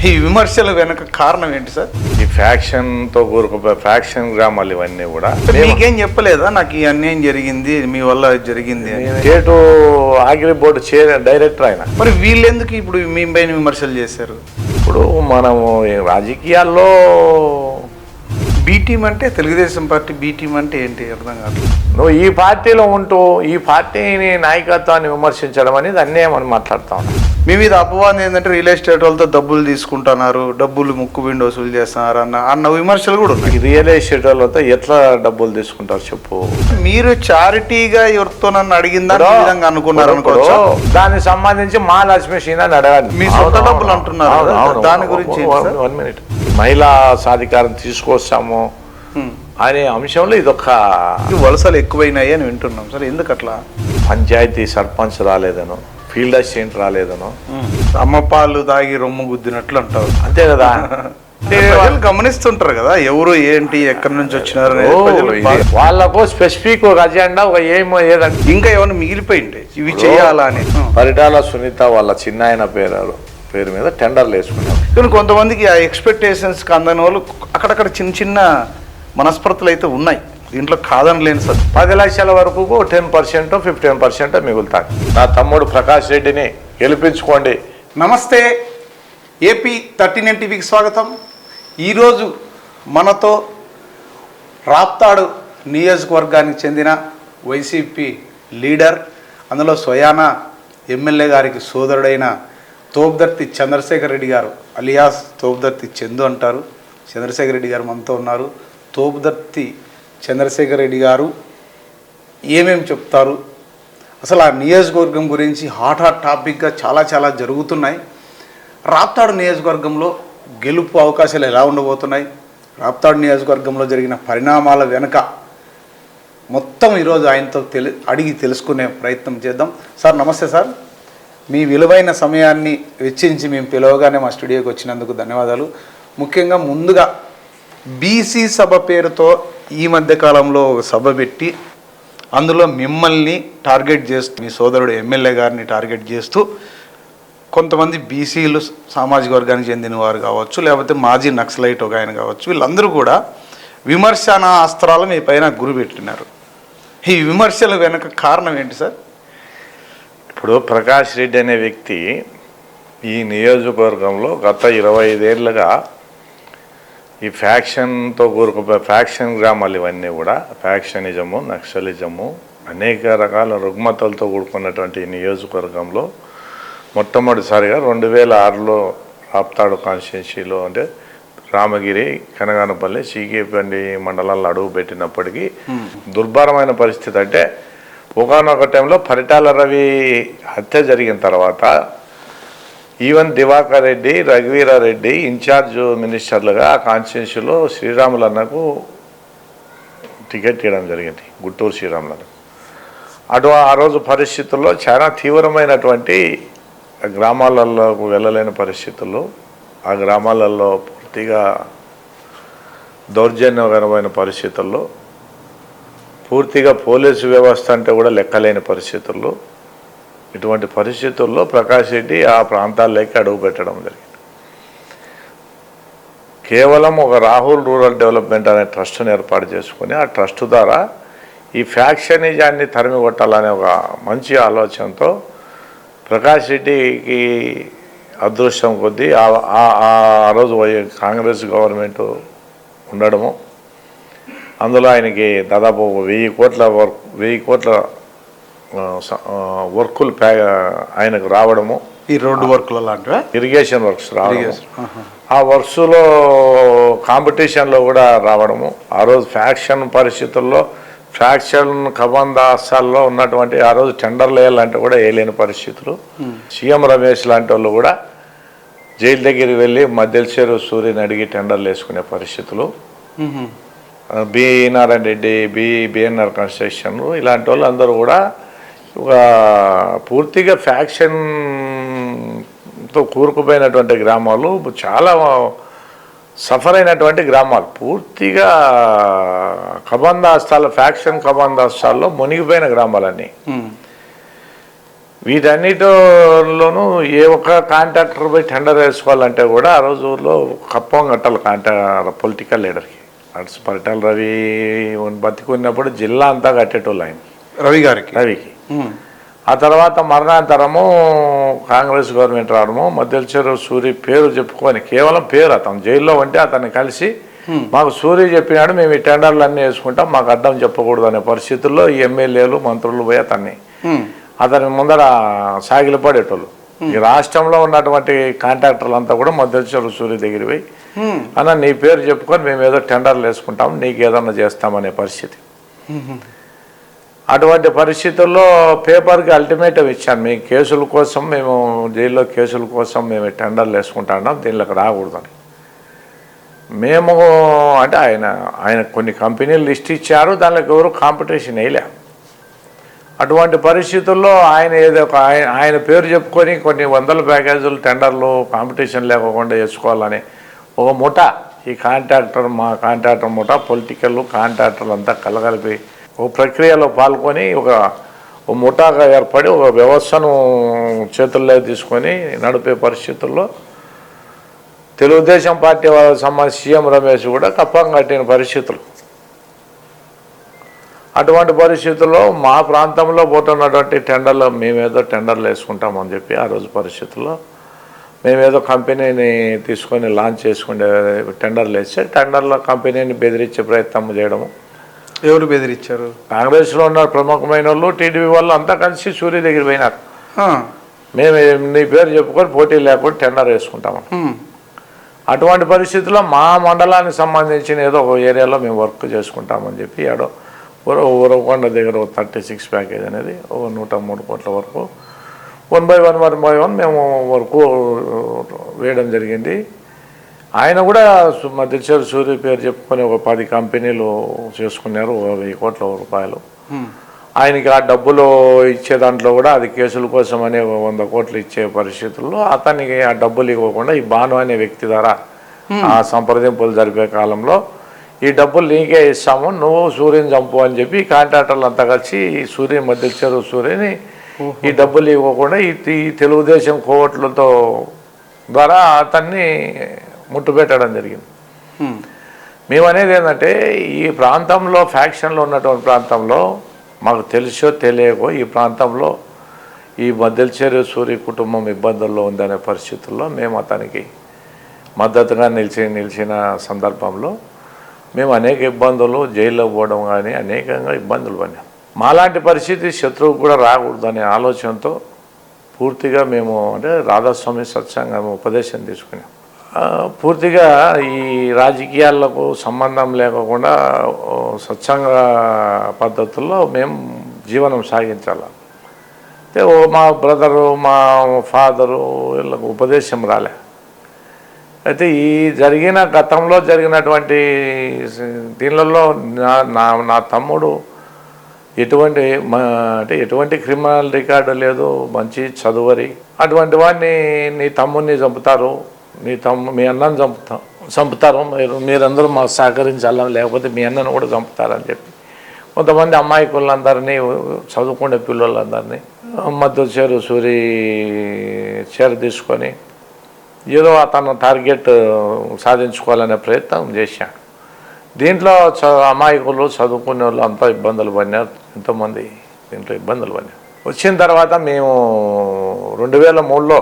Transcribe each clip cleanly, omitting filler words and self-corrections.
ఈ విమర్శల వెనక కారణం ఏంటి సార్? ఈ ఫ్యాక్షన్తో కూరుకుపోయే ఫ్యాక్షన్ గ్రామాలు ఇవన్నీ కూడా. మీకేం చెప్పలేదా నాకు ఈ అన్యాయం జరిగింది మీ వల్ల జరిగింది అని? స్టేటు అగ్రి బోర్డు డైరెక్టర్ ఆయన. మరి వీళ్ళెందుకు ఇప్పుడు మీ పైన విమర్శలు చేశారు? ఇప్పుడు మనము రాజకీయాల్లో బీ టీం అంటే తెలుగుదేశం పార్టీ బీ టీం అంటే ఏంటి అర్థం కాదు. నువ్వు ఈ పార్టీలో ఉంటూ ఈ పార్టీని నాయకత్వాన్ని విమర్శించడం అనేది అన్యాయం అని మాట్లాడుతా ఉన్నాం. మీ మీద అపవాదం ఏంటంటే రియల్ ఎస్టేట్ వాళ్ళతో డబ్బులు తీసుకుంటున్నారు, డబ్బులు ముక్కు పిండి వసూలు చేస్తున్నారు అన్న విమర్శలు కూడా ఉన్నాయి. రియల్ ఎస్టేట్ వాళ్ళతో ఎట్లా డబ్బులు తీసుకుంటారు చెప్పు? మీరు చారిటీగా ఎవరితో నన్ను అడిగిందా విధంగా అనుకున్నారు అనుకోవచ్చు. దానికి సంబంధించి మా లక్ష్మీ శ్రీనాథ్ అడగాలి. మీ సొంత డబ్బులు అంటున్నారు, దాని గురించి 1 మినిట్. మహిళా సాధికారం తీసుకొస్తాము అనే అంశంలో ఇదొక వలసలు ఎక్కువైనాయి అని వింటున్నాం సార్. ఎందుకు అట్లా? పంచాయతీ సర్పంచ్ రాలేదనో, ఫీల్డ్ అసిస్టెంట్ రాలేదనో, అమ్మపాలు దాగి రొమ్ము గుద్దినట్లు అంటారు. అంతే కదా. ప్రజలు గమనిస్తుంటారు కదా ఎవరు ఏంటి ఎక్కడి నుంచి వచ్చినారు. వాళ్ళకు స్పెసిఫిక్ ఒక అజెండా ఒక ఏమో ఏదంటే ఇంకా ఏమైనా మిగిలిపోయింది ఇవి చేయాలా అని. పరిటాల సునీత వాళ్ళ చిన్న ఆయన పేరు మీద టెండర్లు వేసుకున్నారు. కానీ కొంతమందికి ఆ ఎక్స్పెక్టేషన్స్కి అందని వాళ్ళు అక్కడక్కడ చిన్న చిన్న మనస్పర్ధలు అయితే ఉన్నాయి. దీంట్లో కాదని లేని సార్. 10 లక్షల వరకు 10% 15% మిగులుతాయి. నా తమ్ముడు ప్రకాష్ రెడ్డిని గెలిపించుకోండి. నమస్తే, ఏపీ 39 టీవీకి స్వాగతం. ఈరోజు మనతో రాప్తాడు నియోజకవర్గానికి చెందిన వైసీపీ లీడర్, అందులో స్వయానా ఎమ్మెల్యే గారికి సోదరుడైన తోపుదర్తి చంద్రశేఖర్ రెడ్డి గారు, అలియాస్ తోపుదర్తి చందు అంటారు. చంద్రశేఖర్ రెడ్డి గారు మనతో ఉన్నారు. తోపుదర్తి చంద్రశేఖర్ రెడ్డి గారు ఏమేమి చెప్తారు, అసలు ఆ నియోజకవర్గం గురించి హాట్ టాపిక్గా చాలా జరుగుతున్నాయి. రాప్తాడు నియోజకవర్గంలో గెలుపు అవకాశాలు ఎలా ఉండబోతున్నాయి, రాప్తాడు నియోజకవర్గంలో జరిగిన పరిణామాల వెనుక మొత్తం ఈరోజు ఆయనతో అడిగి తెలుసుకునే ప్రయత్నం చేద్దాం. సార్ నమస్తే సార్. మీ విలువైన సమయాన్ని వెచ్చించి మేము పిలవగానే మా స్టూడియోకి వచ్చినందుకు ధన్యవాదాలు. ముఖ్యంగా ముందుగా బీసీ సభ పేరుతో ఈ మధ్యకాలంలో ఒక సభ పెట్టి అందులో మిమ్మల్ని టార్గెట్ చేస్తూ, మీ సోదరుడు ఎమ్మెల్యే గారిని టార్గెట్ చేస్తూ కొంతమంది బీసీలు సామాజిక వర్గానికి చెందిన వారు కావచ్చు, లేకపోతే మాజీ నక్సలైట్ ఒక ఆయన కావచ్చు, వీళ్ళందరూ కూడా విమర్శన అస్త్రాలు మీ పైన గురిపెట్టినారు. ఈ విమర్శల వెనక కారణం ఏంటి సార్? ఇప్పుడు ప్రకాష్ రెడ్డి అనే వ్యక్తి ఈ నియోజకవర్గంలో గత 25 ఏళ్ళుగా ఈ ఫ్యాక్షన్తో కూరుకుపోయే ఫ్యాక్షన్ గ్రామాలు ఇవన్నీ కూడా ఫ్యాక్షనిజము, నక్సలిజము, అనేక రకాల రుగ్మతలతో కూడుకున్నటువంటి ఈ నియోజకవర్గంలో మొట్టమొదటిసారిగా 2006లో రాప్తాడు కాన్స్టిట్యున్సీలో అంటే రామగిరి, కనగానపల్లి, చీకేపల్లి మండలాల్లో అడుగు పెట్టినప్పటికీ దుర్భరమైన పరిస్థితి. అంటే ఒకనొక టైంలో పరిటాల రవి హత్య జరిగిన తర్వాత ఈవెన్ దివాకర్ రెడ్డి, రఘువీరారెడ్డి ఇన్ఛార్జ్ మినిస్టర్లుగా ఆ కాన్స్టిట్యున్సీలో శ్రీరాములు అన్నకు టికెట్ ఇవ్వడం జరిగింది, గుంటూరు శ్రీరాములు. ఆ రోజు పరిస్థితుల్లో చాలా తీవ్రమైనటువంటి గ్రామాలలోకి వెళ్ళలేని పరిస్థితుల్లో, ఆ గ్రామాలలో పూర్తిగా దౌర్జన్యకరమైన పరిస్థితుల్లో, పూర్తిగా పోలీసు వ్యవస్థ అంటే కూడా లెక్కలేని పరిస్థితుల్లో, ఇటువంటి పరిస్థితుల్లో ప్రకాష్ రెడ్డి ఆ ప్రాంతాల్లోకి అడుగు పెట్టడం జరిగింది. కేవలం ఒక రాహుల్ రూరల్ డెవలప్మెంట్ అనే ట్రస్ట్ను ఏర్పాటు చేసుకుని ఆ ట్రస్ట్ ద్వారా ఈ ఫ్యాక్షనిజాన్ని తరిమి కొట్టాలనే ఒక మంచి ఆలోచనతో ప్రకాష్ రెడ్డికి అదృష్టం కొద్దీ ఆ రోజు కాంగ్రెస్ గవర్నమెంట్ ఉండడము, అందులో ఆయనకి దాదాపు 1000 కోట్ల వర్కులు ఆయనకు రావడము, ఈ రోడ్డు వర్క్ల లాంటివి ఇరిగేషన్ వర్క్స్ రావడము, ఆ వర్క్స్లో కాంపిటీషన్లో కూడా రావడము, ఆ రోజు ఫ్యాక్షన్ పరిస్థితుల్లో ఫ్యాక్షన్ కబందాసాల్లో ఉన్నటువంటి ఆ రోజు టెండర్లు వేయాలంటే కూడా వేయలేని పరిస్థితులు. సీఎం రమేష్ లాంటి వాళ్ళు కూడా జైలు దగ్గరికి వెళ్ళి మద్దెలచేరు సూర్యని అడిగి టెండర్లు వేసుకునే పరిస్థితులు. B Narayana Reddy, BNR construction ఇలాంటి వాళ్ళు అందరూ కూడా ఒక పూర్తిగా ఫ్యాక్షన్తో కూరుకుపోయినటువంటి గ్రామాలు, చాలా సఫర్ అయినటువంటి గ్రామాలు, పూర్తిగా కబందాస్తాలు, ఫ్యాక్షన్ కబందాస్తాల్లో మునిగిపోయిన గ్రామాలన్నీ. వీటన్నిటిలోనూ ఏ ఒక్క కాంట్రాక్టర్ పోయి టెండర్ వేసుకోవాలంటే కూడా ఆ రోజుల్లో కప్పం కట్టాలి పొలిటికల్ లీడర్కి. అటు పరిటాల రవి బతికున్నప్పుడు జిల్లా అంతా కట్టేటోళ్ళు ఆయన రవికి. ఆ తర్వాత మరణాంతరము కాంగ్రెస్ గవర్నమెంట్ రావడము, మధ్యలో సూరి పేరు చెప్పుకొని కేవలం పేరు, అతను జైల్లో ఉంటే అతన్ని కలిసి మాకు సూర్య చెప్పినాడు మేము ఈ టెండర్లు అన్నీ వేసుకుంటాం, మాకు అడ్డం చెప్పకూడదు అనే పరిస్థితుల్లో ఈ ఎమ్మెల్యేలు మంత్రులు పోయి అతని ముందర సాగిలపడేటోళ్ళు. ఈ రాష్ట్రంలో ఉన్నటువంటి కాంట్రాక్టర్లు అంతా కూడా మధ్యలో సూర్య దగ్గర పోయి అన్న నీ పేరు చెప్పుకొని మేము ఏదో టెండర్లు వేసుకుంటాం, నీకు ఏదన్నా చేస్తామనే పరిస్థితి. అటువంటి పరిస్థితుల్లో పేపర్కి అల్టిమేటం ఇచ్చాను, మీ కేసుల కోసం మేము జైల్లో కేసుల కోసం మేము టెండర్లు వేసుకుంటాం, దీనిలోకి రాకూడదని. మేము అంటే ఆయన కొన్ని కంపెనీలు లిస్ట్ ఇచ్చారు, దానిలోకి ఎవరు కాంపిటీషన్ వేయలే. అటువంటి పరిస్థితుల్లో ఆయన ఏదో ఆయన పేరు చెప్పుకొని కొన్ని వందల ప్యాకేజీలు టెండర్లు కాంపిటీషన్ లేకుండా వేసుకోవాలని ఒక ముఠ, ఈ మా కాంట్రాక్టర్ ముఠ, పొలిటికల్ కాంట్రాక్టర్లు అంతా కలగలిపి ఒక ప్రక్రియలో పాల్గొని ఒక ముఠాగా ఏర్పడి ఒక వ్యవస్థను చేతుల్లో తీసుకొని నడిపే పరిస్థితుల్లో తెలుగుదేశం పార్టీ సీఎం రమేష్ కూడా కప్పం కట్టిన పరిస్థితులు. అటువంటి పరిస్థితుల్లో మా ప్రాంతంలో పోతున్నటువంటి టెండర్లు మేమేదో టెండర్లు వేసుకుంటామని చెప్పి ఆ రోజు పరిస్థితుల్లో మేమేదో కంపెనీని తీసుకొని లాంచ్ చేసుకునే టెండర్లు వేస్తే టెండర్లో కంపెనీని బెదిరించే ప్రయత్నం చేయడము. ఎవరు బెదిరించారు? కాంగ్రెస్లో ఉన్న ప్రముఖమైన వాళ్ళు, టీడీపీ వాళ్ళు అంతా కలిసి సూర్య దగ్గర పోయినారు. మేము నీ పేరు చెప్పుకొని పోటీ లేకుండా టెండర్ వేసుకుంటాము. అటువంటి పరిస్థితుల్లో మా మండలానికి సంబంధించిన ఏదో ఒక ఏరియాలో మేము వర్క్ చేసుకుంటామని చెప్పి ఊరకొండ దగ్గర 36 ప్యాకేజ్ అనేది 103 కోట్ల వరకు 1/1 మేము వర్క్ వేయడం జరిగింది. ఆయన కూడా మధ్య సూర్య పేరు చెప్పుకొని ఒక 10 కంపెనీలు చేసుకున్నారు, 1000 కోట్ల రూపాయలు. ఆయనకి ఆ డబ్బులు ఇచ్చే దాంట్లో కూడా అది కేసుల కోసం అనే 100 కోట్లు ఇచ్చే పరిస్థితుల్లో అతనికి ఆ డబ్బులు ఇవ్వకుండా ఈ భాను అనే వ్యక్తి ద్వారా ఆ సంప్రదింపులు జరిపే కాలంలో ఈ డబ్బులు నీకే ఇస్తాము, నువ్వు సూర్యని చంపు అని చెప్పి కాంట్రాక్టర్లు అంతా కలిసి సూర్య మధ్య సూర్యని ఈ డబ్బులు ఇవ్వకుండా ఈ తెలుగుదేశం కోవట్లతో ద్వారా అతన్ని ముట్టుపెట్టడం జరిగింది. మేము అనేది ఏంటంటే ఈ ప్రాంతంలో ఫ్యాక్షన్లో ఉన్నటువంటి ప్రాంతంలో మాకు తెలిసో తెలియకో ఈ ప్రాంతంలో ఈ మద్దెలచేరు సూర్య కుటుంబం ఇబ్బందుల్లో ఉందనే పరిస్థితుల్లో మేము అతనికి మద్దతుగా నిలిచిన సందర్భంలో మేము అనేక ఇబ్బందులు, జైల్లో పోవడం కానీ అనేకంగా ఇబ్బందులు పడినాం. మాలాంటి పరిస్థితి శత్రువుకు కూడా రాకూడదనే ఆలోచనతో పూర్తిగా మేము అంటే రాధాస్వామి సత్సంగం ఉపదేశం తీసుకున్నాం. పూర్తిగా ఈ రాజకీయాలకు సంబంధం లేకుండా సత్సంగ పద్ధతుల్లో మేము జీవనం సాగించాలి. అంటే మా బ్రదరు, మా ఫాదరు వీళ్ళకు ఉపదేశం రాలే. అయితే ఈ గతంలో జరిగినటువంటి దీనిలలో నా తమ్ముడు ఎటువంటి క్రిమినల్ రికార్డు లేదు, మంచి చదువరి. అటువంటి వాడిని నీ తమ్ముడిని చంపుతారు, మీ అన్నను చంపుతారు, మీరందరూ మాకు సహకరించాలి, లేకపోతే మీ అన్నను కూడా చంపుతారని చెప్పి కొంతమంది అమ్మాయికులందరినీ, చదువుకునే పిల్లలందరినీ మధ్య సూరి తీసుకొని ఏదో అతను టార్గెట్ సాధించుకోవాలనే ప్రయత్నం చేశాడు. దీంట్లో అమాయకులు, చదువుకునే వాళ్ళు అంతా ఇబ్బందులు పడినారు, ఎంతోమంది దీంట్లో ఇబ్బందులు పడినారు. వచ్చిన తర్వాత మేము 2003లో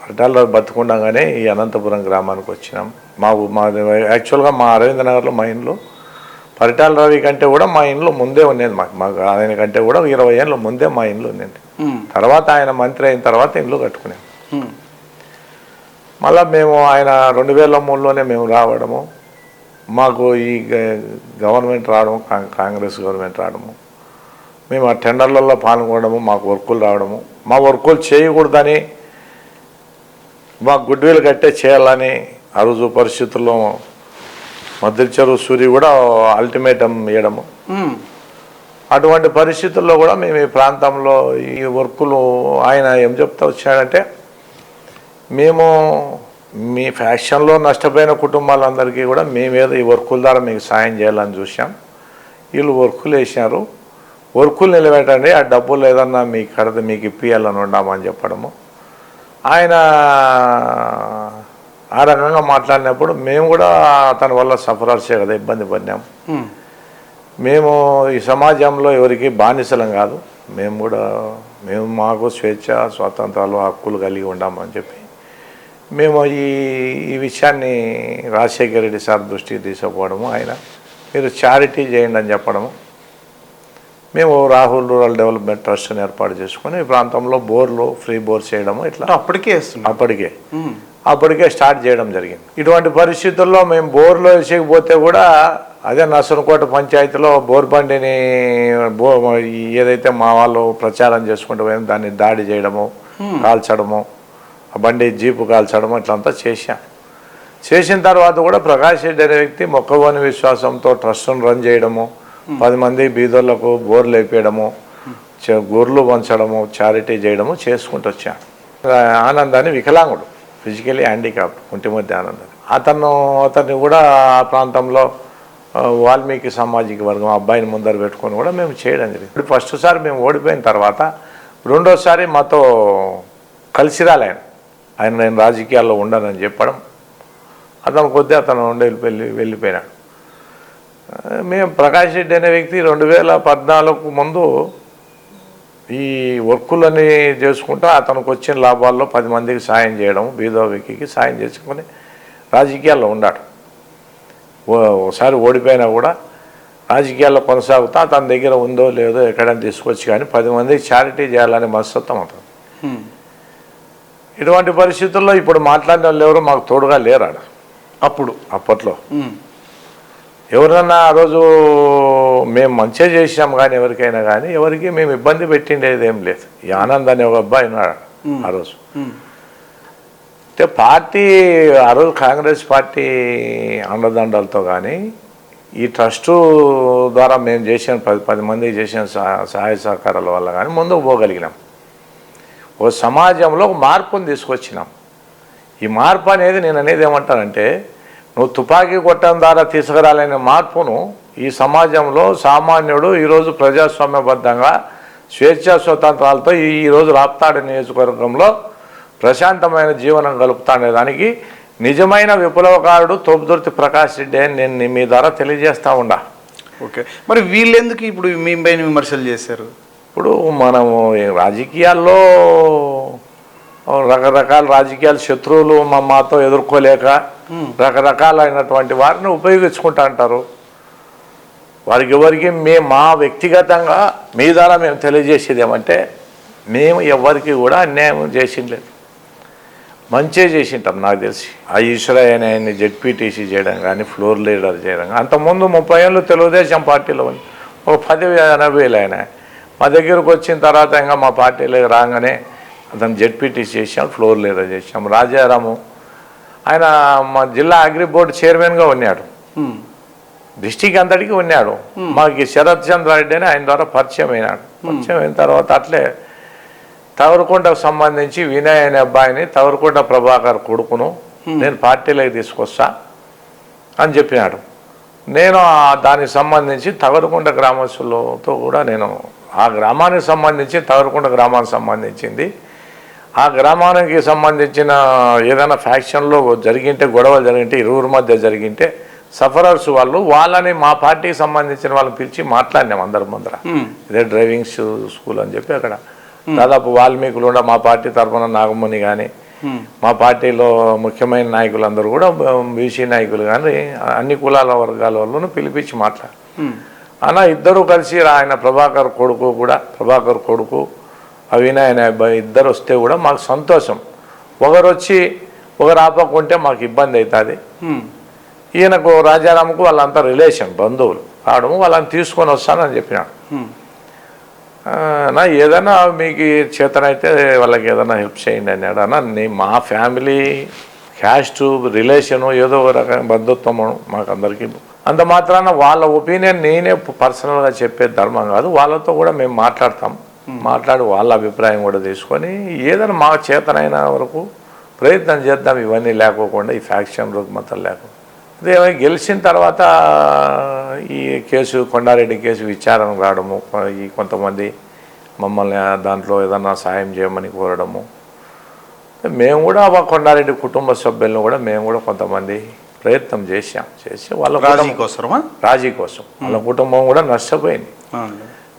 పరిటాల బతుకుండగానే ఈ అనంతపురం గ్రామానికి వచ్చినాం. యాక్చువల్గా మా అరవిందనగర్లో మా ఇండ్లు పరిటాల రవి కంటే కూడా మా ఇంట్లో ముందే ఉండేది. మాకు ఆయన కంటే కూడా 20 ఏళ్ళ ముందే మా ఇంట్లో ఉండేది. తర్వాత ఆయన మంత్రి అయిన తర్వాత ఇండ్లు కట్టుకున్నాం. మళ్ళీ మేము ఆయన 2003లోనే మేము రావడము, మాకు ఈ గవర్నమెంట్ రావడము, కాంగ్రెస్ గవర్నమెంట్ రావడము, మేము ఆ టెండర్లలో పాల్గొనడము, మాకు వర్కులు రావడము, మా వర్కులు చేయకూడదని మాకు గుడ్విల్ కట్టే చేయాలని ఆ రోజు పరిస్థితుల్లో మధ్యచెరువు సూరి కూడా అల్టిమేటం ఇవ్వడము. అటువంటి పరిస్థితుల్లో కూడా మేము ఈ ప్రాంతంలో ఈ వర్కులు ఆయన ఏం చెప్తా వచ్చాడంటే, మేము మీ ఫ్యాక్షన్లో నష్టపోయిన కుటుంబాలందరికీ కూడా మేమేదో ఈ వర్కుల ద్వారా మీకు సాయం చేయాలని చూసాం. వీళ్ళు వర్కులు వేసినారు, వర్కులు నిలబెట్టండి, ఆ డబ్బులు ఏదన్నా మీకు కడితే మీకు ఇప్పియాలని ఉండామని చెప్పడము. ఆయన ఆ రకంగా మాట్లాడినప్పుడు మేము కూడా అతని వల్ల సఫరర్సే కదా, ఇబ్బంది పడినాం. మేము ఈ సమాజంలో ఎవరికి బానిసలం కాదు, మేము మాకు స్వేచ్ఛ స్వాతంత్రాలు హక్కులు కలిగి ఉండామని చెప్పి మేము ఈ విషయాన్ని రాజశేఖర రెడ్డి సార్ దృష్టికి తీసుకుపోవడము, ఆయన మీరు చారిటీ చేయండి అని చెప్పడము. మేము రాహుల్ రూరల్ డెవలప్మెంట్ ట్రస్ట్ని ఏర్పాటు చేసుకొని ఈ ప్రాంతంలో ఫ్రీ బోర్స్ చేయడము ఇట్లా అప్పటికే స్టార్ట్ చేయడం జరిగింది. ఇటువంటి పరిస్థితుల్లో మేము బోర్లో వేసేకపోతే కూడా అదే నర్సనకోట పంచాయతీలో బోర్ బండిని ఏదైతే మా వాళ్ళు ప్రచారం చేసుకుంటూ పోయాము దాన్ని దాడి చేయడము, కాల్చడము, ఆ బండి జీపు కాల్చడము ఇట్లంతా చేసిన తర్వాత కూడా ప్రకాష్ రెడ్డి అనే వ్యక్తి మొక్కవోని విశ్వాసంతో ట్రస్ట్ను రన్ చేయడము, 10 మంది బీదోళ్లకు బోర్లు వేపేయడము, గొర్రెలు పంచడము, చారిటీ చేయడము చేసుకుంటూ వచ్చాను. ఆనందాన్ని వికలాంగుడు, ఫిజికలీ హ్యాండిక్యాప్డ్, ఒంటి మధ్య ఆనందాన్ని అతన్ని కూడా ఆ ప్రాంతంలో వాల్మీకి సామాజిక వర్గం అబ్బాయిని ముందర పెట్టుకొని కూడా మేము చేయడం జరిగింది. ఫస్ట్ సారి మేము ఓడిపోయిన తర్వాత రెండోసారి మాతో కలిసి రాలే ఆయన నేను రాజకీయాల్లో ఉండనని చెప్పడం, అతను వెళ్ళిపోయినాడు. మేము ప్రకాష్ రెడ్డి అనే వ్యక్తి 2014 ముందు ఈ వర్కులని చేసుకుంటూ అతనికి వచ్చిన లాభాల్లో 10 మందికి సాయం చేయడం, బీదోవికి సాయం చేసుకొని రాజకీయాల్లో ఉన్నాడు. ఒకసారి ఓడిపోయినా కూడా రాజకీయాల్లో కొనసాగుతా తన దగ్గర ఉందో లేదో ఎక్కడైనా తీసుకొచ్చి కానీ 10 మందికి చారిటీ చేయాలనే మనస్తత్వం అవుతుంది. ఇటువంటి పరిస్థితుల్లో ఇప్పుడు మాట్లాడిన వాళ్ళు ఎవరు మాకు తోడుగా లేరాడు. అప్పట్లో ఎవరన్నా ఆ రోజు మేము మంచిగా చేసాం కానీ ఎవరికైనా కానీ ఎవరికి మేము ఇబ్బంది పెట్టిండేది ఏం లేదు. ఈ ఆనంద్ అనే ఒక అబ్బాయి ఉన్నాడు ఆ రోజు. అంటే పార్టీ ఆ రోజు కాంగ్రెస్ పార్టీ అండదండలతో కానీ ఈ ట్రస్టు ద్వారా మేము చేసిన 10 మందికి చేసిన సహాయ సహకారాల వల్ల కానీ ముందుకు పోగలిగినాం. ఓ సమాజంలో ఒక మార్పుని తీసుకొచ్చినాం. ఈ మార్పు అనేది నేను అనేది ఏమంటానంటే, నువ్వు తుపాకీ కొట్టడం ద్వారా తీసుకురాలేని మార్పును ఈ సమాజంలో సామాన్యుడు ఈరోజు ప్రజాస్వామ్యబద్ధంగా స్వేచ్ఛా స్వతంత్రాలతో ఈరోజు రాప్తాడు నియోజకవర్గంలో ప్రశాంతమైన జీవనం గలుపుతానే దానికి నిజమైన విప్లవకారుడు తోపుదుర్తి ప్రకాష్ రెడ్డి అని నేను మీ ద్వారా తెలియజేస్తూ ఉండా. ఓకే, మరి వీళ్ళెందుకు ఇప్పుడు మీ పైన విమర్శలు చేశారు? ఇప్పుడు మనము రాజకీయాల్లో రకరకాల రాజకీయాల శత్రువులు మాతో ఎదుర్కోలేక రకరకాలైనటువంటి వారిని ఉపయోగించుకుంటా అంటారు. ఎవరికి మా వ్యక్తిగతంగా మీ ద్వారా మేము తెలియజేసేది ఏమంటే, మేము ఎవరికి కూడా అన్యాయం చేసిండలేదు, మంచిగా చేసింటాం. నాకు తెలిసి ఆ ఈశ్వరయ్య ఆయన్ని జెడ్పీటీసీ చేయడం కానీ ఫ్లోర్ లీడర్ చేయడం కానీ, అంతకుముందు 30 ఏళ్ళు తెలుగుదేశం పార్టీలో ఒక 10-80 ఆయన మా దగ్గరకు వచ్చిన తర్వాత ఇంకా మా పార్టీలోకి రాగానే అతను జెడ్పీటీసీ చేసాం, ఫ్లోర్ లీడర్ చేసాం. రాజారాము ఆయన మా జిల్లా అగ్రి బోర్డు చైర్మన్గా ఉన్నాడు, డిస్టిక్ అంతటికి ఉన్నాడు. మాకు శరత్ చంద్రారెడ్డి అని ఆయన ద్వారా పరిచయం అయినాడు. పరిచయం అయిన తర్వాత అట్లే తవరకొండకు సంబంధించి వినయ్ అనే అబ్బాయిని తవరకొండ ప్రభాకర్ కొడుకును నేను పార్టీలోకి తీసుకొస్తా అని చెప్పినాడు. నేను దానికి సంబంధించి తవరకొండ గ్రామస్తులతో కూడా నేను ఆ గ్రామానికి సంబంధించి తవరకొండ గ్రామానికి సంబంధించింది ఆ గ్రామానికి సంబంధించిన ఏదైనా ఫ్యాక్షన్లో జరిగింటే గొడవలు జరిగింటే ఇరువురి మధ్య జరిగింటే సఫరర్స్ వాళ్ళని మా పార్టీకి సంబంధించిన వాళ్ళని పిలిచి మాట్లాడినాం అందరి ముందర. ఇదే డ్రైవింగ్ స్కూల్ అని చెప్పి అక్కడ దాదాపు వాల్మీకులు కూడా మా పార్టీ తరఫున నాగమణి కానీ మా పార్టీలో ముఖ్యమైన నాయకులందరూ కూడా బీసీ నాయకులు కానీ అన్ని కులాల వర్గాల వాళ్ళను పిలిపించి మాట్లాడారు. అలా ఇద్దరు కలిసి ఆయన ప్రభాకర్ కొడుకు అవినాయ్ అనే అబ్బాయి ఇద్దరు వస్తే కూడా మాకు సంతోషం. ఒకరు వచ్చి ఒకరు ఆపకుంటే మాకు ఇబ్బంది అవుతుంది. ఈయనకు రాజారాముకు వాళ్ళంతా రిలేషన్ బంధువులు కావడము వాళ్ళని తీసుకొని వస్తానని చెప్పినాడు. నా ఏదైనా మీకు చేతనైతే వాళ్ళకి ఏదైనా హెల్ప్ చేయండి అన్నాడు. అన్న మా ఫ్యామిలీ క్యాస్ట్ రిలేషను ఏదో ఒక రకమైన బంధుత్వము మాకు అందరికీ అంత మాత్రాన వాళ్ళ ఒపీనియన్ నేనే పర్సనల్గా చెప్పే ధర్మం కాదు. వాళ్ళతో కూడా మేము మాట్లాడి వాళ్ళ అభిప్రాయం కూడా తీసుకొని ఏదైనా మా చేతనైన వరకు ప్రయత్నం చేద్దాం, ఇవన్నీ లేకోకుండా ఈ ఫ్యాక్షన్ రుగ్మతలు లేకుండా గెలిచిన తర్వాత ఈ కేసు కొండారెడ్డి కేసు విచారణ రావడము, ఈ కొంతమంది మమ్మల్ని దాంట్లో ఏదన్నా సాయం చేయమని కోరడము, మేము కూడా కొండారెడ్డి కుటుంబ సభ్యులను కూడా మేము కూడా కొంతమంది ప్రయత్నం చేసి వాళ్ళ రాజీ కోసం వాళ్ళ కుటుంబం కూడా నష్టపోయింది.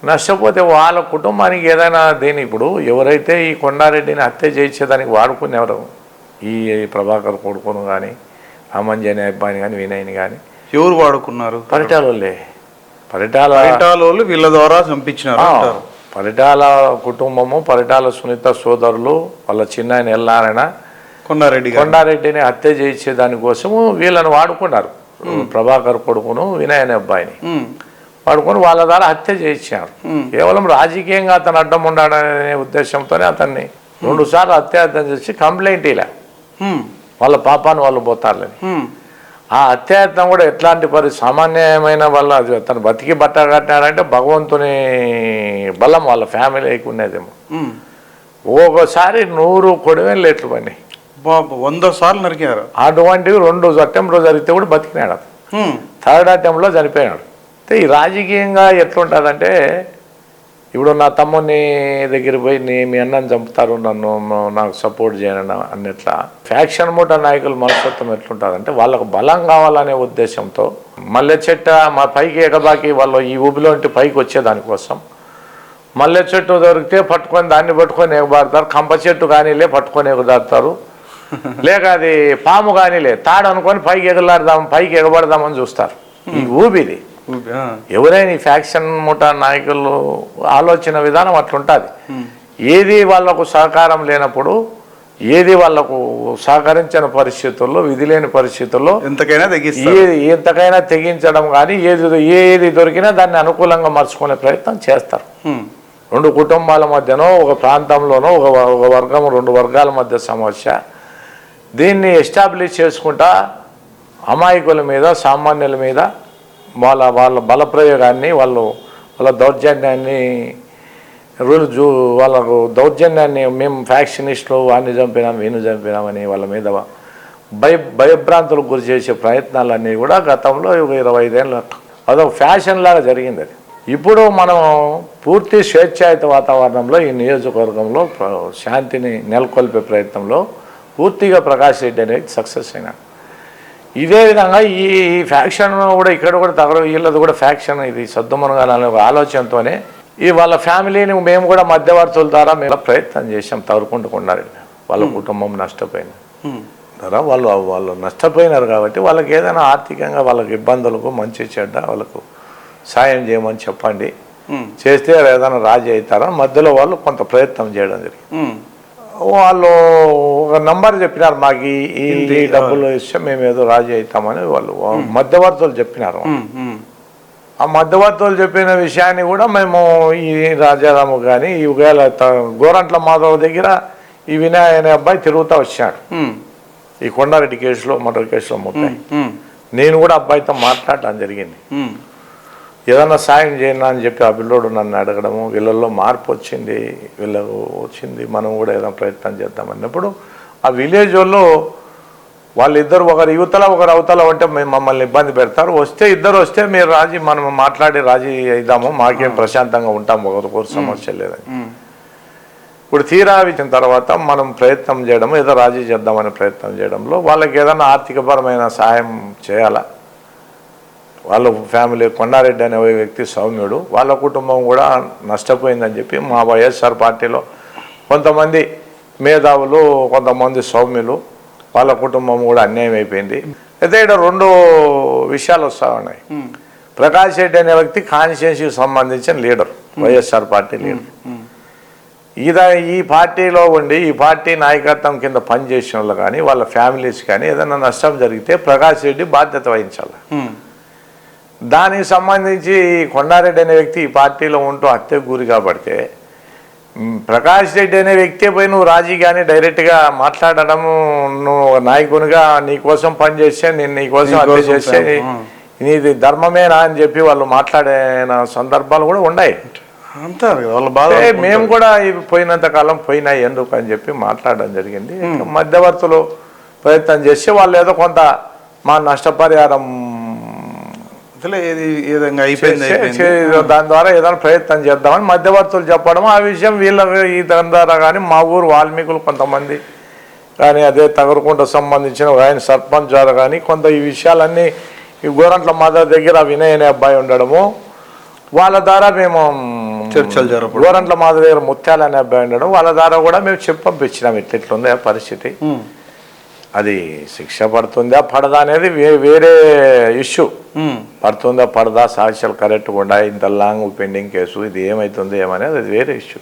నష్టపోతే వాళ్ళ కుటుంబానికి ఏదైనా దేని ఇప్పుడు ఎవరైతే ఈ కొండారెడ్డిని హత్య చేయించేదానికి వాడుకునేవారు, ఈ ప్రభాకర్ కొడుకును కానీ రామంజని అబ్బాయిని కానీ వినయ్ని కానీ ఎవరు వాడుకున్నారు? పరిటాల వీళ్ళ ద్వారా చంపించినారు. పరిటాల కుటుంబము, పరిటాల సునీత సోదరులు, వాళ్ళ చిన్నాయన ఎల్లారాయణ కొండారెడ్డిని హత్య చేయించే దానికోసము వీళ్ళని వాడుకున్నారు. ప్రభాకర్ కొడుకును వినయ్ అనే అబ్బాయిని వాడుకొని వాళ్ళ ద్వారా హత్య చేయించారు. కేవలం రాజకీయంగా అతను అడ్డం ఉండాలనే ఉద్దేశంతోనే అతన్ని 2 సార్లు హత్యాయత్నం చేసి కంప్లైంట్ ఇలా వాళ్ళ పాపాన్ని వాళ్ళు పోతారులని. ఆ హత్యాయత్నం కూడా ఎట్లాంటి సామాన్యమైన వాళ్ళ తను బతికి బట్ట కట్టినాడంటే భగవంతుని బలం వాళ్ళ ఫ్యామిలీకి ఉండేదేమో. ఒక్కోసారి 100 కొడివేలు లేట్లు పడినాయి, 100 సార్లు నరికారు. అటువంటివి 2 అటెంప్ట్లో జరిగితే కూడా బతికినాడు అతను. 3rd అటెంప్ట్లో చనిపోయినాడు. అయితే ఈ రాజకీయంగా ఎట్లుంటుందంటే ఇప్పుడు నా తమ్ముని దగ్గర పోయి మీ అన్నని చంపుతారు, నాకు సపోర్ట్ చేయను అన్నట్లా ఫ్యాక్షన్ మూట నాయకుల మనస్తత్వం ఎట్లుంటుందంటే వాళ్ళకు బలం కావాలనే ఉద్దేశంతో మల్లె చెట్టు మా పైకి ఎగబాకి వాళ్ళు ఈ ఊబిలోంటి పైకి వచ్చేదానికోసం మల్లె చెట్టు దొరికితే పట్టుకొని దాన్ని పట్టుకొని ఎగబారుతారు, కంప చెట్టు కానీలే పట్టుకొని ఎగదారుతారు, లేక అది పాము కానీలే తాడు అనుకొని పైకి పైకి ఎగబడదామని చూస్తారు. ఈ ఊబిది ఎవరైనా ఈ ఫ్యాక్షన్ ముఠా నాయకులు ఆలోచన విధానం అట్లుంటుంది. ఏది వాళ్లకు సహకారం లేనప్పుడు, ఏది వాళ్లకు సహకరించిన పరిస్థితుల్లో, విధి లేని పరిస్థితుల్లో ఎంతకైనా తెగించడం కానీ ఏది దొరికినా దాన్ని అనుకూలంగా మర్చుకునే ప్రయత్నం చేస్తారు. 2 కుటుంబాల మధ్యనో ఒక ప్రాంతంలోనో ఒక వర్గం 2 వర్గాల మధ్య సమస్య, దీన్ని ఎస్టాబ్లిష్ చేసుకుంటా అమాయకుల మీద సామాన్యుల మీద వాళ్ళ బలప్రయోగాన్ని వాళ్ళ దౌర్జన్యాన్ని వాళ్ళకు దౌర్జన్యాన్ని మేము ఫ్యాక్షనిస్టులు వాడిని చంపినాం వీణు చంపినామని వాళ్ళ మీద భయభ్రాంతులకు గురి చేసే ప్రయత్నాలన్నీ కూడా గతంలో 25 ఏళ్ళ అదొక ఫ్యాషన్ లాగా జరిగింది. అది ఇప్పుడు మనం పూర్తి స్వేచ్ఛాయుత వాతావరణంలో ఈ నియోజకవర్గంలో శాంతిని నెలకొల్పే ప్రయత్నంలో పూర్తిగా ప్రకాష్ రెడ్డి అనేది సక్సెస్ అయినాడు. ఇదే విధంగా ఈ ఫ్యాక్షన్ కూడా ఇక్కడ కూడా వీళ్ళది కూడా ఫ్యాక్షన్ ఇది సద్దుమనగాలనే ఒక ఆలోచనతోనే ఈ వాళ్ళ ఫ్యామిలీని మేము కూడా మధ్యవర్తుల ద్వారా మేము ప్రయత్నం చేసాం తవరుకుంటుకున్నారు. వాళ్ళ కుటుంబం నష్టపోయింది కదా, వాళ్ళు నష్టపోయినారు కాబట్టి వాళ్ళకి ఏదైనా ఆర్థికంగా వాళ్ళకి ఇబ్బందులకు మంచి చెడ్డ వాళ్ళకు సాయం చేయమని చెప్పండి, చేస్తే ఏదైనా రాజీ అవుతారని మధ్యలో వాళ్ళు కొంత ప్రయత్నం చేయడం జరిగింది. వాళ్ళు ఒక నంబర్ చెప్పినారు, మాకు ఈ డబ్బులు ఇస్తే మేము ఏదో రాజీ అవుతామని వాళ్ళు మధ్యవర్తులు చెప్పినారు. ఆ మధ్యవర్తులు చెప్పిన విషయాన్ని కూడా మేము ఈ రాజారాము కానీ ఈ గోరంట్ల మాధవ్ దగ్గర ఈ వినయ్ అనే అబ్బాయి తిరుగుతూ వచ్చాడు. ఈ కొండారెడ్డి కేసులో మర్డర్ కేసులో మొత్తం నేను కూడా అబ్బాయితో మాట్లాడటం జరిగింది. ఏదన్నా సాయం చేయనా అని చెప్పి ఆ పిల్లోడు నన్ను అడగడము, వీళ్ళల్లో మార్పు వచ్చింది, వీళ్ళకు వచ్చింది, మనం కూడా ఏదైనా ప్రయత్నం చేద్దాం అన్నప్పుడు ఆ విలేజ్ వాళ్ళు వాళ్ళిద్దరు ఒకరు యువతల ఒకరు అవతల ఉంటే మేము మమ్మల్ని ఇబ్బంది పెడతారు, ఇద్దరు వస్తే మీరు మనం మాట్లాడి రాజీ అయిద్దాము, మాకేం ప్రశాంతంగా ఉంటాం, ఒకరికొకరు సమస్య లేదని. ఇప్పుడు తీరా ఇచ్చిన తర్వాత మనం ప్రయత్నం చేయడం ఏదో రాజీ చేద్దామనే ప్రయత్నం చేయడంలో వాళ్ళకి ఏదైనా ఆర్థికపరమైన సహాయం చేయాలా. వాళ్ళ ఫ్యామిలీ కొండారెడ్డి అనే వ్యక్తి సౌమ్యుడు, వాళ్ళ కుటుంబం కూడా నష్టపోయిందని చెప్పి మా వైఎస్ఆర్ పార్టీలో కొంతమంది మేధావులు కొంతమంది సౌమ్యులు వాళ్ళ కుటుంబం కూడా అన్యాయం అయిపోయింది. అయితే ఇక్కడ 2 విషయాలు వస్తూ ఉన్నాయి. ప్రకాష్ రెడ్డి అనే వ్యక్తి కాన్స్టిట్యున్సీకి సంబంధించిన లీడర్, వైఎస్ఆర్ పార్టీ లీడర్. ఈ పార్టీలో ఉండి ఈ పార్టీ నాయకత్వం కింద పనిచేసిన వాళ్ళు కానీ వాళ్ళ ఫ్యామిలీస్ కానీ ఏదైనా నష్టం జరిగితే ప్రకాష్ రెడ్డి బాధ్యత వహించాలి. దానికి సంబంధించి కొండారెడ్డి అనే వ్యక్తి ఈ పార్టీలో ఉంటూ హత్యకు గురి కాబడితే ప్రకాష్ రెడ్డి అనే వ్యక్తి పోయి నువ్వు రాజీగాని డైరెక్ట్గా మాట్లాడడము, నువ్వు నాయకునిగా నీకోసం పనిచేస్తే నేను నీకోసం హత్య చేస్తే నీది ధర్మమేనా అని చెప్పి వాళ్ళు మాట్లాడిన సందర్భాలు కూడా ఉన్నాయి. మేము కూడా ఇవి పోయినంత కాలం పోయినాయి ఎందుకు అని చెప్పి మాట్లాడడం జరిగింది. మధ్యవర్తులు ప్రయత్నం చేసి వాళ్ళు ఏదో కొంత మా నష్టపరిహారం ఏది ఏ విధంగా అయిపోయింది దాని ద్వారా ఏదైనా ప్రయత్నం చేద్దామని మధ్యవర్తులు చెప్పడం, ఆ విషయం వీళ్ళ ఈ దాని ద్వారా కానీ మా ఊరు వాల్మీకులు కొంతమంది కానీ అదే తగరకుంట సంబంధించిన ఆయన సర్పంచ్ ద్వారా కానీ కొంత ఈ విషయాలన్నీ ఈ గోరంట్ల మదర్ దగ్గర వినయ్ అనే అబ్బాయి ఉండడము, వాళ్ళ ద్వారా మేము చర్చలు జరపడం, గోరంట్ల మదర్ దగ్గర ముత్యాల అనే అబ్బాయి ఉండడం, వాళ్ళ ద్వారా కూడా మేము పంపించినాం ఇట్లుంది ఆ పరిస్థితి. అది శిక్ష పడుతుందా పడదా అనేది వేరే ఇష్యూ. పడుతుందా పడదా, సాక్ష్యాలు కరెక్ట్గా ఉండాలి, ఇంత లాంగ్ పెండింగ్ కేసు, ఇది ఏమవుతుంది ఏమనేది అది వేరే ఇష్యూ.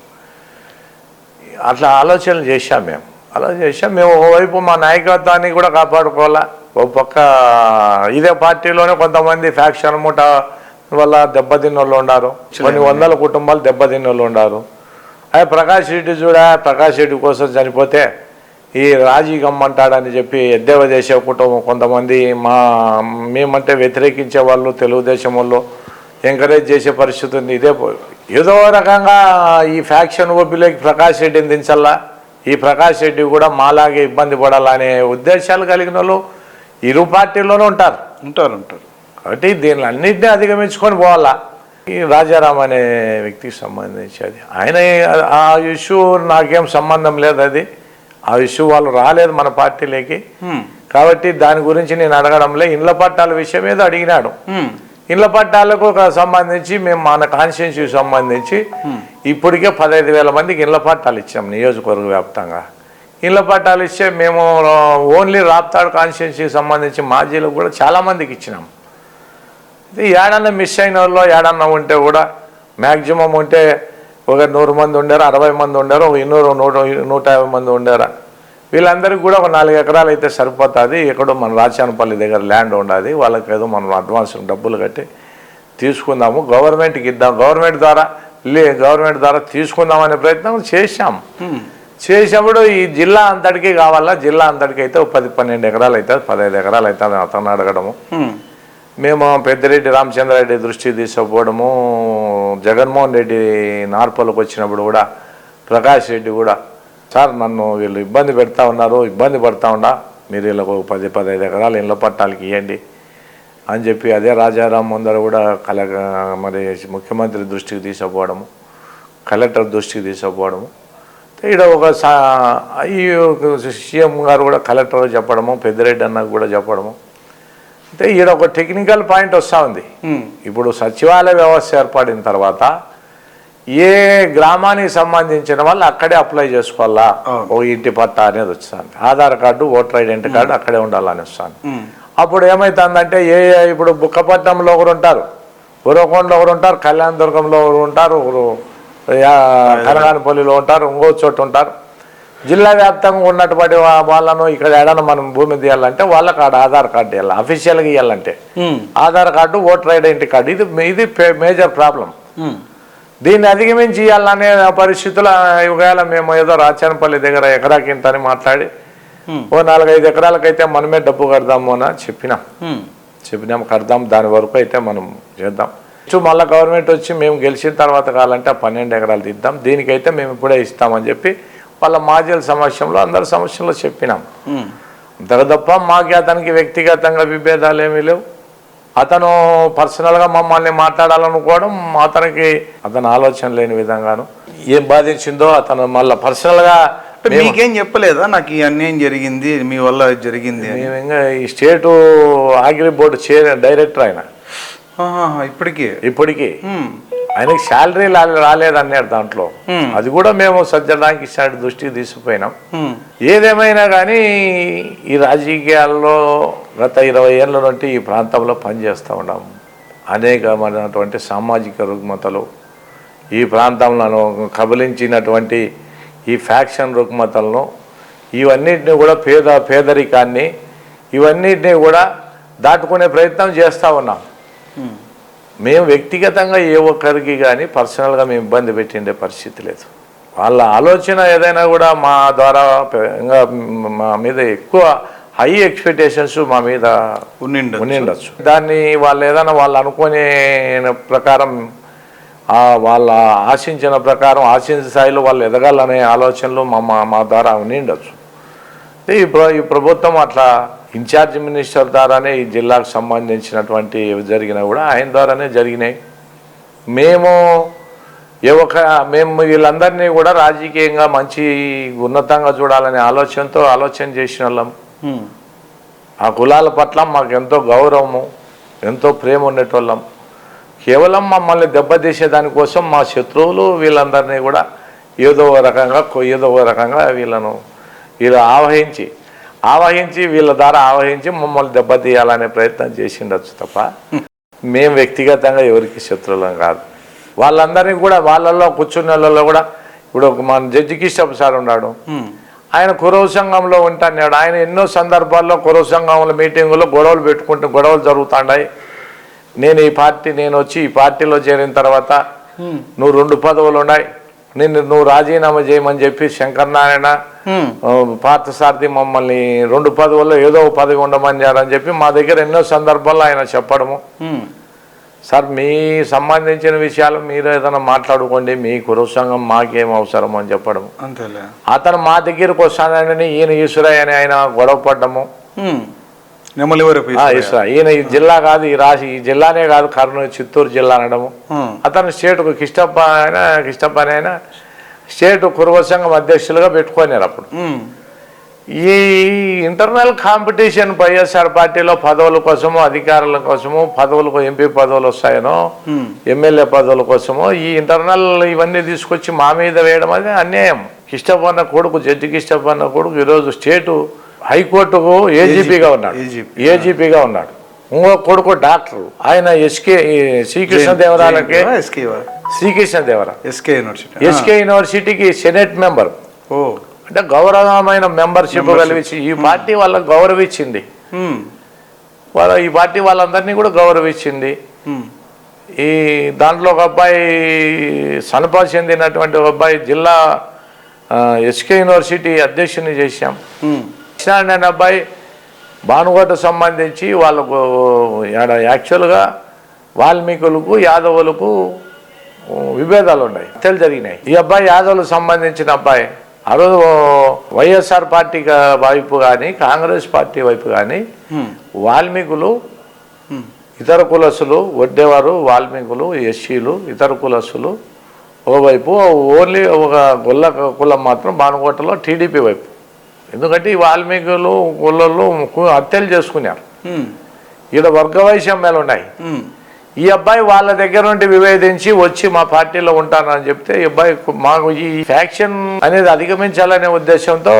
అట్లా ఆలోచనలు చేశాం మేము. అలా చేసాం మేము. ఓవైపు మా నాయకత్వాన్ని కూడా కాపాడుకోవాలా, ఓ పక్క ఇదే పార్టీలోనే కొంతమంది ఫ్యాక్షన్ మూట వల్ల దెబ్బతిన్న వాళ్ళు ఉన్నారు, కొన్ని వందల కుటుంబాలు దెబ్బతిన్న వాళ్ళు ఉన్నారు. అదే ప్రకాష్ రెడ్డి ప్రకాష్ రెడ్డి కోసం చనిపోతే ఈ రాజీ గమ్మంటాడని చెప్పి ఎద్దేవా చేసే కుటుంబం కొంతమంది మేమంటే వ్యతిరేకించే వాళ్ళు తెలుగుదేశం వాళ్ళు ఎంకరేజ్ చేసే పరిస్థితి ఉంది. ఏదో రకంగా ఈ ఫ్యాక్షన్ ఓపిలోకి ప్రకాష్ రెడ్డిని దించల్లా, ఈ ప్రకాష్ రెడ్డి కూడా మాలాగే ఇబ్బంది పడాలనే ఉద్దేశాలు కలిగిన వాళ్ళు ఇరు పార్టీల్లోనూ ఉంటారు. కాబట్టి దీనిని అన్నింటినీ అధిగమించుకొని పోవాలా. ఈ రాజారాం అనే వ్యక్తికి సంబంధించి అది ఆయన ఆ ఇష్యూ నాకేం సంబంధం లేదు, అది ఆ ఇష్యూ వాళ్ళు రాలేదు మన పార్టీలోకి. కాబట్టి దాని గురించి నేను అడగడంలే. ఇండ్ల పట్టాల విషయం ఏదో అడిగినాడు. ఇండ్ల పట్టాలకు సంబంధించి మేము మన కాన్స్టిట్యున్సీకి సంబంధించి ఇప్పటికే 15,000 మందికి ఇండ్ల పట్టాలు ఇచ్చాం నియోజకవర్గ వ్యాప్తంగా. ఇండ్ల పట్టాలు ఇచ్చే మేము ఓన్లీ రాప్తాడు కాన్స్టిట్యున్సీకి సంబంధించి మాజీలకు కూడా చాలామందికి ఇచ్చినాం. ఏడన్నా మిస్ అయిన వాళ్ళు ఏడన్నా ఉంటే కూడా మ్యాక్సిమం ఉంటే ఒక 100 మంది ఉండారు, 60 మంది ఉండారు, ఒక 150 మంది ఉండారా. వీళ్ళందరికీ కూడా ఒక 4 ఎకరాలు అయితే సరిపోతుంది. ఎక్కడో మన రాచానపల్లి దగ్గర ల్యాండ్ ఉండదు, వాళ్ళకి ఏదో మనం అడ్వాన్స్ డబ్బులు కట్టి తీసుకుందాము, గవర్నమెంట్కి ఇద్దాం, గవర్నమెంట్ ద్వారా తీసుకుందామనే ప్రయత్నం చేశాం. చేసినప్పుడు ఈ జిల్లా అంతటికీ కావాలా, జిల్లా అంతటికి అయితే 10-12 ఎకరాలు అవుతుంది, 15 ఎకరాలు అవుతుంది అతను అడగడము. మేము పెద్దిరెడ్డి రామచంద్రారెడ్డి దృష్టికి తీసుకుపోవడము, జగన్మోహన్ రెడ్డి నార్పల్లికి వచ్చినప్పుడు కూడా ప్రకాష్ రెడ్డి కూడా సార్ నన్ను వీళ్ళు ఇబ్బంది పడతా ఉన్నా, మీరు వీళ్ళకు 10-15 ఎకరాలు ఇళ్ళ పట్టాలకి ఇవ్వండి అని చెప్పి అదే రాజారాం ముందర కూడా మరి ముఖ్యమంత్రి దృష్టికి తీసుకుపోవడము, కలెక్టర్ దృష్టికి తీసుకుపోవడము. ఇక్కడ ఒక సీఎం గారు కూడా కలెక్టర్ చెప్పడము, పెద్దిరెడ్డి అన్నకు కూడా చెప్పడము. అంటే ఈడ ఒక టెక్నికల్ పాయింట్ వస్తూ ఉంది. ఇప్పుడు సచివాలయ వ్యవస్థ ఏర్పడిన తర్వాత ఏ గ్రామానికి సంబంధించిన వాళ్ళు అక్కడే అప్లై చేసుకోవాలా, ఓ ఇంటి పట్టా అనేది వస్తుంది, Aadhaar card voter identity card అక్కడే ఉండాలని వస్తుంది. అప్పుడు ఏమవుతుందంటే ఇప్పుడు బుక్కపట్నంలో ఒకరు ఉంటారు, ఉరవకొండలో ఒకరు ఉంటారు, కళ్యాణదుర్గంలో ఒకరు ఉంటారు, కనగానపల్లిలో ఉంటారు, ఇంకో చోటు ఉంటారు. జిల్లా వ్యాప్తంగా ఉన్నటువంటి వాళ్ళను ఇక్కడ ఏడన్నా మనం భూమి తీయాలంటే వాళ్ళకి ఆధార్ కార్డు ఇవ్వాలి, అఫీషియల్గా ఇవ్వాలంటే Aadhaar card voter identity card. ఇది మేజర్ ప్రాబ్లం. దీన్ని అధిగమించి ఇవ్వాలనే పరిస్థితులు ఇవాళ మేము ఏదో రాచానపల్లి దగ్గర ఎకరాకింత అని మాట్లాడి ఓ 4-5 ఎకరాలకైతే మనమే డబ్బు కడదాము అని చెప్పినాం కడదాం, దాని వరకు అయితే మనం చేద్దాం. మళ్ళీ గవర్నమెంట్ వచ్చి మేము గెలిచిన తర్వాత కావాలంటే 12 ఎకరాలు తీద్దాం, దీనికైతే మేము ఇప్పుడే ఇస్తామని చెప్పి వాళ్ళ మాజీల సమక్షంలో అందరి సమక్షంలో చెప్పినాం. అంతకు తప్ప మాకు అతనికి వ్యక్తిగతంగా విభేదాలు ఏమీ లేవు. అతను పర్సనల్గా మమ్మల్ని మాట్లాడాలనుకోవడం అతని ఆలోచన లేని విధంగాను ఏం బాధించిందో అతను మళ్ళీ పర్సనల్గా మీకేం చెప్పలేదా, నాకు ఈ అన్యాయం జరిగింది మీ వల్ల జరిగింది? మేము ఇంకా ఈ స్టేటు అగ్రి బోర్డు డైరెక్టర్ ఆయన ఇప్పటికీ ఆయనకి శాలరీ రాలేదన్నాడు దాంట్లో. అది కూడా మేము సజ్జడానికి ఇచ్చిన దృష్టికి తీసుకుపోయినాం. ఏదేమైనా కానీ ఈ రాజకీయాల్లో గత 20 ఏళ్ళ నుండి ఈ ప్రాంతంలో పనిచేస్తూ ఉన్నాము. అనేకమైనటువంటి సామాజిక రుగ్మతలు ఈ ప్రాంతంలో కబలించినటువంటి ఈ ఫ్యాక్షన్ రుగ్మతలను ఇవన్నిటిని కూడా పేదరికాన్ని ఇవన్నిటిని కూడా దాటుకునే ప్రయత్నం చేస్తూ ఉన్నాం. మేము వ్యక్తిగతంగా ఏ ఒక్కరికి కానీ పర్సనల్గా మేము ఇబ్బంది పెట్టిండే పరిస్థితి లేదు. వాళ్ళ ఆలోచన ఏదైనా కూడా మా ద్వారా ఇంకా మా మీద ఎక్కువ హై ఎక్స్పెక్టేషన్స్ మా మీద ఉండిండొచ్చు. దాన్ని వాళ్ళు ఏదైనా వాళ్ళు అనుకునే ప్రకారం వాళ్ళ ఆశించిన ప్రకారం ఆశించిన స్థాయిలో వాళ్ళు ఎదగాలనే ఆలోచనలు మా ద్వారా ఉండిండొచ్చు. ఈ ప్రభుత్వం అట్లా ఇన్ఛార్జ్ మినిస్టర్ ద్వారానే ఈ జిల్లాకు సంబంధించినటువంటి జరిగినా కూడా ఆయన ద్వారానే జరిగినాయి. మేము వీళ్ళందరినీ కూడా రాజకీయంగా మంచి ఉన్నతంగా చూడాలనే ఆలోచన చేసిన వాళ్ళం. ఆ కులాల పట్ల మాకు ఎంతో గౌరవము, ఎంతో ప్రేమ ఉండేటోళ్ళం. కేవలం మమ్మల్ని దెబ్బతీసేదానికోసం మా శత్రువులు వీళ్ళందరినీ కూడా ఏదో రకంగా వీళ్ళు ఆవహించి వీళ్ళ ద్వారా ఆవహించి మమ్మల్ని దెబ్బతీయాలనే ప్రయత్నం చేసిండొచ్చు తప్ప మేము వ్యక్తిగతంగా ఎవరికి శత్రువులం కాదు. వాళ్ళందరినీ కూడా వాళ్ళల్లో కూర్చున్న వాళ్ళలో కూడా ఇప్పుడు మన జడ్జి కిష్టప్ సార్ ఉన్నాడు, ఆయన కురవ సంఘంలో ఉంటాడు. ఆయన ఎన్నో సందర్భాల్లో కురవ సంఘంలో మీటింగుల్లో గొడవలు జరుగుతున్నాయి. నేను వచ్చి ఈ పార్టీలో చేరిన తర్వాత నువ్వు 2 పదవులు ఉన్నాయి, నువ్వు రాజీనామా చేయమని చెప్పి శంకరనారాయణ పార్థసారథి మమ్మల్ని 2 పదవుల్లో ఏదో పదవి ఉండమని చెప్పి మా దగ్గర ఎన్నో సందర్భాల్లో ఆయన చెప్పడము, సార్ మీ సంబంధించిన విషయాలు మీరు ఏదైనా మాట్లాడుకోండి, మీ కురువ సంఘం మాకేం అవసరం అని చెప్పడము. అతను మా దగ్గరకు వస్తానని ఈయన ఈశ్వరయ్య అని ఆయన గొడవ పడ్డము. ఈయన ఈ జిల్లా కాదు, ఈ జిల్లానే కాదు, కర్నూలు చిత్తూరు జిల్లా అనడము. అతను స్టేట్కు కిష్టప్ప ఆయన స్టేట్ కురువ సంఘం అధ్యక్షులుగా పెట్టుకున్నారు. అప్పుడు ఈ ఇంటర్నల్ కాంపిటీషన్ వైఎస్ఆర్ పార్టీలో పదవుల కోసము, అధికారుల కోసము, పదవులకు ఎంపీ పదవులు వస్తాయనో ఎమ్మెల్యే పదవుల కోసమో ఈ ఇంటర్నల్ ఇవన్నీ తీసుకొచ్చి మా మీద వేయడం అది అన్యాయం. కిష్టప్పన్న కొడుకు, జడ్జి కిష్టప్పన్న కొడుకు ఈరోజు స్టేటు హైకోర్టుకు ఏజీపీగా ఉన్నాడు. ఇంకో కొడుకు డాక్టర్, ఆయన శ్రీకృష్ణదేవరాయలకి ఎస్కే యూనివర్సిటీకి సెనెట్ మెంబర్. అంటే గౌరవమైన మెంబర్షిప్ కలిగించి ఈ పార్టీ వాళ్ళకి గౌరవించింది. ఈ పార్టీ వాళ్ళందరినీ కూడా గౌరవించింది. ఈ దాంట్లో ఒక అబ్బాయి సనపా చెందినటువంటి ఒక అబ్బాయి జిల్లా ఎస్కే యూనివర్సిటీ అధ్యక్షుని చేశాం. అనే అబ్బాయి భానుగోట సంబంధించి వాళ్ళకు యాక్చువల్గా వాల్మీకులకు యాదవులకు విభేదాలు ఉన్నాయి, హత్యలు జరిగినాయి. ఈ అబ్బాయి యాదవులకు సంబంధించిన అబ్బాయి. ఆ రోజు వైఎస్ఆర్ పార్టీ వైపు కానీ కాంగ్రెస్ పార్టీ వైపు కానీ వాల్మీకులు, ఇతర కులస్తులు వడ్డేవారు, వాల్మీకులు, ఎస్సీలు, ఇతర కులస్తులు ఒకవైపు, ఓన్లీ ఒక గొల్ల కులం మాత్రం భానుకోటలో టీడీపీ వైపు. ఎందుకంటే ఈ వాల్మీకులు గొల్లలు హత్యలు చేసుకున్నారు. ఈడ వర్గ వైషమ్యాలు ఉన్నాయి. ఈ అబ్బాయి వాళ్ళ దగ్గర నుండి విభేదించి వచ్చి మా పార్టీలో ఉంటానని చెప్తే ఈ అబ్బాయి మాకు ఈ ఫ్యాక్షన్ అనేది అధిగమించాలనే ఉద్దేశంతో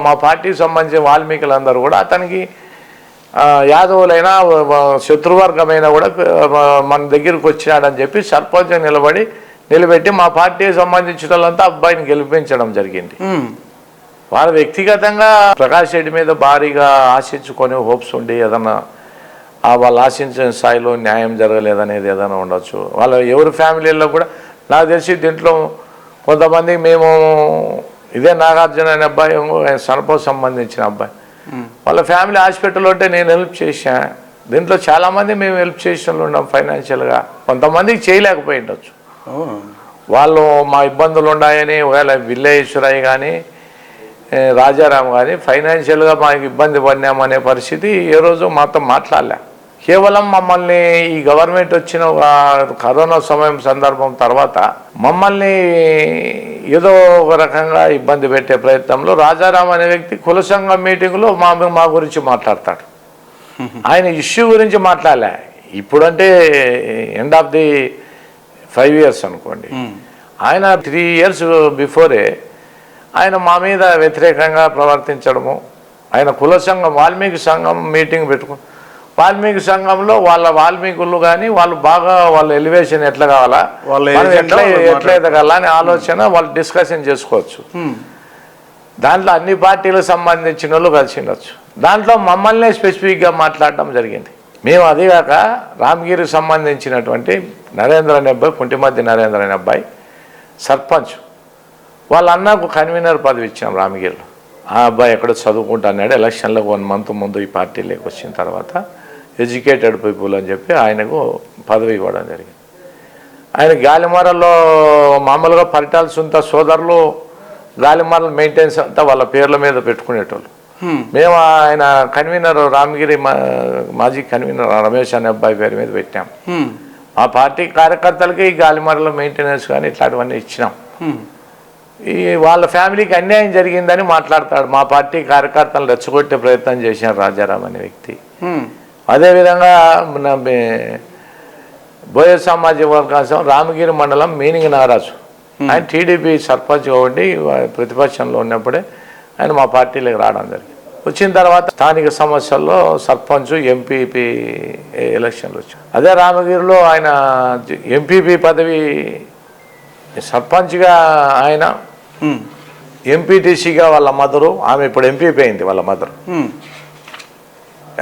మా పార్టీకి సంబంధించిన వాల్మీకులందరూ కూడా అతనికి యాదవులైనా శత్రువర్గమైనా కూడా మన దగ్గరికి వచ్చినాడని చెప్పి సర్పంచ్ నిలబెట్టి మా పార్టీకి సంబంధించిన వాళ్ళంతా అబ్బాయిని గెలిపించడం జరిగింది. వాళ్ళు వ్యక్తిగతంగా ప్రకాష్ రెడ్డి మీద భారీగా ఆశించుకొని హోప్స్ ఉండి ఏదన్నా వాళ్ళు ఆశించిన స్థాయిలో న్యాయం జరగలేదనేది ఏదైనా ఉండొచ్చు. వాళ్ళ ఎవరి ఫ్యామిలీలో కూడా నాకు తెలిసి దీంట్లో కొంతమంది మేము ఇదే నాగార్జున అనే అబ్బాయి సనపో సంబంధించిన అబ్బాయి వాళ్ళ ఫ్యామిలీ హాస్పిటల్ ఉంటే నేను హెల్ప్ చేశా. దీంట్లో చాలామంది మేము హెల్ప్ చేసిన ఉన్నాం ఫైనాన్షియల్గా. కొంతమందికి చేయలేకపోయి ఉండొచ్చు. వాళ్ళు మా ఇబ్బందులు ఉన్నాయని ఒకవేళ విల్లేశ్వరయ్య కానీ రాజారాం కానీ ఫైనాన్షియల్గా మాకు ఇబ్బంది పడినామనే పరిస్థితి ఏ రోజు మాతో మాట్లాడలే. కేవలం మమ్మల్ని ఈ గవర్నమెంట్ వచ్చిన కరోనా సమయం సందర్భం తర్వాత మమ్మల్ని ఏదో ఒక రకంగా ఇబ్బంది పెట్టే ప్రయత్నంలో రాజారాం అనే వ్యక్తి కుల సంఘం మీటింగ్లో మా గురించి మాట్లాడతాడు. ఆయన ఇష్యూ గురించి మాట్లాడలే. ఇప్పుడంటే ఎండ్ ఆఫ్ ది 5 years అనుకోండి. ఆయన 3 years బిఫోరే ఆయన మా మీద వ్యతిరేకంగా ప్రవర్తించడము. ఆయన కుల సంఘం వాల్మీకి సంఘం మీటింగ్ వాల్మీకి సంఘంలో వాళ్ళ వాల్మీకులు కానీ వాళ్ళు బాగా వాళ్ళ ఎలివేషన్ ఎట్లా కావాలా, ఎట్లా ఎదగాలా అనే ఆలోచన వాళ్ళు డిస్కషన్ చేసుకోవచ్చు. దాంట్లో అన్ని పార్టీలకు సంబంధించిన వాళ్ళు కలిసి ఉండొచ్చు. దాంట్లో మమ్మల్ని స్పెసిఫిక్గా మాట్లాడడం జరిగింది. మేము అదిగాక రామగిరికి సంబంధించినటువంటి నరేంద్ర అనే అబ్బాయి, కుంటిమద్ది నరేంద్ర అనే అబ్బాయి సర్పంచ్, వాళ్ళ అన్నకు కన్వీనర్ పదవి ఇచ్చాం రామగిరిలో. ఆ అబ్బాయి ఎక్కడో చదువుకుంటున్నాడు. ఎలక్షన్లకు 1 month ముందు ఈ పార్టీలోకి వచ్చిన తర్వాత ఎడ్యుకేటెడ్ పీపుల్ అని చెప్పి ఆయనకు పదవి ఇవ్వడం జరిగింది. ఆయన గాలిమరలో మామూలుగా పరిటాల సొంత సోదరులు గాలిమరలు మెయింటెనెన్స్ అంతా వాళ్ళ పేర్ల మీద పెట్టుకునేటోళ్ళు. మేము ఆయన కన్వీనర్ రామగిరి మాజీ కన్వీనర్ రమేష్ అనే అబ్బాయి పేరు మీద పెట్టాం. మా పార్టీ కార్యకర్తలకి ఈ గాలిమరలో మెయింటెనెన్స్ కానీ ఇట్లాంటివన్నీ ఇచ్చినాం. ఈ వాళ్ళ ఫ్యామిలీకి అన్యాయం జరిగిందని మాట్లాడతాడు. మా పార్టీ కార్యకర్తలను రెచ్చగొట్టే ప్రయత్నం చేశారు రాజారాం అనే వ్యక్తి. అదేవిధంగా బోయ సామాజిక వర్గం రామగిరి మండలం మీనింగ్ నారాజు ఆయన టీడీపీ సర్పంచ్గా ఉండి ప్రతిపక్షంలో ఉన్నప్పుడే ఆయన మా పార్టీలోకి రావడం జరిగింది. వచ్చిన తర్వాత స్థానిక సమస్యల్లో సర్పంచ్ ఎంపీపీ ఎలక్షన్లు వచ్చాయి. అదే రామగిరిలో ఆయన ఎంపీపీ పదవి సర్పంచ్గా ఆయన ఎంపీటీసీగా వాళ్ళ మదరు, ఆమె ఇప్పుడు ఎంపీపీ అయింది వాళ్ళ మదరు.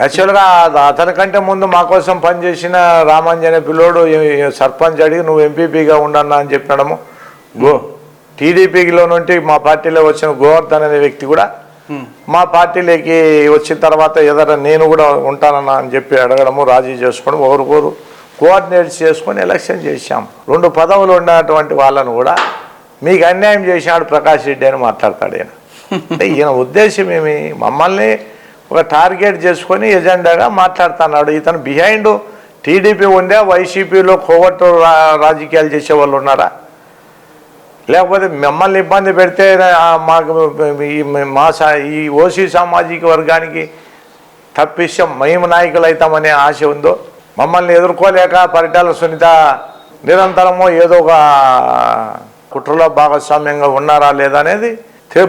యాక్చువల్గా అతని కంటే ముందు మా కోసం పనిచేసిన రామాంజనే పిల్లోడు సర్పంచ్ అడిగి నువ్వు ఎంపీపీగా ఉండన్నా అని చెప్పడము. టీడీపీలో నుండి మా పార్టీలో వచ్చిన గోవర్ధన్ అనే వ్యక్తి కూడా మా పార్టీలోకి వచ్చిన తర్వాత ఎదర నేను కూడా ఉంటానన్నా అని చెప్పి అడగడము, రాజీ చేసుకోవడం, ఒకరికొరు కోఆర్డినేట్ చేసుకొని ఎలక్షన్ చేశాం. 2 పదవులు ఉన్నటువంటి వాళ్ళను కూడా మీకు అన్యాయం చేసినాడు ప్రకాష్ రెడ్డి అని మాట్లాడతాడు ఈయన. అంటే ఈయన ఉద్దేశం ఏమి, మమ్మల్ని ఒక టార్గెట్ చేసుకొని ఎజెండాగా మాట్లాడుతున్నాడు. ఇతను బిహైండ్ టీడీపీ ఉందే, వైసీపీలో కోవట్టు రాజకీయాలు చేసే వాళ్ళు ఉన్నారా? లేకపోతే మిమ్మల్ని ఇబ్బంది పెడితే మాకు ఈ ఓసీ సామాజిక వర్గానికి తప్పిస్తే మేము నాయకులు అవుతామనే ఆశ ఉందో, మమ్మల్ని ఎదుర్కోలేక పరిటాల సునీత నిరంతరము ఏదో ఒక కుట్రలో భాగస్వామ్యంగా ఉన్నారా లేదా అనేది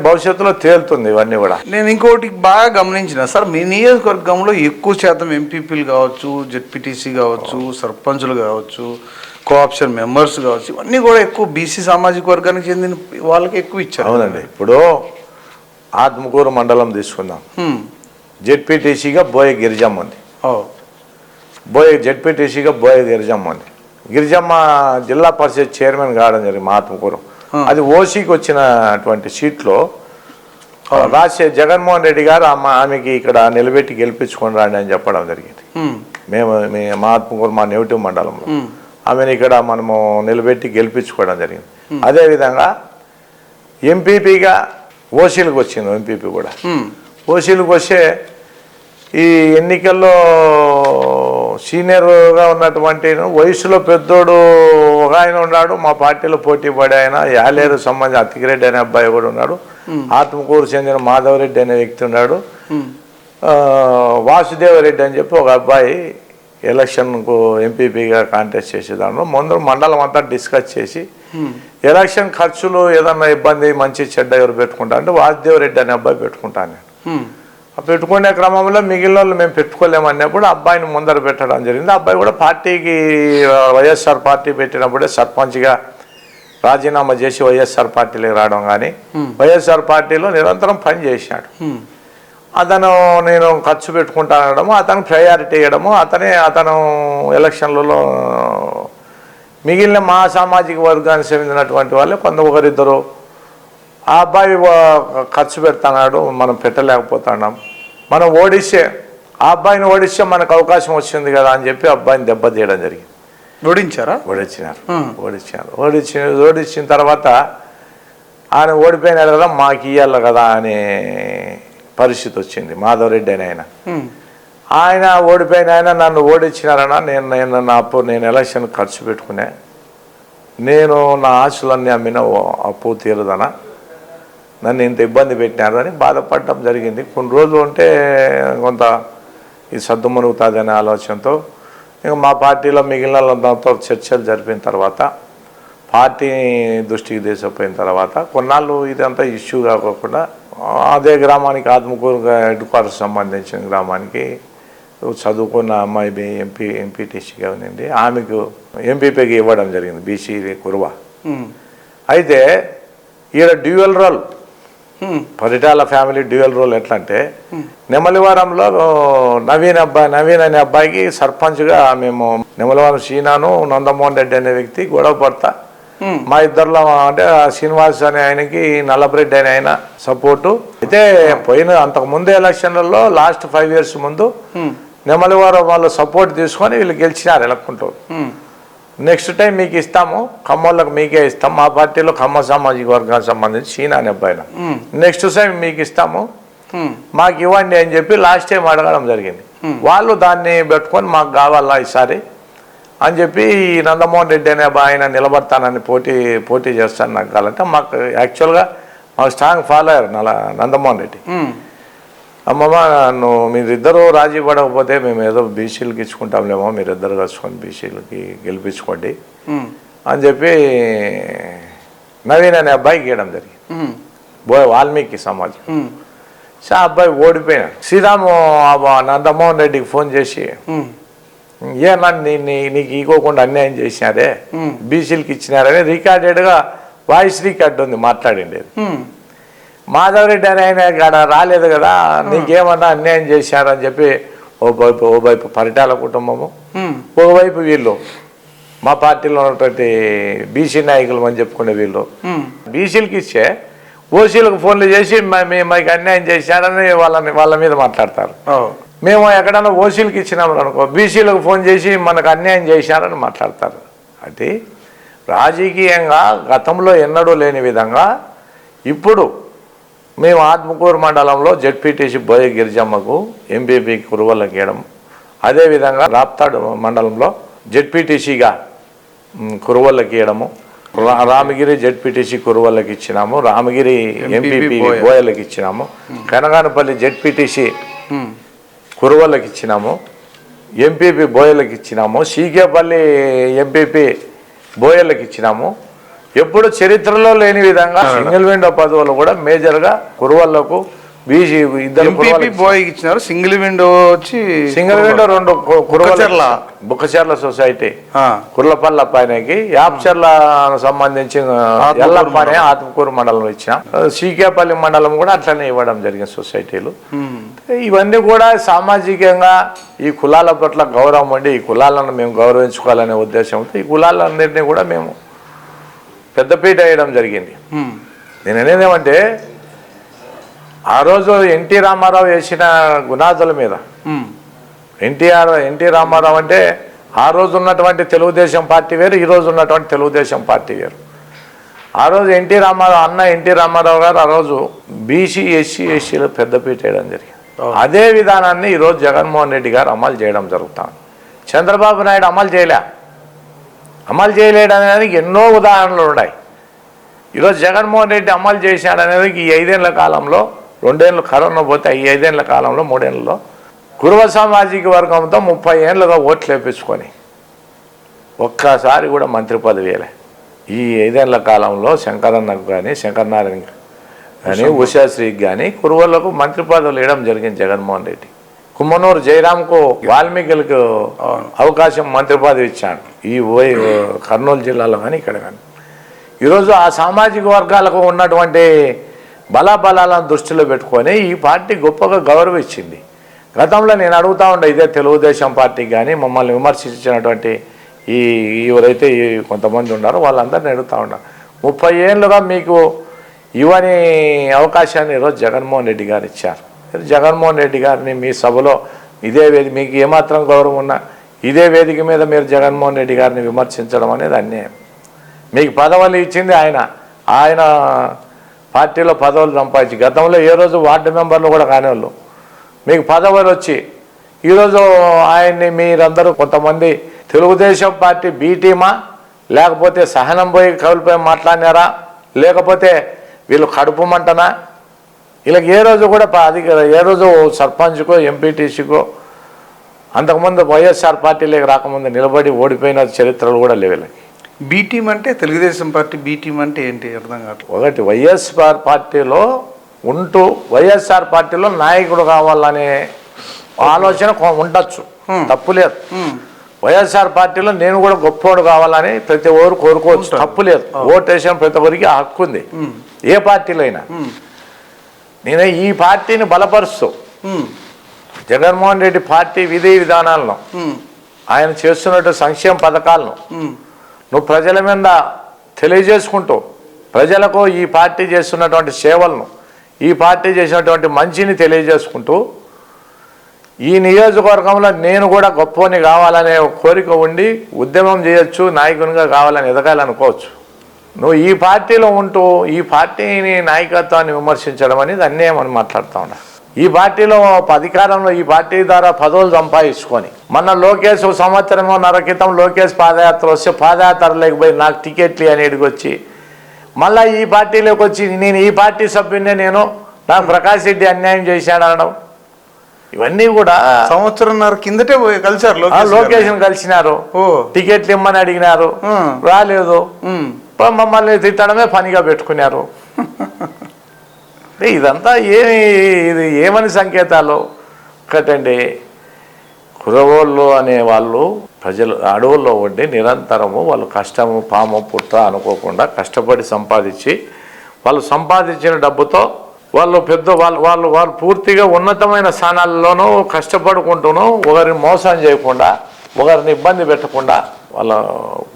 భవిష్యత్తులో తేలుతుంది. ఇవన్నీ కూడా నేను ఇంకోటి బాగా గమనించిన సార్, మీ నియోజకవర్గంలో ఎక్కువ శాతం ఎంపీపీలు కావచ్చు, జెడ్పీటీసీ కావచ్చు, సర్పంచులు కావచ్చు, కోఆప్షన్ మెంబర్స్ కావచ్చు, ఇవన్నీ కూడా ఎక్కువ బీసీ సామాజిక వర్గానికి చెందిన వాళ్ళకి ఎక్కువ ఇచ్చారు. అవునండి. ఇప్పుడు ఆత్మకూరు మండలం తీసుకుందాం. జెడ్పీటీసీగా బోయ గిరిజమ్మ ఉంది. జెడ్పీటీసీగా బోయ గిరిజమ్మ ఉంది. గిరిజమ్మ జిల్లా పరిషత్ చైర్మన్ కావడం జరిగింది మా ఆత్మకూరు. అది ఓసీకి వచ్చినటువంటి సీట్లో జగన్మోహన్ రెడ్డి గారు ఆమెకి ఇక్కడ నిలబెట్టి గెలిపించుకొని రాండి అని చెప్పడం జరిగింది. మా ఆత్మకూరు మా నెగిటివ్ మండలంలో ఆమెను ఇక్కడ మనము నిలబెట్టి గెలిపించుకోవడం జరిగింది. అదేవిధంగా ఎంపీపీగా ఓసీలకు వచ్చింది. ఎంపీపీ కూడా ఓసీలకు వస్తే ఈ ఎన్నికల్లో సీనియర్గా ఉన్నటువంటి వయసులో పెద్దోడు ఒక ఆయన ఉన్నాడు, మా పార్టీలో పోటీ పడే ఆయన యాలేరు సంబంధించి అతికిరెడ్డి అనే అబ్బాయి కూడా ఉన్నాడు. ఆత్మకూరు చెందిన మాధవరెడ్డి అనే వ్యక్తి ఉన్నాడు. వాసుదేవరెడ్డి అని చెప్పి ఒక అబ్బాయి ఎలక్షన్కు ఎంపీపీగా కాంటెస్ట్ చేసేదాన్ని ముందు మండలం అంతా డిస్కస్ చేసి ఎలక్షన్ ఖర్చులు ఏదన్నా ఇబ్బంది మంచి చెడ్డ ఎవరు పెట్టుకుంటా అంటే వాసుదేవరెడ్డి అనే అబ్బాయి పెట్టుకుంటాను నేను. పెట్టుకునే క్రమంలో మిగిలిన వాళ్ళు మేము పెట్టుకోలేమన్నప్పుడు అబ్బాయిని ముందర పెట్టడం జరిగింది. అబ్బాయి కూడా పార్టీకి వైఎస్ఆర్ పార్టీ పెట్టినప్పుడే సర్పంచ్గా రాజీనామా చేసి వైఎస్ఆర్ పార్టీలోకి రావడం కానీ వైఎస్ఆర్ పార్టీలో నిరంతరం పని చేశాడు. అతను నేను ఖర్చు పెట్టుకుంటానడము, అతను ప్రయారిటీ ఇవ్వడము, అతను ఎలక్షన్లలో మిగిలిన మా సామాజిక వర్గానికి చెందినటువంటి వాళ్ళే ఒకరిద్దరు ఆ అబ్బాయి ఖర్చు పెడతాడు, మనం పెట్టలేకపోతున్నాం, మనం ఓడిస్తే ఆ అబ్బాయిని ఓడిస్తే మనకు అవకాశం వచ్చింది కదా అని చెప్పి అబ్బాయిని దెబ్బతీయడం జరిగింది. ఓడించిన తర్వాత ఆయన ఓడిపోయినాడు కదా మాకు ఇయ్యాలి కదా అనే పరిస్థితి వచ్చింది. మాధవరెడ్డి అని ఆయన ఓడిపోయిన ఆయన నన్ను ఓడించినారన్నా, నేను ఎలక్షన్ ఖర్చు పెట్టుకునే, నేను నా ఆశలన్నీ అమ్మిన అప్పు తీరదనా, నన్ను ఇంత ఇబ్బంది పెట్టినారు అని బాధపడటం జరిగింది. కొన్ని రోజులు ఉంటే కొంత ఈ సర్దుమణుగుతుంది అనే ఆలోచనతో ఇంకా మా పార్టీలో మిగిలిన వాళ్ళందరితో చర్చలు జరిపిన తర్వాత పార్టీ దృష్టికి తీసుకుపోయిన తర్వాత కొన్నాళ్ళు ఇదంతా ఇష్యూ కాకుండా అదే గ్రామానికి ఆత్మకూరు హెడ్ క్వార్టర్స్ సంబంధించిన గ్రామానికి చదువుకున్న అమ్మాయి ఎంపీటీసీగా ఉంది, ఆమెకు ఎంపీపీకి ఇవ్వడం జరిగింది, బీసీ కురువ. అయితే ఈడ dual role, Paritala family dual role ఎట్లా అంటే నెమలివారంలో నవీన్ అనే అబ్బాయికి సర్పంచ్గా మేము నెమలివారం శ్రీనాను నందమోహన్ రెడ్డి అనే వ్యక్తి గొడవ పడతా మా ఇద్దరిలో అంటే శ్రీనివాస్ అనే ఆయనకి నల్లబరెడ్డి అనే ఆయన సపోర్టు. అయితే అంతకు ముందు ఎలక్షన్లలో లాస్ట్ 5 years ముందు నెమలివారం వాళ్ళు సపోర్ట్ తీసుకొని వీళ్ళు గెలిచినారు ఎలక్కుంటూ. నెక్స్ట్ టైం మీకు ఇస్తాము, ఖమ్మంలోకి మీకే ఇస్తాం, మా పార్టీలో ఖమ్మ సామాజిక వర్గానికి సంబంధించి షీనా అనే అబ్బాయిన నెక్స్ట్ టైం మీకు ఇస్తాము, మాకు ఇవ్వండి అని చెప్పి లాస్ట్ టైం అడగడం జరిగింది. వాళ్ళు దాన్ని పెట్టుకొని మాకు కావాలా ఈసారి అని చెప్పి ఈ నందమోహన్ రెడ్డి అనే ఆయన నిలబడతానని పోటీ చేస్తాను నాకు కావాలంటే మాకు యాక్చువల్గా మాకు స్ట్రాంగ్ ఫాలోయర్ నందమోహన్ రెడ్డి. అమ్మమ్మ మీరిద్దరూ రాజీ పడకపోతే మేము ఏదో బీసీలకి ఇచ్చుకుంటాంలేమో, మీరిద్దరు కలుసుకొని బీసీలకి గెలిపించుకోండి అని చెప్పి నవీన్ అనే అబ్బాయి గీయడం జరిగింది. వాల్మీకి సమాజం. సో ఆ అబ్బాయి ఓడిపోయినాడు. శ్రీరాము నందమోహన్ రెడ్డికి ఫోన్ చేసి ఏనా నీకు ఇవ్వకుండా అన్యాయం చేసినారే, బీసీలకి ఇచ్చినారని రికార్డెడ్గా వాయిస్ రికార్డు ఉంది మాట్లాడిండేది. మాధవరెడ్డి అని ఆయన కాడ రాలేదు కదా, నీకేమన్నా అన్యాయం చేశారని చెప్పి ఓవైపు పరిటాల కుటుంబము, ఒకవైపు వీళ్ళు మా పార్టీలో ఉన్నటువంటి బీసీ నాయకులు అని చెప్పుకునే వీళ్ళు బీసీలకి ఇచ్చే ఓసీలకు ఫోన్లు చేసి మాకు అన్యాయం చేశారని వాళ్ళ మీద మాట్లాడతారు. మేము ఎక్కడన్నా ఓసీలకు ఇచ్చినాము అనుకో, బీసీలకు ఫోన్ చేసి మనకు అన్యాయం చేశారని మాట్లాడతారు. అంటే రాజకీయంగా గతంలో ఎన్నడూ లేని విధంగా ఇప్పుడు మేము ఆత్మకూరు మండలంలో జెడ్పీటీసీ బోయ గిరిజమ్మకు ఎంపీపీ కురువల్లకి ఇవ్వడం, అదేవిధంగా రాప్తాడు మండలంలో జెడ్పీటీసీగా కురువల్లకి ఇవ్వడము, రామగిరి జెడ్పీటీసీ కురువల్లకి ఇచ్చినాము, రామగిరి ఎంపీపీ బోయలకి ఇచ్చినాము, కనగానపల్లి జెడ్పీటీసీ కురువల్లకి ఇచ్చినాము, ఎంపీపీ బోయలకి ఇచ్చినాము, సీకేపల్లి ఎంపీపీ బోయలకి ఇచ్చినాము. ఎప్పుడు చరిత్రలో లేని విధంగా సింగిల్ విండో పదవులు కూడా మేజర్గా కురువల్లకు బీసీ ఇద్దరు బోయకి ఇచ్చినారు. సింగిల్ విండో వచ్చి సింగిల్ విండో 2 కురువల్ల బుక్కచెర్ల సొసైటీ కుర్లపల్లి పైనకి, యాప్చెర్ల సంబంధించి ఎల్లప్పనే ఆత్మకూరు మండలం ఇచ్చిన, సీకేపల్లి మండలం కూడా అట్లనే ఇవ్వడం జరిగింది సొసైటీలు. ఇవన్నీ కూడా సామాజికంగా ఈ కులాల పట్ల గౌరవం ఉండి ఈ కులాలను మేము గౌరవించుకోవాలనే ఉద్దేశంతో ఈ కులాలన్నింటినీ కూడా మేము పెద్దపీట వేయడం జరిగింది. నేను అనేది ఏమంటే ఆ రోజు ఎన్టీ రామారావు వేసిన గుణాదుల మీద ఎన్టీ రామారావు అంటే ఆ రోజు ఉన్నటువంటి తెలుగుదేశం పార్టీ వేరు, ఈ రోజు ఉన్నటువంటి తెలుగుదేశం పార్టీ వేరు. ఆ రోజు ఎన్టీ రామారావు గారు ఆ రోజు బీసీ ఎస్సీలు పెద్దపీట వేయడం జరిగింది. అదే విధానాన్ని ఈరోజు జగన్మోహన్ రెడ్డి గారు అమలు చేయడం జరుగుతుంది. చంద్రబాబు నాయుడు అమలు చేయలేడనేదానికి ఎన్నో ఉదాహరణలు ఉన్నాయి. ఈరోజు జగన్మోహన్ రెడ్డి అమలు చేశాడనేది ఈ 5 ఏళ్ల కాలంలో, 2 ఏళ్ళు కరోనా పోతే ఈ 5 ఏళ్ల కాలంలో 3 ఏళ్ళలో కురువ సామాజిక వర్గంతో 30 ఏళ్ళుగా ఓట్లు వేపించుకొని ఒక్కసారి కూడా మంత్రి పదవి వేయలే. ఈ 5 ఏళ్ల కాలంలో శంకరన్నకు కానీ, శంకరనారాయణ కానీ, ఉషాశ్రీకి కానీ కురువలకు మంత్రి పదవులు ఇవ్వడం జరిగింది జగన్మోహన్ రెడ్డి. కుమ్మనూరు జయరాంకు వాల్మీకులకు అవకాశం మంత్రి పదవి ఇచ్చాడు ఈ కర్నూలు జిల్లాలో కానీ ఇక్కడ కానీ. ఈరోజు ఆ సామాజిక వర్గాలకు ఉన్నటువంటి బలాబలాలను దృష్టిలో పెట్టుకొని ఈ పార్టీ గొప్పగా గౌరవించింది. గతంలో నేను అడుగుతూ ఉండే ఇదే తెలుగుదేశం పార్టీకి కానీ మమ్మల్ని విమర్శించినటువంటి ఎవరైతే కొంతమంది ఉన్నారో వాళ్ళందరినీ అడుగుతూ ఉన్నారు, 30 ఏళ్ళుగా మీకు ఇవని అవకాశాన్ని ఈరోజు జగన్మోహన్ రెడ్డి గారు ఇచ్చారు. జగన్మోహన్ రెడ్డి గారిని మీ సభలో ఇదే వేదిక, మీకు ఏమాత్రం గౌరవం ఉన్నా ఇదే వేదిక మీద మీరు జగన్మోహన్ రెడ్డి గారిని విమర్శించడం అనేది అన్యాయం. మీకు పదవులు ఇచ్చింది ఆయన పార్టీలో పదవులు సంపాదించి, గతంలో ఏ రోజు వార్డు మెంబర్లు కూడా కానివాళ్ళు మీకు పదవులు వచ్చి ఈరోజు ఆయన్ని మీరందరూ కొంతమంది తెలుగుదేశం పార్టీ బీ టీమా, లేకపోతే సహనం పోయి కవులపై మాట్లాడినారా, లేకపోతే వీళ్ళు కడుపు మంటనా, వీళ్ళకి ఏ రోజు కూడా ఏ రోజు సర్పంచ్కో ఎంపీటీసీకో అంతకుముందు వైఎస్ఆర్ పార్టీలోకి రాకముందు నిలబడి ఓడిపోయిన చరిత్రలు కూడా లేవు వీళ్ళకి. బీ టీం అంటే తెలుగుదేశం పార్టీ బీ టీం అంటే ఏంటి అర్థం కాదు. ఒకటి వైఎస్ఆర్ పార్టీలో ఉంటూ వైఎస్ఆర్ పార్టీలో నాయకుడు కావాలనే ఆలోచన ఉండొచ్చు, తప్పులేదు. వైఎస్ఆర్ పార్టీలో నేను కూడా గొప్పోడు కావాలని ప్రతి ఒక్కరు కోరుకోవచ్చు, తప్పులేదు. ఓటేషన్ ప్రతి ఒక్కరికి ఆ హక్కు ఉంది ఏ పార్టీలో అయినా. నేను ఈ పార్టీని బలపరుస్తూ జగన్మోహన్ రెడ్డి పార్టీ విధి విధానాలను, ఆయన చేస్తున్నట్టు సంక్షేమ పథకాలను నువ్వు ప్రజల మీద తెలియజేసుకుంటూ, ప్రజలకు ఈ పార్టీ చేస్తున్నటువంటి సేవలను, ఈ పార్టీ చేసినటువంటి మంచిని తెలియజేసుకుంటూ, ఈ నియోజకవర్గంలో నేను కూడా గొప్పని కావాలనే కోరిక ఉండి ఉద్యమం చేయొచ్చు, నాయకునిగా కావాలని ఎదగాలనుకోవచ్చు. నువ్వు ఈ పార్టీలో ఉంటూ ఈ పార్టీని నాయకత్వాన్ని విమర్శించడం అనేది అన్యాయం అని మాట్లాడుతూ ఉన్నా. ఈ పార్టీలో అధికారంలో ఈ పార్టీ ద్వారా పదవులు సంపాదించుకొని మొన్న లోకేష్ సంవత్సరంన్నర క్రితం లోకేష్ పాదయాత్ర వస్తే పాదయాత్ర లేకపోయి నాకు టికెట్లు అనేటికి వచ్చి మళ్ళీ ఈ పార్టీలోకి వచ్చి నేను ఈ పార్టీ సభ్యున్నే నాకు ప్రకాష్ రెడ్డి అన్యాయం చేశాడు అనడం ఇవన్నీ కూడా సంవత్సరంన్నర కిందటే కలిసారు లోకేష్ని కలిసినారు, టికెట్లు ఇమ్మని అడిగినారు, రాలేదు, మమ్మల్ని తిట్టడమే పనిగా పెట్టుకున్నారు. ఇదంతా ఇది ఏమని సంకేతాలు? ఒకటండి, కురవోళ్ళు అనే వాళ్ళు ప్రజలు అడవుల్లో ఉండి నిరంతరము వాళ్ళు కష్టము పాము పుట్ట అనుకోకుండా కష్టపడి సంపాదించి వాళ్ళు సంపాదించిన డబ్బుతో వాళ్ళు వాళ్ళు పూర్తిగా ఉన్నతమైన స్థానాల్లోనూ కష్టపడుకుంటూనూ ఒకరిని మోసం చేయకుండా ఒకరిని ఇబ్బంది పెట్టకుండా వాళ్ళ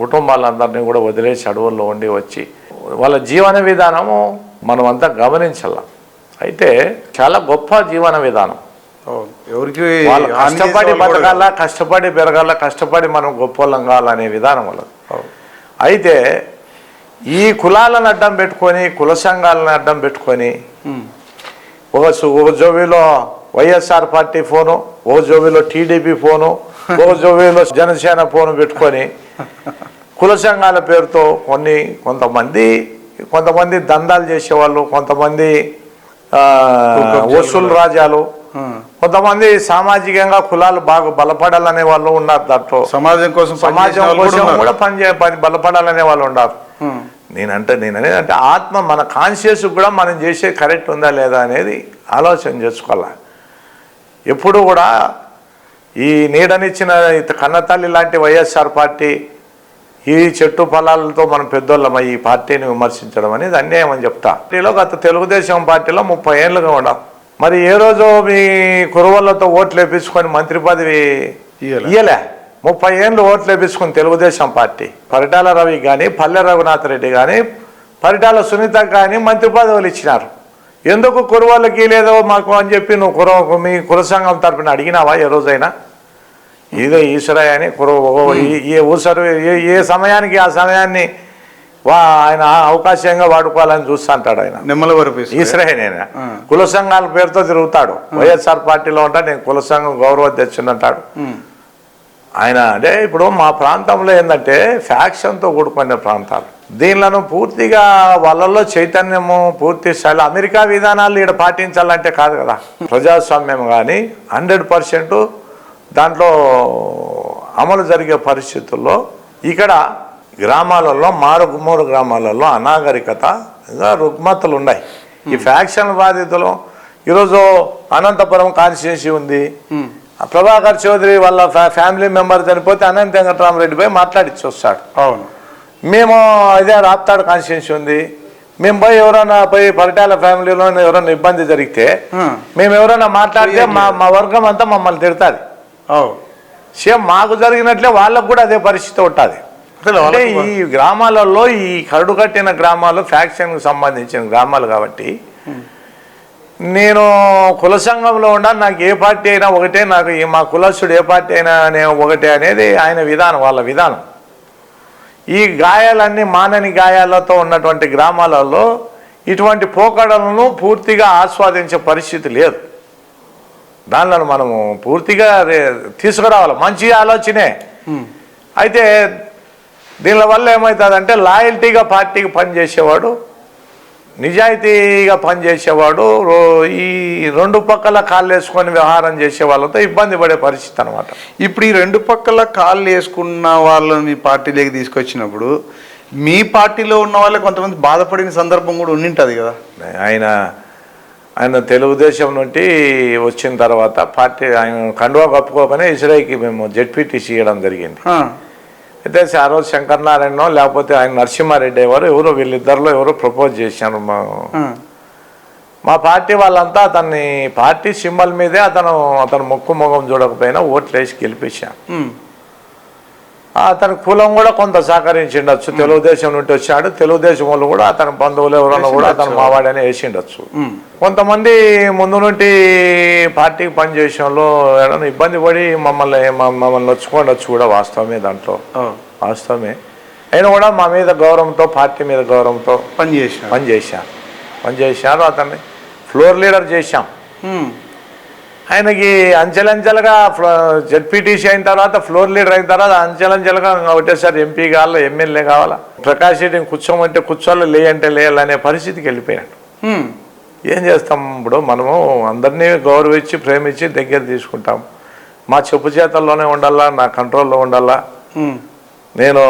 కుటుంబాలందరినీ కూడా వదిలేసి అడవుల్లో ఉండి వచ్చి వాళ్ళ జీవన విధానము మనమంతా గమనించాల. అయితే చాలా గొప్ప జీవన విధానం. ఎవరికి వాళ్ళు కష్టపడి బతకాల, కష్టపడి పెరగాల, కష్టపడి మనం గొప్పలం కావాలనే విధానం వాళ్ళది. అయితే ఈ కులాలను అడ్డం పెట్టుకొని కుల సంఘాలను అడ్డం పెట్టుకొని ఒక జోబీలో వైఎస్ఆర్ పార్టీ ఫోను, ఒక జోబీలో టీడీపీ ఫోను, ఒక జోబీలో జనసేన ఫోను పెట్టుకొని కుల సంఘాల పేరుతో కొంతమంది దందాలు చేసేవాళ్ళు, కొంతమంది వసూలు రాజాలు, కొంతమంది సామాజికంగా కులాలు బాగా బలపడాలనే వాళ్ళు ఉన్నారు. దాంట్లో సమాజం కోసం కూడా బలపడాలనే వాళ్ళు ఉన్నారు. నేనంటే ఆత్మ మన కాన్షియస్ కూడా మనం చేసే కరెక్ట్ ఉందా లేదా అనేది ఆలోచన చేసుకోవాలి. ఎప్పుడు కూడా ఈ నీడనిచ్చిన కన్నతల్లి లాంటి వైఎస్ఆర్ పార్టీ ఈ చెట్టు పొలాలతో మనం పెద్దోళ్ళమై ఈ పార్టీని విమర్శించడం అనేది అన్యాయం అని చెప్తా. పార్టీలో గత తెలుగుదేశం పార్టీలో 30 ఏళ్ళుగా ఉన్నాం. మరి ఏ రోజు మీ కురువలతో ఓట్లు వేపించుకొని మంత్రి పదవి ఇయ్యలే. 30 ఏళ్ళు ఓట్లు వేపించుకుని తెలుగుదేశం పార్టీ పరిటాల రవి కానీ, పల్లె రఘునాథ్ రెడ్డి కానీ, పరిటాల సునీత కానీ మంత్రి పదవులు ఇచ్చినారు. ఎందుకు కురువలకి లేదో మాకు అని చెప్పి నువ్వు మీ కుల సంఘం తరపున అడిగినావా ఏ రోజైనా? ఇదే ఈశ్వరయ్య అని ఏ సమయానికి ఆ సమయాన్ని ఆయన అవకాశంగా వాడుకోవాలని చూస్తా అంటాడు. ఆయన ఈశ్వరయ్యనైనా కుల సంఘాల పేరుతో తిరుగుతాడు. వైఎస్ఆర్ పార్టీలో ఉంటా నేను కుల సంఘం గౌరవ తెచ్చుంటాడు ఆయన. అంటే ఇప్పుడు మా ప్రాంతంలో ఏంటంటే ఫ్యాక్షన్తో కూడుకున్న ప్రాంతాలు, దీనిలను పూర్తిగా వాళ్ళల్లో చైతన్యము పూర్తి స్థాయిలో అమెరికా విధానాలు ఇక్కడ పాటించాలంటే కాదు కదా. ప్రజాస్వామ్యం కానీ 100% దాంట్లో అమలు జరిగే పరిస్థితుల్లో ఇక్కడ గ్రామాలలో మారుమూరు గ్రామాలలో అనాగరికత ఇంకా రుగ్మతలు ఉన్నాయి. ఈ ఫ్యాక్షన్ బాధితులు ఈరోజు అనంతపురం కాన్స్టిట్యున్సీ ఉంది. ప్రభాకర్ చౌదరి వాళ్ళ ఫ్యామిలీ మెంబర్ చనిపోతే అనంత వెంకటరామరెడ్డి పోయి మాట్లాడిచ్చి వస్తాడు. అవును, మేము ఇదే రాప్తాడు కాన్స్టిట్యున్సీ ఉంది, మేము పోయి ఎవరైనా పోయి పరిటాల ఫ్యామిలీలో ఎవరైనా ఇబ్బంది జరిగితే మేము ఎవరైనా మాట్లాడితే మా వర్గం అంతా మమ్మల్ని తిడుతుంది. సేమ్ మాకు జరిగినట్లే వాళ్ళకు కూడా అదే పరిస్థితి ఉంటుంది. అంటే ఈ గ్రామాలలో ఈ కరడు కట్టిన గ్రామాలు ఫ్యాక్షన్కి సంబంధించిన గ్రామాలు కాబట్టి నేను కుల సంఘంలో ఉన్నా నాకు ఏ పార్టీ అయినా ఒకటే, నాకు మా కులస్తుడు ఏ పార్టీ అయినా ఒకటే అనేది ఆయన విధానం, వాళ్ళ విధానం. ఈ గాయాలన్నీ మానని గాయాలతో ఉన్నటువంటి గ్రామాలలో ఇటువంటి పోకడలను పూర్తిగా ఆస్వాదించే పరిస్థితి లేదు. దానిలో మనము పూర్తిగా తీసుకురావాలి, మంచి ఆలోచనే. అయితే దీనివల్ల ఏమవుతుందంటే లాయల్టీగా పార్టీకి పనిచేసేవాడు, నిజాయితీగా పనిచేసేవాడు ఈ రెండు పక్కల కాళ్ళు వేసుకొని వ్యవహారం చేసే వాళ్ళతో ఇబ్బంది పడే పరిస్థితి అనమాట. ఇప్పుడు ఈ రెండు పక్కల కాళ్ళు వేసుకున్న వాళ్ళని మీ పార్టీలోకి తీసుకొచ్చినప్పుడు మీ పార్టీలో ఉన్న వాళ్ళే కొంతమంది బాధపడిన సందర్భం కూడా ఉండింటుంది కదా. ఆయన తెలుగుదేశం నుండి వచ్చిన తర్వాత పార్టీ ఆయన కండువా కప్పుకోకనే ఇజ్రాయిల్కి మేము జెడ్పీటీసీ ఇవ్వడం జరిగింది. అయితే ఆ రోజు శంకరనారాయణ లేకపోతే ఆయన నరసింహారెడ్డి ఎవరో వీళ్ళిద్దరిలో ఎవరో ప్రపోజ్ చేశారు. మా పార్టీ వాళ్ళంతా అతన్ని పార్టీ సింబల్ మీదే అతను ముక్కు ముఖం చూడకపోయినా ఓట్లు వేసి గెలిపించాను. అతని కులం కూడా కొంత సహకరించిండొచ్చు, తెలుగుదేశం నుండి వచ్చాడు, తెలుగుదేశం వాళ్ళు కూడా అతని బంధువులు ఎవరన్నా కూడా అతను మావాడని వేసిండొచ్చు. కొంతమంది ముందు నుండి పార్టీకి పనిచేసే వాళ్ళు ఏదైనా ఇబ్బంది పడి మమ్మల్ని నొచ్చుకోండొచ్చు కూడా, వాస్తవమే, దాంట్లో వాస్తవమే. అయినా కూడా మా మీద గౌరవంతో పార్టీ మీద గౌరవంతో పనిచేశారు. అతన్ని ఫ్లోర్ లీడర్ చేశాం. ఆయనకి అంచెలంచెలుగా జెడ్పీటీసీ అయిన తర్వాత ఫ్లోర్ లీడర్ అయిన తర్వాత అంచెలంచెలుగా ఒకటేసారి ఎంపీ కావాలా, ఎమ్మెల్యే కావాలా, ప్రకాష్ రెడ్డిని కూర్చోమంటే కూర్చోవాలి, లేయంటే లేయాలనే పరిస్థితికి వెళ్ళిపోయాడు. ఏం చేస్తాం? ఇప్పుడు మనము అందరినీ గౌరవించి ప్రేమించి దగ్గర తీసుకుంటాం. మా చెప్పు చేతల్లోనే ఉండాలా, నా కంట్రోల్లో ఉండాలా. నేను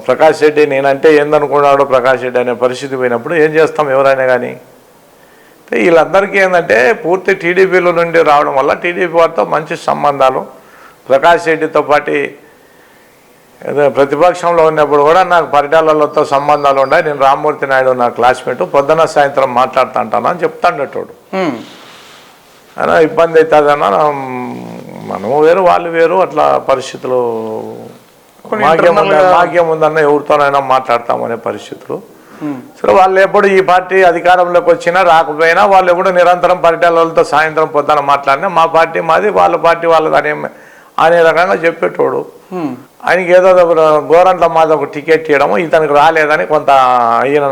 ప్రకాష్ రెడ్డి నేనంటే ఏందనుకున్నాడు ప్రకాష్ రెడ్డి అనే పరిస్థితి పోయినప్పుడు ఏం చేస్తాం ఎవరైనా కానీ? వీళ్ళందరికీ ఏంటంటే పూర్తి టీడీపీలో నుండి రావడం వల్ల టీడీపీ వారితో మంచి సంబంధాలు, ప్రకాష్ రెడ్డితో పాటు ప్రతిపక్షంలో ఉన్నప్పుడు కూడా నాకు పరిటాలతో సంబంధాలు ఉన్నాయి. నేను రామ్మూర్తి నాయుడు నా క్లాస్మేట్, పొద్దున సాయంత్రం మాట్లాడుతూ ఉంటాను అని చెప్తాండేటోడు. అయినా ఇబ్బంది అవుతుందన్నా, మనము వేరు వాళ్ళు వేరు, అట్లా పరిస్థితులు భాగ్యం ఉందన్న ఎవరితోనైనా మాట్లాడతామనే పరిస్థితులు. సరే వాళ్ళు ఎప్పుడు ఈ పార్టీ అధికారంలోకి వచ్చినా రాకపోయినా వాళ్ళు ఎప్పుడు నిరంతరం పరిటాలతో సాయంత్రం పొద్దున మాట్లాడినా మా పార్టీ మాది, వాళ్ళ పార్టీ వాళ్ళది అనే రకంగా చెప్పేటోడు. ఆయనకి ఏదో గోరంట్ల మాది ఒక టికెట్ ఇవ్వడము, ఇతనికి రాలేదని కొంత ఈయన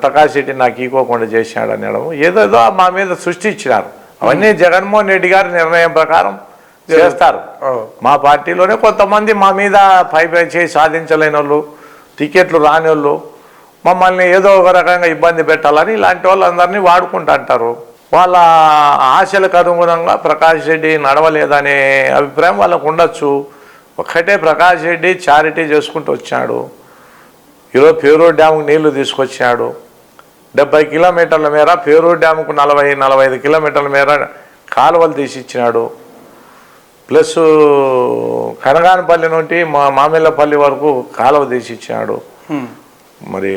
ప్రకాష్ రెడ్డి నాకు ఇవ్వకుండా చేశాడు అనడము, ఏదేదో మా మీద సృష్టించినారు. అవన్నీ జగన్మోహన్ రెడ్డి గారి నిర్ణయం ప్రకారం చేస్తారు. మా పార్టీలోనే కొంతమంది మా మీద పై చేసి సాధించలేని వాళ్ళు, టికెట్లు రాని వాళ్ళు, మమ్మల్ని ఏదో ఒక రకంగా ఇబ్బంది పెట్టాలని ఇలాంటి వాళ్ళందరినీ వాడుకుంటూ అంటారు. వాళ్ళ ఆశలకు అనుగుణంగా ప్రకాష్ రెడ్డి నడవలేదనే అభిప్రాయం వాళ్ళకు ఉండొచ్చు. ఒక్కటే ప్రకాష్ రెడ్డి చారిటీ చేసుకుంటూ వచ్చాడు. ఈరోజు పేరూరు డ్యాముకు నీళ్లు తీసుకొచ్చాడు. 70 కిలోమీటర్ల మేర పేరూరు డ్యాముకు 40-45 కిలోమీటర్ల మేర కాలువలు తీసిచ్చినాడు. ప్లస్ కనగానపల్లి నుండి మామిళ్ళపల్లి వరకు కాలువ తీసిచ్చాడు. మరి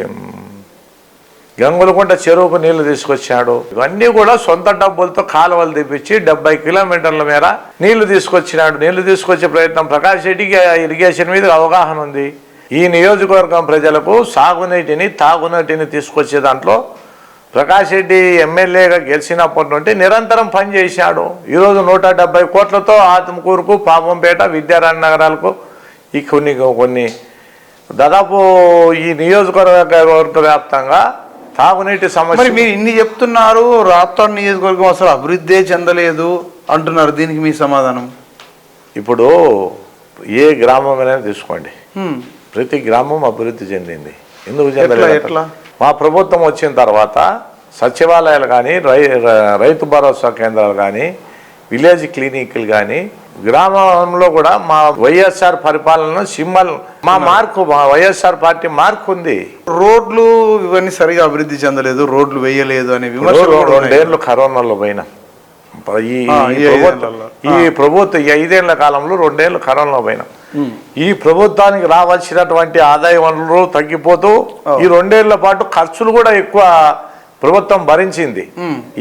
గంగులకుంట చెరువుకు నీళ్లు తీసుకొచ్చాడు. ఇవన్నీ కూడా సొంత డబ్బులతో కాలువలు తీపిచ్చి 70 కిలోమీటర్ల మేర నీళ్లు తీసుకొచ్చినాడు. నీళ్లు తీసుకొచ్చే ప్రయత్నం ప్రకాష్ రెడ్డికి ఇరిగేషన్ మీద అవగాహన ఉంది. ఈ నియోజకవర్గం ప్రజలకు సాగునీటిని తాగునీటిని తీసుకొచ్చే దాంట్లో ప్రకాష్ రెడ్డి ఎమ్మెల్యేగా గెలిచినప్పటి నుండి నిరంతరం పనిచేశాడు. ఈరోజు 170 కోట్లతో ఆత్మకూరుకు, పాపంపేట, విద్యారాయణ నగరాలకు ఈ కొన్ని దాదాపు ఈ నియోజకవర్గ వ్యాప్తంగా తాగునీటి సమస్య. మరి మీరు ఇన్ని చెప్తున్నారు, రాప్తాడు నియోజకవర్గం అసలు అభివృద్ధి చెందలేదు అంటున్నారు. దీనికి మీ సమాధానం? ఇప్పుడు ఏ గ్రామమైనా తీసుకోండి, ప్రతి గ్రామం అభివృద్ధి చెందింది. ఎందుకు చెందలేదు? మా ప్రభుత్వం వచ్చిన తర్వాత సచివాలయాలు కానీ, రైతు భరోసా కేంద్రాలు కానీ, విలేజ్ క్లినిక్లు కానీ, గ్రామంలో కూడా మా వైఎస్ఆర్ పరిపాలన సింబల్, మా వైఎస్ఆర్ పార్టీ మార్క్ ఉంది. రోడ్లు ఇవన్నీ సరిగా అభివృద్ధి చెందలేదు, రోడ్లు వేయలేదు అనే విమర్శలు. 2 ఏళ్ళు కరోనాలో పోయినా ఈ ప్రభుత్వం 5 ఏళ్ల కాలంలో 2 ఏళ్ళు కరోనాలో పోయినా. ఈ ప్రభుత్వానికి రావాల్సినటువంటి ఆదాయ వనరులు తగ్గిపోతూ ఈ 2 ఏళ్ల పాటు ఖర్చులు కూడా ఎక్కువ ప్రభుత్వం భరించింది.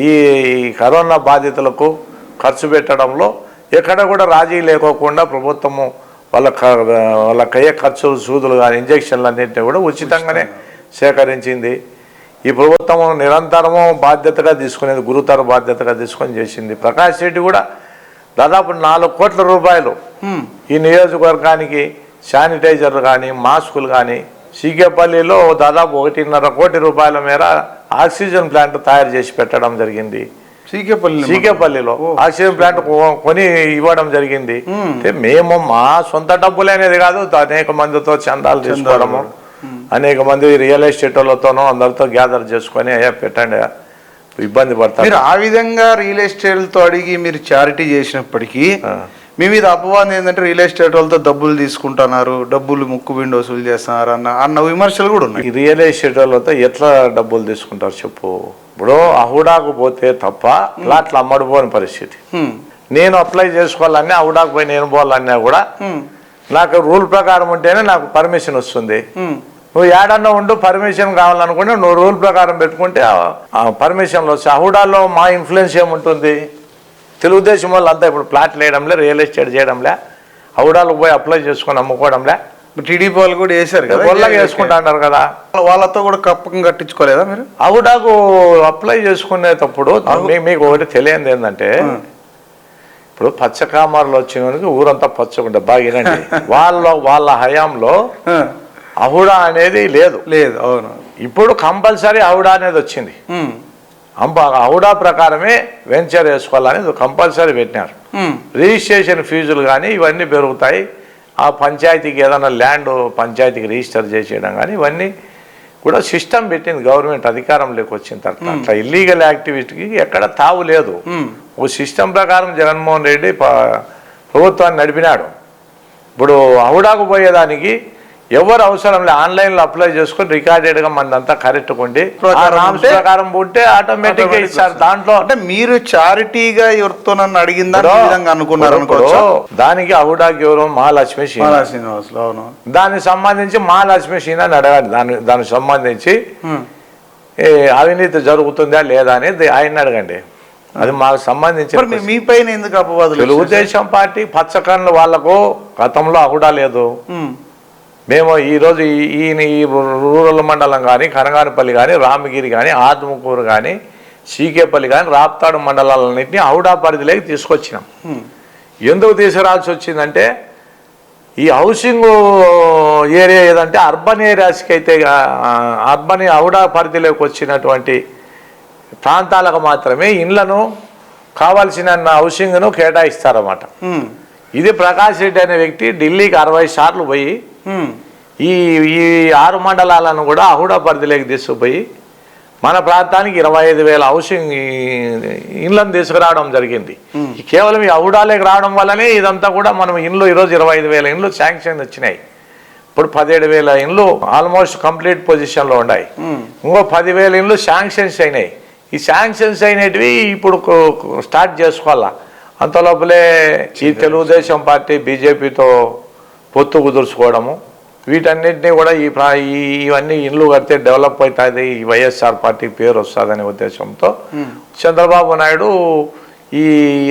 ఈ కరోనా బాధితులకు ఖర్చు పెట్టడంలో ఎక్కడ కూడా రాజీ లేకోకుండా ప్రభుత్వము వాళ్ళకయ్యే ఖర్చులు, సూదులు కానీ, ఇంజక్షన్లు అన్నింటినీ కూడా ఉచితంగానే సేకరించింది. ఈ ప్రభుత్వం నిరంతరము బాధ్యతగా తీసుకునేది, గురుతర బాధ్యతగా తీసుకొని చేసింది. ప్రకాష్ రెడ్డి కూడా దాదాపు 4 కోట్ల రూపాయలు ఈ నియోజకవర్గానికి శానిటైజర్లు కానీ, మాస్కులు కానీ, సీకేపల్లిలో దాదాపు 1.5 కోటి రూపాయల మేర ఆక్సిజన్ ప్లాంట్ తయారు చేసి పెట్టడం జరిగింది. సీకేపల్లిలో ఆక్సిజన్ ప్లాంట్ కొని ఇవ్వడం జరిగింది. మేము మా సొంత డబ్బులు అనేది కాదు, అనేక మందితో చందాలు తీసుకోవడము, అనేక మంది రియల్ ఎస్టేట్ వాళ్ళతోనో అందరితో గ్యాదర్ చేసుకొని అయ్యా పెట్టండి, ఇబ్బంది పడతారు. మీరు ఆ విధంగా రియల్ ఎస్టేట్లతో అడిగి మీరు చారిటీ చేసినప్పటికీ మీ మీద అపవాదం ఏంటంటే రియల్ ఎస్టేట్ వాళ్ళతో డబ్బులు తీసుకుంటున్నారు, డబ్బులు ముక్కు పిండి వసూలు చేస్తున్నారు అన్న విమర్శలు కూడా ఉన్నాయి. రియల్ ఎస్టేట్ వాళ్ళతో ఎట్లా డబ్బులు తీసుకుంటారు చెప్పు? ఇప్పుడు అహుడాకు పోతే తప్ప ప్లాట్లు అమ్మడిపోని పరిస్థితి. నేను అప్లై చేసుకోవాలన్నా, అహుడాకు పోయి నేను పోవాలన్నా కూడా నాకు రూల్ ప్రకారం ఉంటేనే నాకు పర్మిషన్ వస్తుంది. నువ్వు ఏడన్నా ఉండు, పర్మిషన్ కావాలనుకుంటే నువ్వు రూల్ ప్రకారం పెట్టుకుంటే పర్మిషన్లు వస్తాయి. అహుడాలో మా ఇన్ఫ్లుయెన్స్ ఏముంటుంది? తెలుగుదేశం వాళ్ళు అంతా ఇప్పుడు ప్లాట్లు వేయడంలే, రియల్ ఎస్టేట్ చేయడంలే, అహుడాలకు పోయి అప్లై చేసుకొని అమ్ముకోవడంలే. టీడీపీ వాళ్ళు కూడా వేశారు కదా, వాళ్ళకి వేసుకుంటా అన్నారు కదా, వాళ్ళతో కూడా కప్పకం కట్టించుకోలేదా మీరు? అహుడాకు అప్లై చేసుకునేటప్పుడు మీకు ఒకటి తెలియంది ఏంటంటే, ఇప్పుడు పచ్చకామర్లు వచ్చిన ఊరంతా పచ్చకుంటే బాగినండి. వాళ్ళ హయాంలో అహుడా అనేది లేదు. అవును. ఇప్పుడు కంపల్సరీ అహుడా అనేది వచ్చింది. హౌడా ప్రకారమే వెంచర్ వేసుకోవాలని కంపల్సరీ పెట్టినారు. రిజిస్ట్రేషన్ ఫీజులు కానీ ఇవన్నీ పెరుగుతాయి. ఆ పంచాయతీకి ఏదైనా ల్యాండ్ పంచాయతీకి రిజిస్టర్ చేసేయడం కానీ ఇవన్నీ కూడా సిస్టమ్ పెట్టింది గవర్నమెంట్ అధికారంలోకి వచ్చిన తర్వాత. అట్లా ఇల్లీగల్ యాక్టివిటీకి ఎక్కడ తావు లేదు. ఓ సిస్టమ్ ప్రకారం జగన్మోహన్ రెడ్డి ప్రభుత్వాన్ని నడిపినాడు. ఇప్పుడు హౌడాకు పోయేదానికి ఎవరు అవసరం లేదు, ఆన్లైన్లో అప్లై చేసుకొని రికార్డెడ్గా మనదంతా కరెక్ట్ కొండి ప్రకారం ఉంటే ఆటోమేటిక్గా ఇస్తారు. దాంట్లో అంటే మీరు చారిటీగా ఎవరితో నన్ను అడిగిందా అనుకున్నారు దానికి హౌడాకి ఎవరు మహాలక్ష్మి శ్రీనివాసులు. అవును, దానికి సంబంధించి మహాలక్ష్మి శ్రీనివాస్ అడగాలి. దానికి సంబంధించి అవినీతి జరుగుతుందా లేదా అనేది ఆయన అడగండి. అది మాకు సంబంధించి మీ పైన ఎందుకు అపవాదులు? తెలుగుదేశం పార్టీ పచ్చకన్నులు వాళ్లకు గతంలో హౌడా లేదు. మేము ఈరోజు ఈ రూరల్ మండలం కానీ కనగానపల్లి కానీ రామగిరి కానీ ఆత్మకూరు కానీ సీకేపల్లి కానీ రాప్తాడు మండలాలన్నింటినీ హౌడా పరిధిలోకి తీసుకొచ్చినాం. ఎందుకు తీసుకురావాల్సి వచ్చిందంటే ఈ హౌసింగ్ ఏరియా ఏదంటే అర్బన్ ఏరియాస్కి అయితే హౌడా పరిధిలోకి వచ్చినటువంటి ప్రాంతాలకు మాత్రమే ఇండ్లను కావాల్సిన హౌసింగ్ను కేటాయిస్తారన్నమాట. ఇది ప్రకాష్ రెడ్డి అనే వ్యక్తి ఢిల్లీకి 60 సార్లు పోయి ఈ 6 మండలాలను కూడా హౌడా పరిధిలోకి తీసుకుపోయి మన ప్రాంతానికి 25,000 హౌసింగ్ ఇండ్లను తీసుకురావడం జరిగింది. కేవలం ఈ హౌడాలోకి రావడం వల్లనే ఇదంతా కూడా మనం ఇండ్లు ఈరోజు 25,000 ఇండ్లు శాంక్షన్ వచ్చినాయి. ఇప్పుడు 17,000 ఇండ్లు ఆల్మోస్ట్ కంప్లీట్ పొజిషన్లో ఉన్నాయి. ఇంకో 10,000 ఇండ్లు శాంక్షన్స్ అయినాయి. ఈ శాంక్షన్స్ అయినవి ఇప్పుడు స్టార్ట్ చేసుకోవాలా. అంతలోపలే ఈ తెలుగుదేశం పార్టీ బీజేపీతో పొత్తు కుదుర్చుకోవడము, వీటన్నిటినీ కూడా ఇవన్నీ ఇండ్లు కడితే డెవలప్ అవుతుంది, ఈ వైఎస్ఆర్ పార్టీ పేరు వస్తుందనే ఉద్దేశంతో చంద్రబాబు నాయుడు ఈ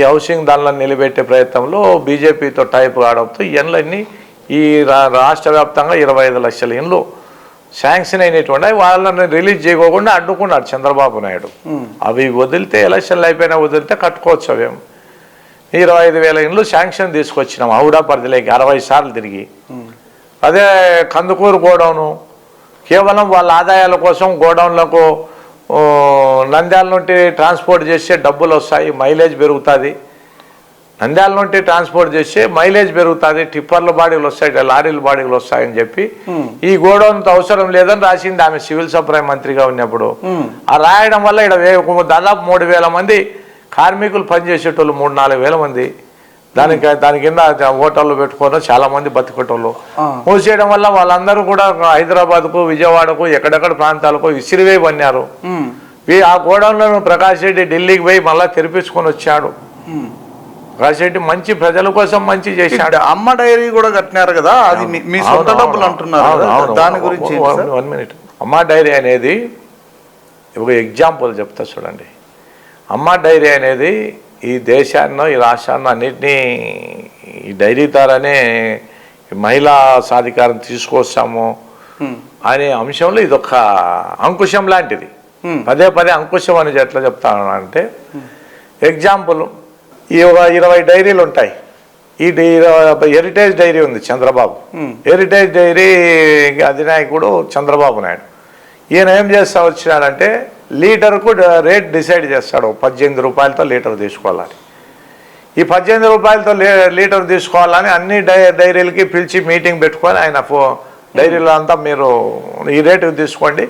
హౌసింగ్ దానిలో నిలబెట్టే ప్రయత్నంలో బీజేపీతో టైప్ కావడంతో ఇవన్నీ ఈ రాష్ట్ర వ్యాప్తంగా 25 లక్షల ఇండ్లు శాంక్షన్ అయినటువంటి వాళ్ళని రిలీజ్ చేయకోకుండా అడ్డుకున్నాడు చంద్రబాబు నాయుడు. అవి వదిలితే ఎలక్షన్లు అయిపోయినా వదిలితే కట్టుకోవచ్చు. అవేం 25,000 ఇండ్లు శాంక్షన్ తీసుకొచ్చినాం హౌడా పరిధిలోకి 60 సార్లు తిరిగి. అదే కందుకూరు గోడౌను కేవలం వాళ్ళ ఆదాయాల కోసం గోడౌన్లకు నంద్యాల నుండి ట్రాన్స్పోర్ట్ చేస్తే డబ్బులు వస్తాయి, మైలేజ్ పెరుగుతుంది. నంద్యాల నుండి ట్రాన్స్పోర్ట్ చేస్తే మైలేజ్ పెరుగుతుంది, టిప్పర్ల బాడీలు వస్తాయి, లారీల బాడీలు వస్తాయని చెప్పి ఈ గోడౌన్తో అవసరం లేదని రాసింది ఆమె సివిల్ సప్లై మంత్రిగా ఉన్నప్పుడు. ఆ రాయడం వల్ల ఇక్కడ దాదాపు 3,000 మంది కార్మికులు పనిచేసేటోళ్ళు, 3-4 మంది దాని కింద హోటళ్ళు పెట్టుకొని చాలా మంది బతికేటోళ్ళు మూసేయడం వల్ల వాళ్ళందరూ కూడా హైదరాబాద్కు విజయవాడకు ఎక్కడెక్కడ ప్రాంతాలకు విసిరివే పన్నారు. ఆ గోడౌన్లను ప్రకాష్ రెడ్డి ఢిల్లీకి పోయి మళ్ళీ తెరిపించుకొని వచ్చాడు. ప్రకాష్ రెడ్డి మంచి ప్రజల కోసం మంచి చేశాడు. అమ్మ డైరీ కూడా కట్టినారు కదా, అది మీ సొంత డబ్బులు అంటున్నారు, దాని గురించి 1 మినిట్. అమ్మ డైరీ అనేది ఒక ఎగ్జాంపుల్ చెప్తా చూడండి. అమ్మ డైరీ అనేది ఈ దేశాన్ని ఈ రాష్ట్రాన్ని అన్నింటినీ ఈ డైరీ ద్వారానే మహిళా సాధికారం తీసుకొస్తాము అనే అంశంలో ఇదొక అంకుశం లాంటిది. పదే అంకుశం అని ఎట్లా చెప్తాను అంటే, ఎగ్జాంపుల్ ఈ 20 డైరీలు ఉంటాయి. ఈ హెరిటేజ్ డైరీ ఉంది చంద్రబాబు. హెరిటేజ్ డైరీ అధినాయకుడు చంద్రబాబు నాయుడు. ఈయన ఏం చేస్తా వచ్చినాడంటే లీటర్కు రేట్ డిసైడ్ చేస్తాడు. 18 రూపాయలతో లీటర్ తీసుకోవాలని. ఈ 18 రూపాయలతో లీటర్ తీసుకోవాలని అన్ని డైరీలకి పిలిచి మీటింగ్ పెట్టుకొని ఆయన డైరీలో అంతా మీరు ఈ రేటు తీసుకోండి,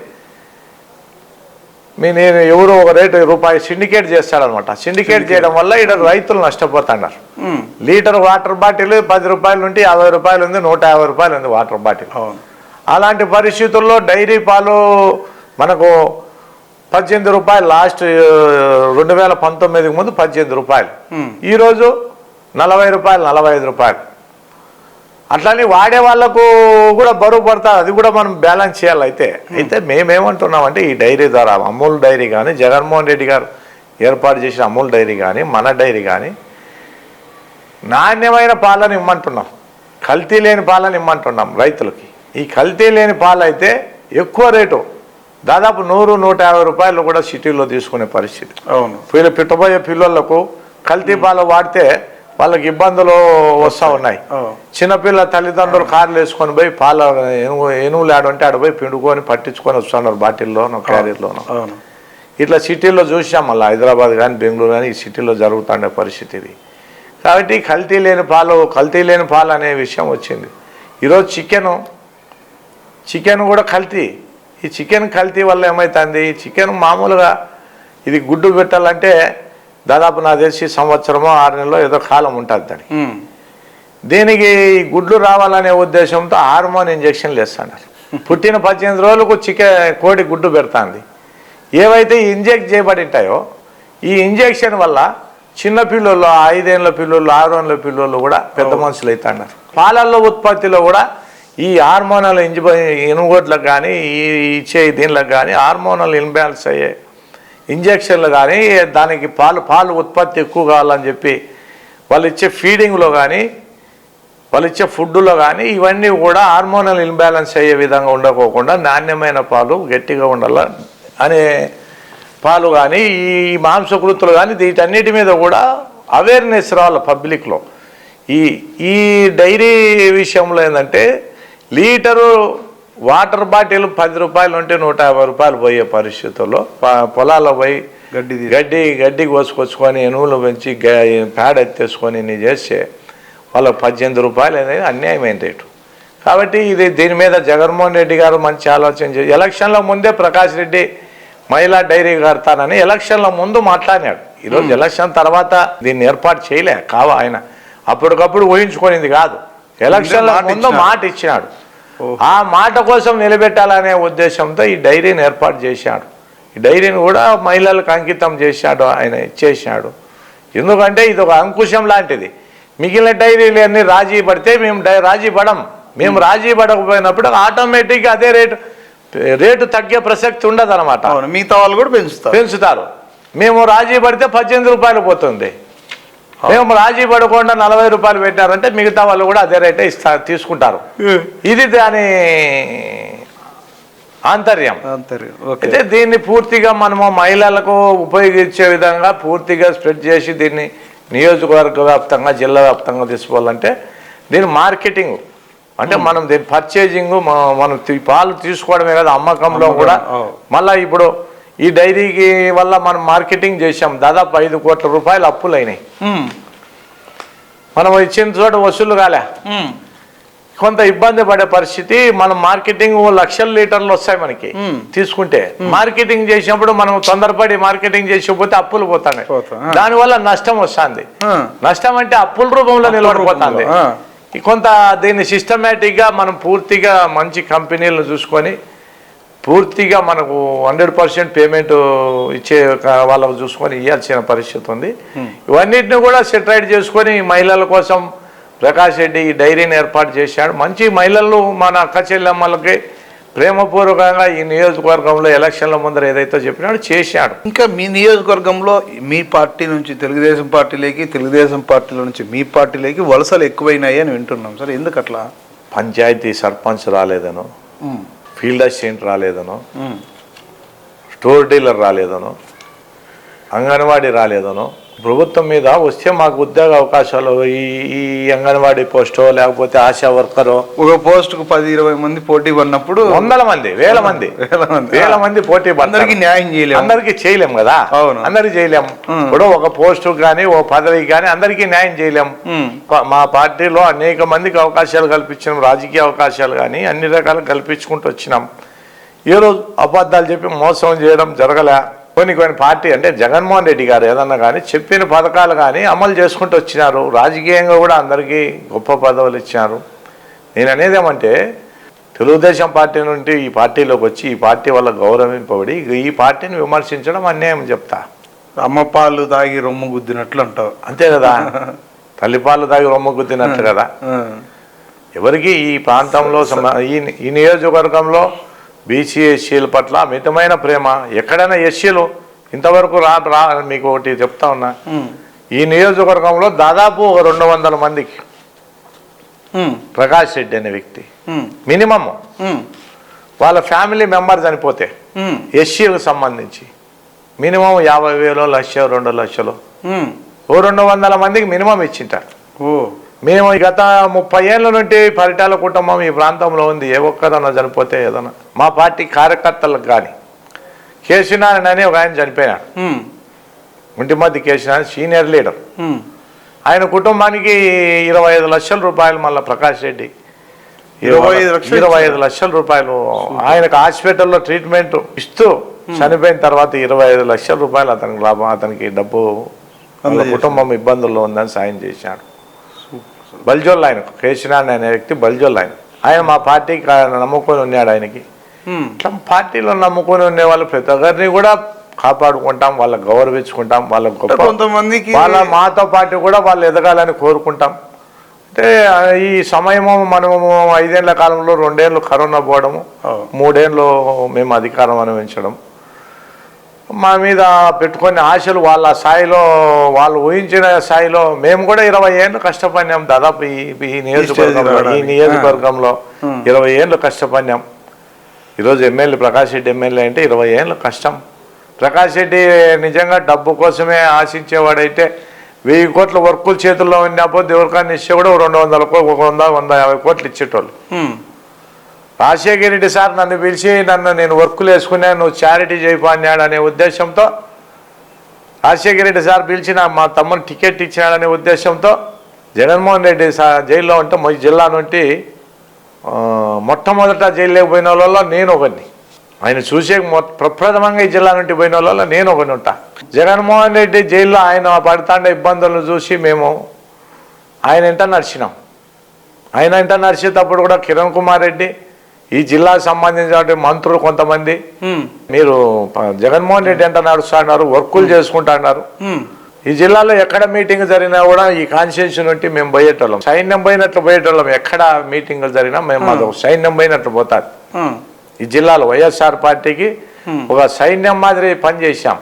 నేను ఎవరు ఒక రేటు రూపాయి సిండికేట్ చేస్తాడనమాట. సిండికేట్ చేయడం వల్ల ఇక్కడ రైతులు నష్టపోతున్నారు. లీటర్ వాటర్ బాటిల్ 10 రూపాయల నుండి 50 రూపాయలు ఉంది, 150 రూపాయలు ఉంది వాటర్ బాటిల్. అలాంటి పరిస్థితుల్లో డైరీ పాలు మనకు 18 రూపాయలు, లాస్ట్ 2019 ముందు 18 రూపాయలు, ఈరోజు 40 రూపాయలు, 45 రూపాయలు. అట్లని వాడే వాళ్ళకు కూడా బరువు పడతారు. అది కూడా మనం బ్యాలెన్స్ చేయాలి. అయితే మేమేమంటున్నామంటే ఈ డైరీ ద్వారా అమూల్ డైరీ కానీ, జగన్మోహన్ రెడ్డి గారు ఏర్పాటు చేసిన అమూల్ డైరీ కానీ, మన డైరీ కానీ నాణ్యమైన పాలను ఇమ్మంటున్నాం, కల్తీ లేని పాలను ఇమ్మంటున్నాం రైతులకి. ఈ కల్తీ లేని పాలు అయితే ఎక్కువ రేటు, దాదాపు 100-150 రూపాయలు కూడా సిటీలో తీసుకునే పరిస్థితి. వీళ్ళు పెట్టబోయే పిల్లలకు కల్తీ పాలు వాడితే వాళ్ళకి ఇబ్బందులు వస్తూ ఉన్నాయి. చిన్నపిల్ల తల్లిదండ్రులు కార్లు వేసుకొని పోయి పాల ఎనువులు ఆడంటే ఆడ పోయి పిండుకొని పట్టించుకొని వస్తున్నారు బాటిల్లోనో క్యారీర్లోనో. ఇట్లా సిటీల్లో చూసాం. మళ్ళీ హైదరాబాద్ కానీ బెంగళూరు కానీ ఈ సిటీలో జరుగుతుండే పరిస్థితి ఇది. కాబట్టి కల్తీ లేని పాలు అనే విషయం వచ్చింది. ఈరోజు చికెన్ కూడా కల్తీ. ఈ చికెన్ కల్తీ వల్ల ఏమవుతుంది, చికెన్ మామూలుగా ఇది గుడ్డు పెట్టాలంటే దాదాపు నాకు తెలిసి సంవత్సరమో 6 నెలలో ఏదో కాలం ఉంటుంది దానికి. దీనికి గుడ్లు రావాలనే ఉద్దేశంతో హార్మోన్ ఇంజక్షన్లు వేస్తున్నారు. పుట్టిన 18 రోజులకు కోడి గుడ్డు పెడుతుంది. ఏవైతే ఇంజెక్ట్ చేయబడి ఉంటాయో ఈ ఇంజెక్షన్ వల్ల చిన్న పిల్లలు, 5 ఏళ్ళ పిల్లలు, 6 ఏళ్ళ పిల్లలు కూడా పెద్ద మనుషులు అవుతున్నారు. పాలల్లో ఉత్పత్తిలో కూడా ఈ హార్మోనల్ ఎనుగోట్లకు కానీ ఇచ్చే దీనిలకు కానీ హార్మోనల్ ఇన్బ్యాలెన్స్ అయ్యే ఇంజక్షన్లు కానీ దానికి పాలు ఉత్పత్తి ఎక్కువ కావాలని చెప్పి వాళ్ళు ఇచ్చే ఫీడింగ్లో కానీ వాళ్ళు ఇచ్చే ఫుడ్లో కానీ ఇవన్నీ కూడా హార్మోనల్ ఇన్బ్యాలెన్స్ అయ్యే విధంగా ఉండకోకుండా నాణ్యమైన పాలు గట్టిగా ఉండాల అనే పాలు కానీ ఈ మాంసకృతులు కానీ వీటన్నిటి మీద కూడా అవేర్నెస్ రావాలి పబ్లిక్లో. ఈ డైరీ విషయంలో ఏంటంటే లీటరు వాటర్ బాటిల్ 10 రూపాయలు ఉంటే 150 రూపాయలు పోయే పరిస్థితుల్లో పొలాల్లో పోయి గడ్డి కోసుకొచ్చుకొని ఎనువులు పెంచి పేడ ఎత్తేసుకొని నీ చేస్తే వాళ్ళకి 18 రూపాయలు అనేది అన్యాయమైన రేటు. కాబట్టి దీని మీద జగన్మోహన్ రెడ్డి గారు మంచి ఆలోచన చేసి ఎలక్షన్ల ముందే ప్రకాష్ రెడ్డి మహిళా డైరీ కడతానని ఎలక్షన్ల ముందు మాట్లాడినాడు. ఈరోజు ఎలక్షన్ తర్వాత దీన్ని ఏర్పాటు చేయలే ఆయన అప్పటికప్పుడు ఊహించుకునేది కాదు. ఎలక్షన్ల ముందు మాట ఇచ్చినాడు. ఆ మాట కోసం నిలబెట్టాలనే ఉద్దేశంతో ఈ డైరీని ఏర్పాటు చేశాడు. ఈ డైరీని కూడా మహిళలకు అంకితం చేశాడు, ఆయన ఇచ్చేసాడు. ఎందుకంటే ఇది ఒక అంకుశం లాంటిది. మిగిలిన డైరీలు అన్నీ రాజీ పడితే మేము రాజీ పడం. మేము రాజీ పడకపోయినప్పుడు ఆటోమేటిక్గా అదే రేటు తగ్గే ప్రసక్తి ఉండదు అనమాట. మిగతా వాళ్ళు కూడా పెంచుతారు. మేము రాజీ పడితే 18 రూపాయలు పోతుంది. మేము రాజీ పడకుండా 40 రూపాయలు పెట్టారంటే మిగతా వాళ్ళు కూడా అదే రేటే తీసుకుంటారు. ఇది దాని ఆంతర్యం. అయితే దీన్ని పూర్తిగా మనము మహిళలకు ఉపయోగించే విధంగా పూర్తిగా స్ప్రెడ్ చేసి దీన్ని నియోజకవర్గ వ్యాప్తంగా జిల్లా వ్యాప్తంగా తీసుకోవాలంటే దీని మార్కెటింగ్ అంటే మనం దీని పర్చేజింగ్ మనం పాలు తీసుకోవడమే కదా, అమ్మకంలో కూడా మళ్ళీ ఇప్పుడు ఈ డైరీకి వల్ల మనం మార్కెటింగ్ చేసాం. దాదాపు 5 కోట్ల రూపాయలు అప్పులు అయినాయి. మనం ఇచ్చిన చోట వసూలు కాలే, కొంత ఇబ్బంది పడే పరిస్థితి. మనం మార్కెటింగ్ 1,00,000 లీటర్లు వస్తాయి మనకి తీసుకుంటే. మార్కెటింగ్ చేసినప్పుడు మనం తొందరపడి మార్కెటింగ్ చేసిపోతే అప్పులు పోతాయి. దానివల్ల నష్టం వస్తుంది. నష్టం అంటే అప్పుల రూపంలో నిలబడిపోతుంది. కొంత దీన్ని సిస్టమేటిక్గా మనం పూర్తిగా మంచి కంపెనీలను చూసుకొని పూర్తిగా మనకు 100% పేమెంట్ ఇచ్చే వాళ్ళకు చూసుకొని ఇవ్వాల్సిన పరిస్థితి ఉంది. ఇవన్నిటిని కూడా సెటిలైట్ చేసుకొని మహిళల కోసం ప్రకాష్ రెడ్డి ఈ డైరీని ఏర్పాటు చేశాడు. మంచి మహిళలు మన అక్క చెల్లెమ్మలకి ప్రేమపూర్వకంగా ఈ నియోజకవర్గంలో ఎలక్షన్ల ముందర ఏదైతే చెప్పినాడో చేశాడు. ఇంకా మీ నియోజకవర్గంలో మీ పార్టీ నుంచి తెలుగుదేశం పార్టీలోకి, తెలుగుదేశం పార్టీలో నుంచి మీ పార్టీలోకి వలసలు ఎక్కువైనాయి అని వింటున్నాం సార్. ఎందుకు అట్లా? పంచాయతీ సర్పంచ్ రాలేదనో, ఫీల్డ్ అసిస్టెంట్ రాలేదనో, స్టోర్ డీలర్ రాలేదనో, అంగన్వాడీ రాలేదనో, ప్రభుత్వం మీద వస్తే మాకు ఉద్యోగ అవకాశాలు ఈ అంగన్వాడీ పోస్టో లేకపోతే ఆశా వర్కరో ఒక పోస్టుకు 10-20 మంది పోటీ పడినప్పుడు 100 మంది, వేల మంది పోటీ అందరికి న్యాయం చేయలేము. అందరికీ చేయలేం కదా, అందరికి చేయలేము. ఇప్పుడు ఒక పోస్టు కానీ ఓ పదవికి కానీ అందరికీ న్యాయం చేయలేం. మా పార్టీలో అనేక మందికి అవకాశాలు కల్పించినాం, రాజకీయ అవకాశాలు కానీ అన్ని రకాలు కల్పించుకుంటూ వచ్చినాం. ఈరోజు అబద్ధాలు చెప్పి మోసం చేయడం జరగలే. కొన్ని పార్టీ అంటే జగన్మోహన్ రెడ్డి గారు ఏదన్నా కానీ చెప్పిన పథకాలు కానీ అమలు చేసుకుంటూ వచ్చినారు. రాజకీయంగా కూడా అందరికీ గొప్ప పదవులు ఇచ్చినారు. నేను అనేది ఏమంటే తెలుగుదేశం పార్టీ నుండి ఈ పార్టీలోకి వచ్చి ఈ పార్టీ వల్ల గౌరవింపబడి ఈ పార్టీని విమర్శించడం అన్యాయం చెప్తా. అమ్మపాలు దాగి రొమ్ము గుద్దినట్లు అంటావు, అంతే కదా. తల్లిపాలు దాగి రొమ్ము గుద్దినట్లు కదా. ఎవరికి ఈ ప్రాంతంలో ఈ నియోజకవర్గంలో బీసీ ఎస్సీల పట్ల మితమైన ప్రేమ. ఎక్కడైనా ఎస్సీలు ఇంతవరకు మీకు ఒకటి చెప్తా ఉన్నా, ఈ నియోజకవర్గంలో దాదాపు 200 మందికి ప్రకాష్ రెడ్డి అనే వ్యక్తి మినిమం వాళ్ళ ఫ్యామిలీ మెంబర్ చనిపోతే ఎస్సీలకు సంబంధించి మినిమం 50,000, 1,00,000, 2 లక్షలు 200 మందికి మినిమం ఇచ్చింటారు. మేము గత 30 ఏళ్ళ నుండి పరిటాల కుటుంబం ఈ ప్రాంతంలో ఉంది. ఏ ఒక్కదన్నా చనిపోతే ఏదన్నా మా పార్టీ కార్యకర్తలకు కానీ కేసీనారాయణ అని ఒక ఆయన చనిపోయినాడు. ఒంటిమద్ది కేసీనారాయణ సీనియర్ లీడర్. ఆయన కుటుంబానికి 25 లక్షల రూపాయలు మళ్ళీ ప్రకాష్ రెడ్డి 25 లక్షల రూపాయలు ఆయనకు హాస్పిటల్లో ట్రీట్మెంట్ ఇస్తూ చనిపోయిన తర్వాత 25 లక్షల రూపాయలు అతనికి లాభం, అతనికి డబ్బు వాళ్ళ కుటుంబం ఇబ్బందుల్లో ఉందని సాయం చేశాడు. బల్జోల్ ఆయన కేసీనారాయణ అనే వ్యక్తి బల్జోల్ ఆయన మా పార్టీకి నమ్ముకొని ఉన్నాడు. ఆయనకి ఇట్లా పార్టీలో నమ్ముకొని ఉండే వాళ్ళు ప్రతి ఒక్కరిని కూడా కాపాడుకుంటాం, వాళ్ళకి గౌరవించుకుంటాం, వాళ్ళ గొప్ప కొంతమందికి వాళ్ళ మాతో పాటు కూడా వాళ్ళు ఎదగాలని కోరుకుంటాం. అంటే ఈ సమయము మనము 5 ఏళ్ల కాలంలో 2 ఏళ్ళు కరోనా పోవడము, 3 ఏళ్ళు మేము అధికారం అనుభవించడం, మా మీద పెట్టుకునే ఆశలు వాళ్ళ స్థాయిలో వాళ్ళు ఊహించిన స్థాయిలో మేము కూడా 20 ఏళ్ళు కష్టపడినాం. దాదాపు ఈ నియోజకవర్గంలో 20 ఏళ్ళు కష్టపడినాం. ఈరోజు ఎమ్మెల్యే ప్రకాష్ రెడ్డి ఎమ్మెల్యే అంటే 20 ఏళ్ళు కష్టం. ప్రకాష్ రెడ్డి నిజంగా డబ్బు కోసమే ఆశించేవాడైతే 1000 కోట్ల వర్కులు చేతుల్లో ఉన్నప్పుడు ఎవరికైనా ఇస్తే కూడా 200 150 కోట్లు ఇచ్చేటోళ్ళు. రాజశేఖర రెడ్డి సార్ నన్ను పిలిచి నేను వర్కులు వేసుకున్నాను, నువ్వు చారిటీ చేయిపోయినాడు అనే ఉద్దేశంతో రాజశేఖర రెడ్డి సార్ పిలిచి మా తమ్ముని టికెట్ ఇచ్చినాడనే ఉద్దేశంతో జగన్మోహన్ రెడ్డి జైల్లో ఉంటే జిల్లా నుండి మొట్టమొదట జైల్లోకి పోయిన వాళ్ళలో నేను ఒకరిని. ఆయన చూసే ప్రప్రథమంగా ఈ జిల్లా నుండి పోయిన వాళ్ళలో నేను ఒకరిని ఉంటా. జగన్మోహన్ రెడ్డి జైల్లో ఆయన పడుతుండే ఇబ్బందులను చూసి మేము ఆయన ఇంట నడిచినాం. ఆయన ఇంట నడిచేటప్పుడు కూడా కిరణ్ కుమార్ రెడ్డి, ఈ జిల్లాకు సంబంధించిన మంత్రులు కొంతమంది మీరు జగన్మోహన్ రెడ్డి ఎంత నడుస్తున్నారు, వర్కులు చేసుకుంటున్నారు. ఈ జిల్లాలో ఎక్కడ మీటింగ్ జరిగినా కూడా ఈ కాన్స్టిట్యూషన్ నుండి మేము పోయేటోళ్ళం, సైన్యం పోయినట్లు పోయేటోళ్ళం. ఎక్కడ మీటింగ్లు జరిగినా మేము మాకు సైన్యం పోయినట్లు పోతారు. ఈ జిల్లాలో వైఎస్ఆర్ పార్టీకి ఒక సైన్యం మాదిరి పనిచేసాం.